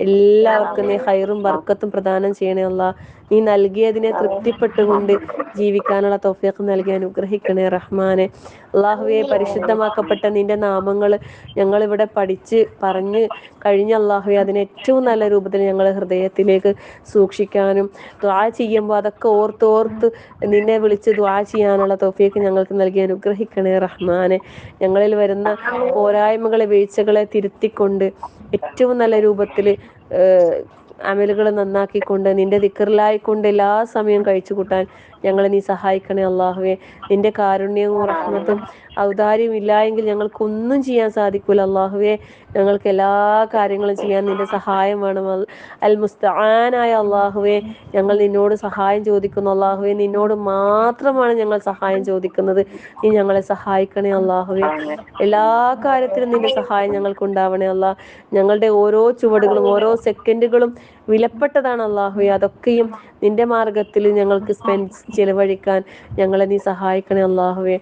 എല്ലാവർക്കും നീ ഹൈറും ബർക്കത്തും പ്രദാനം ചെയ്യണേ അല്ലാ. നീ നൽകിയതിനെ തൃപ്തിപ്പെട്ടുകൊണ്ട് ജീവിക്കാനുള്ള തൗഫീഖ് നൽകി അനുഗ്രഹിക്കണേ റഹ്മാനെ. അല്ലാഹുവേ പരിശുദ്ധമാക്കപ്പെട്ട നിന്റെ നാമങ്ങൾ ഞങ്ങളിവിടെ പഠിച്ച് പറഞ്ഞ് കഴിഞ്ഞ അല്ലാഹുവേ അതിനെ ഏറ്റവും നല്ല രൂപത്തിൽ ഞങ്ങൾ ഹൃദയത്തിലേക്ക് സൂക്ഷിക്കാനും ദുആ ചെയ്യുമ്പോൾ അതൊക്കെ ഓർത്ത് നിന്നെ വിളിച്ച് ദുആ ചെയ്യാനുള്ള തൗഫീഖ് ഞങ്ങൾക്ക് നൽകി അനുഗ്രഹിക്കണേ റഹ്മാനെ. ഞങ്ങളിൽ വരുന്ന പോരായ്മകളെ വീഴ്ചകളെ തിരുത്തിക്കൊണ്ട് ഏറ്റവും നല്ല രൂപത്തിൽ അമലുകൾ നന്നാക്കിക്കൊണ്ട് നിന്റെ ദിക്റിലായിക്കൊണ്ട് എല്ലാ സമയവും കഴിച്ചു കൂട്ടാൻ ഞങ്ങളെ നീ സഹായിക്കണേ അല്ലാഹുവേ. നിന്റെ കാരുണ്യവും റഹ്മത്തും ഔദാര്യവും ഇല്ലായെങ്കിൽ ഞങ്ങൾക്കൊന്നും ചെയ്യാൻ സാധിക്കൂല അല്ലാഹുവേ. ഞങ്ങൾക്ക് എല്ലാ കാര്യങ്ങളും ചെയ്യാൻ നിന്റെ സഹായം വേണം. അൽ മുസ്തആനായ അല്ലാഹുവേ ഞങ്ങൾ നിന്നോട് സഹായം ചോദിക്കുന്നു അല്ലാഹുവേ. നിന്നോട് മാത്രമാണ് ഞങ്ങൾ സഹായം ചോദിക്കുന്നത്. നീ ഞങ്ങളെ സഹായിക്കണേ അല്ലാഹുവേ. എല്ലാ കാര്യത്തിലും നിന്റെ സഹായം ഞങ്ങൾക്ക് ഉണ്ടാവണേ അല്ലാ. ഞങ്ങളുടെ ഓരോ ചുവടുകളും ഓരോ സെക്കൻഡുകളും വിലപ്പെട്ടതാണ് അല്ലാഹുവേ. അതൊക്കെയും നിന്റെ മാർഗത്തിൽ ഞങ്ങൾക്ക് ചിലവഴിക്കാൻ ഞങ്ങളെ നീ സഹായിക്കണേ അല്ലാഹുവേ.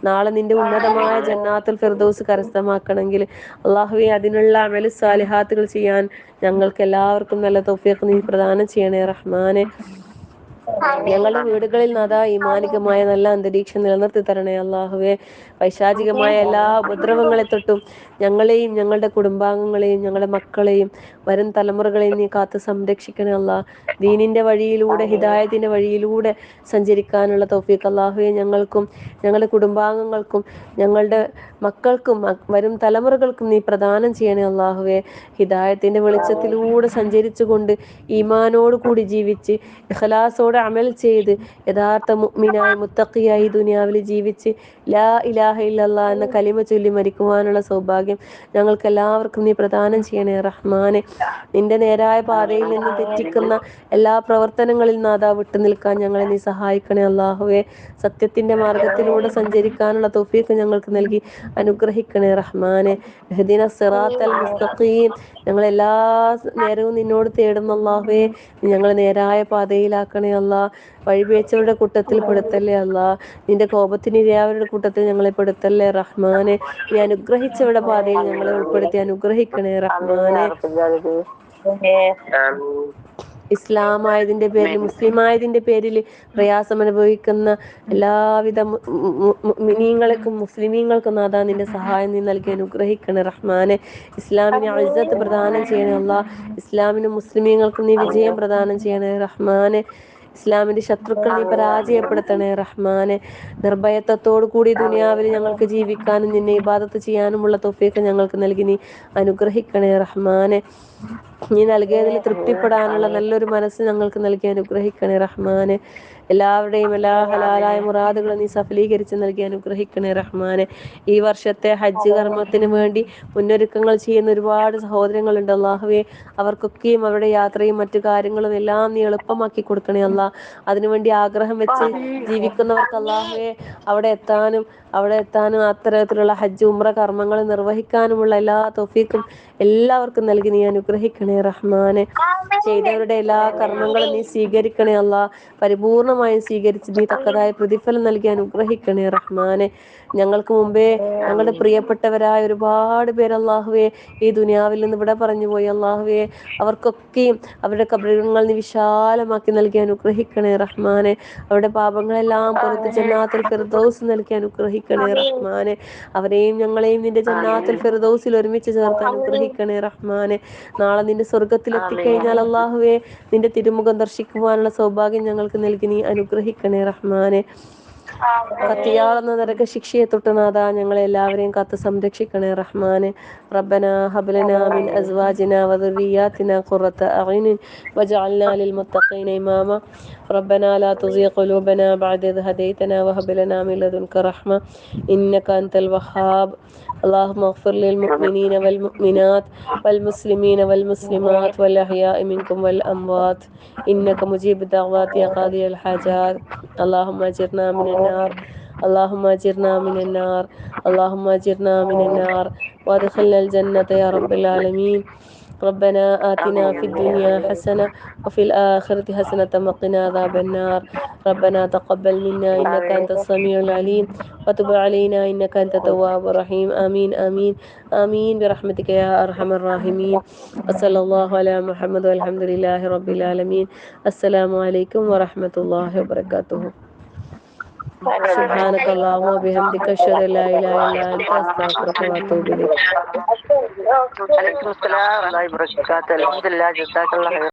നാളെ നിന്റെ ഉന്നതമായ ജന്നാത്തുൽ ഫിർദൗസ് കരസ്ഥമാക്കണമെങ്കിൽ അല്ലാഹുവേ അതിനുള്ള അമൽ സാലിഹാത്തുകൾ ചെയ്യാൻ ഞങ്ങൾക്ക് എല്ലാവർക്കും നല്ല തൗഫീഖ് നീ പ്രദാനം ചെയ്യണേ റഹ്മാനെ. ഞങ്ങളുടെ വീടുകളിൽ നാഥാ ഈമാനികമായ നല്ല അന്തരീക്ഷം നിലനിർത്തി തരണേ അല്ലാഹുവേ. പൈശാചികമായ എല്ലാ ഉപദ്രവങ്ങളെ തൊട്ടും ഞങ്ങളെയും ഞങ്ങളുടെ കുടുംബാംഗങ്ങളെയും ഞങ്ങളുടെ മക്കളെയും വരും തലമുറകളെയും നീ കാത്ത് സംരക്ഷിക്കണേ അല്ലാ. ദീനിന്റെ വഴിയിലൂടെ ഹിദായത്തിന്റെ വഴിയിലൂടെ സഞ്ചരിക്കാനുള്ള തൗഫീഖ് അല്ലാഹുവേ ഞങ്ങൾക്കും ഞങ്ങളുടെ കുടുംബാംഗങ്ങൾക്കും ഞങ്ങളുടെ മക്കൾക്കും വരും തലമുറകൾക്കും നീ പ്രദാനം ചെയ്യണേ അല്ലാഹുവേ. ഹിദായത്തിന്റെ വെളിച്ചത്തിലൂടെ സഞ്ചരിച്ചുകൊണ്ട് ഈമാനോട് കൂടി ജീവിച്ച് ഇഖ്ലാസോടെ അമൽ ചെയ്ത് യഥാർത്ഥ മുഅ്മിനായി മുത്തഖിയായി ദുനിയാവിൽ ജീവിച്ച് ലാ ഇലാഹ ഇല്ലല്ലാഹ് എന്ന കലിമ ചൊല്ലി മരിക്കുവാനുള്ള സൗഭാഗ്യം ഞങ്ങൾക്ക് എല്ലാവർക്കും നീ പ്രദാനം ചെയ്യണേ റഹ്മാനെ. നിന്റെ നേരായ പാതയിൽ നിന്ന് തെറ്റിക്കുന്ന എല്ലാ പ്രവർത്തനങ്ങളിൽ നാഥാ വിട്ടു നിൽക്കാൻ ഞങ്ങളെ നീ സഹായിക്കണേ അല്ലാഹുവേ. സത്യത്തിന്റെ മാർഗത്തിലൂടെ സഞ്ചരിക്കാനുള്ള തൗഫീഖ് ഞങ്ങൾക്ക് നൽകി അനുഗ്രഹിക്കണേ റഹ്മാനെ. ഇഹ്ദിന സിറാത്തൽ മുസ്തഖീം ഞങ്ങളെല്ലാ നേരവും നിന്നോട് തേടുന്ന അല്ലാഹുവേ. ഞങ്ങളെ നേരായ പാതയിലാക്കണേ അല്ലാ. വഴിപിഴച്ചവരുടെ കൂട്ടത്തിൽ പെടുത്തല്ലേ അല്ലാ. നിന്റെ കോപത്തിന് ഇരയാവരുടെ കൂട്ടത്തിൽ ഞങ്ങളെ പെടുത്തല്ലേ റഹ്മാനെ. നീ അനുഗ്രഹിച്ചവരുടെ പാതയിൽ ഞങ്ങളെ ഉൾപ്പെടുത്തി അനുഗ്രഹിക്കണേ റഹ്മാനെ. ഇസ്ലാം ആയതിന്റെ പേരിൽ മുസ്ലിം ആയതിന്റെ പേരിൽ പ്രയാസം അനുഭവിക്കുന്ന എല്ലാവിധ മുസ്ലിമീങ്ങൾക്കും നാഥാ നിന്റെ സഹായം നീ നൽകി അനുഗ്രഹിക്കണേ റഹ്മാനെ. ഇസ്ലാമിന് ഇസ്സത്ത് പ്രദാനം ചെയ്യണേ അല്ലാ. ഇസ്ലാമിനും മുസ്ലിമീങ്ങൾക്കും നീ വിജയം പ്രദാനം ചെയ്യണേ റഹ്മാനെ. ഇസ്ലാമിന്റെ ശത്രുക്കൾ നീ പരാജയപ്പെടുത്തണേ റഹ്മാനെ. നിർഭയത്വത്തോടു കൂടി ദുനിയാവിൽ ഞങ്ങൾക്ക് ജീവിക്കാനും നിന്നെ ഇബാദത്ത് ചെയ്യാനുമുള്ള തൗഫീഖ് ഞങ്ങൾക്ക് നൽകി നീ അനുഗ്രഹിക്കണേ റഹ്മാനെ. നീ നൽകിയതിൽ തൃപ്തിപ്പെടാനുള്ള നല്ലൊരു മനസ്സ് ഞങ്ങൾക്ക് നൽകി അനുഗ്രഹിക്കണേ റഹ്മാനെ. എല്ലാവരുടെയും എല്ലാ ഹലാലായ മുറാദുകളും നീ സഫലീകരിച്ച് നൽകി അനുഗ്രഹിക്കണേ റഹ്മാനെ. ഈ വർഷത്തെ ഹജ്ജ് കർമ്മത്തിന് വേണ്ടി മുന്നൊരുക്കങ്ങൾ ചെയ്യുന്ന ഒരുപാട് സഹോദരങ്ങളുണ്ട് അല്ലാഹുവേ. അവർക്കൊക്കെയും അവരുടെ യാത്രയും മറ്റു കാര്യങ്ങളും എല്ലാം നീ എളുപ്പമാക്കി കൊടുക്കണേ അല്ലാ. അതിനുവേണ്ടി ആഗ്രഹം വെച്ച് ജീവിക്കുന്നവർക്ക് അല്ലാഹുവേ അവിടെ എത്താനും അത്തരത്തിലുള്ള ഹജ്ജ് ഉംറ കർമ്മങ്ങൾ നിർവഹിക്കാനുമുള്ള എല്ലാ തൗഫീഖും എല്ലാവർക്കും നൽകി നീ അനുഗ്രഹിക്കണേ റഹ്മാനെ. ചെയ്തവരുടെ എല്ലാ കർമ്മങ്ങളും നീ സ്വീകരിക്കണേ അല്ലാ. പരിപൂർണമായും സ്വീകരിച്ച് നീ തക്കതായ പ്രതിഫലം നൽകി അനുഗ്രഹിക്കണേ റഹ്മാനെ. ഞങ്ങൾക്ക് മുമ്പേ ഞങ്ങളുടെ പ്രിയപ്പെട്ടവരായ ഒരുപാട് പേര് അല്ലാഹുവേ ഈ ദുനിയാവിൽ നിന്ന് ഇവിടെ പറഞ്ഞു പോയി അല്ലാഹുവേ. അവർക്കൊക്കെയും അവരുടെ ഖബറുകൾ നീ വിശാലമാക്കി നൽകി അനുഗ്രഹിക്കണേ റഹ്മാനെ. അവരുടെ പാപങ്ങളെല്ലാം പുറത്ത് ജന്നാത്തുൽ ഫിർദൗസ് നൽകി അനുഗ്രഹിക്കണേ റഹ്മാനെ. അവരെയും ഞങ്ങളെയും നിന്റെ ജന്നാത്തുൽ ഫിർദൗസിൽ ഒരുമിച്ച് ചേർത്ത് അനുഗ്രഹിക്കണേ റഹ്മാനെ. നാളെ നിന്റെ സ്വർഗത്തിൽ എത്തിക്കഴിഞ്ഞാൽ അല്ലാഹുവേ നിന്റെ തിരുമുഖം ദർശിക്കുവാനുള്ള സൗഭാഗ്യം ഞങ്ങൾക്ക് നൽകി നീ അനുഗ്രഹിക്കണേ റഹ്മാനെ. കത്തിയാളുന്ന നരക ശിക്ഷയെ തൊട്ടുനാഥ ഞങ്ങളെ എല്ലാവരെയും കാത്ത് സംരക്ഷിക്കണേ റഹ്മാനെ. റബ്ബനാ ഹബ് ലനാ മിൻ അസ്വാജിനാ വദുർരിയാതിനാ ഖുറത അഅ്യുനിൻ വജഅൽനാ ലിൽമുത്തഖീന ഇമാമാ. റബ്ബനാ ലാ തുസിഗ് ഖുലൂബനാ ബഅദ ഇദ് ഹദൈതനാ വഹബ് ലനാ മിൻ ലദുൻക റഹ്മ ഇന്നക അൻതൽ വഹ്ഹാബ്. اللهم اغفر للمؤمنين والمؤمنات والمسلمين والمسلمات والأحياء منكم والأموات إنك مجيب الدعوات يا قاضي الحاجات. اللهم أجرنا من النار، اللهم أجرنا من النار، اللهم أجرنا من النار وادخلنا الجنة يا رب العالمين. ربنا آتنا في الدنيا حسنة وفي الآخرة حسنة وقنا عذاب النار. ربنا تقبل منا إنك أنت السميع العليم وتب علينا إنك أنت التواب الرحيم. آمين آمين آمين برحمتك يا أرحم الراحمين. وصلى الله على محمد والحمد لله رب العالمين. السلام عليكم ورحمة الله وبركاته. سبحانك اللهم وبحمدك أشهد أن لا إله إلا أنت أستغفرك وأتوب إليك. عليكم السلام ورحمة الله وبركاته. الحمد لله جزاك الله خير.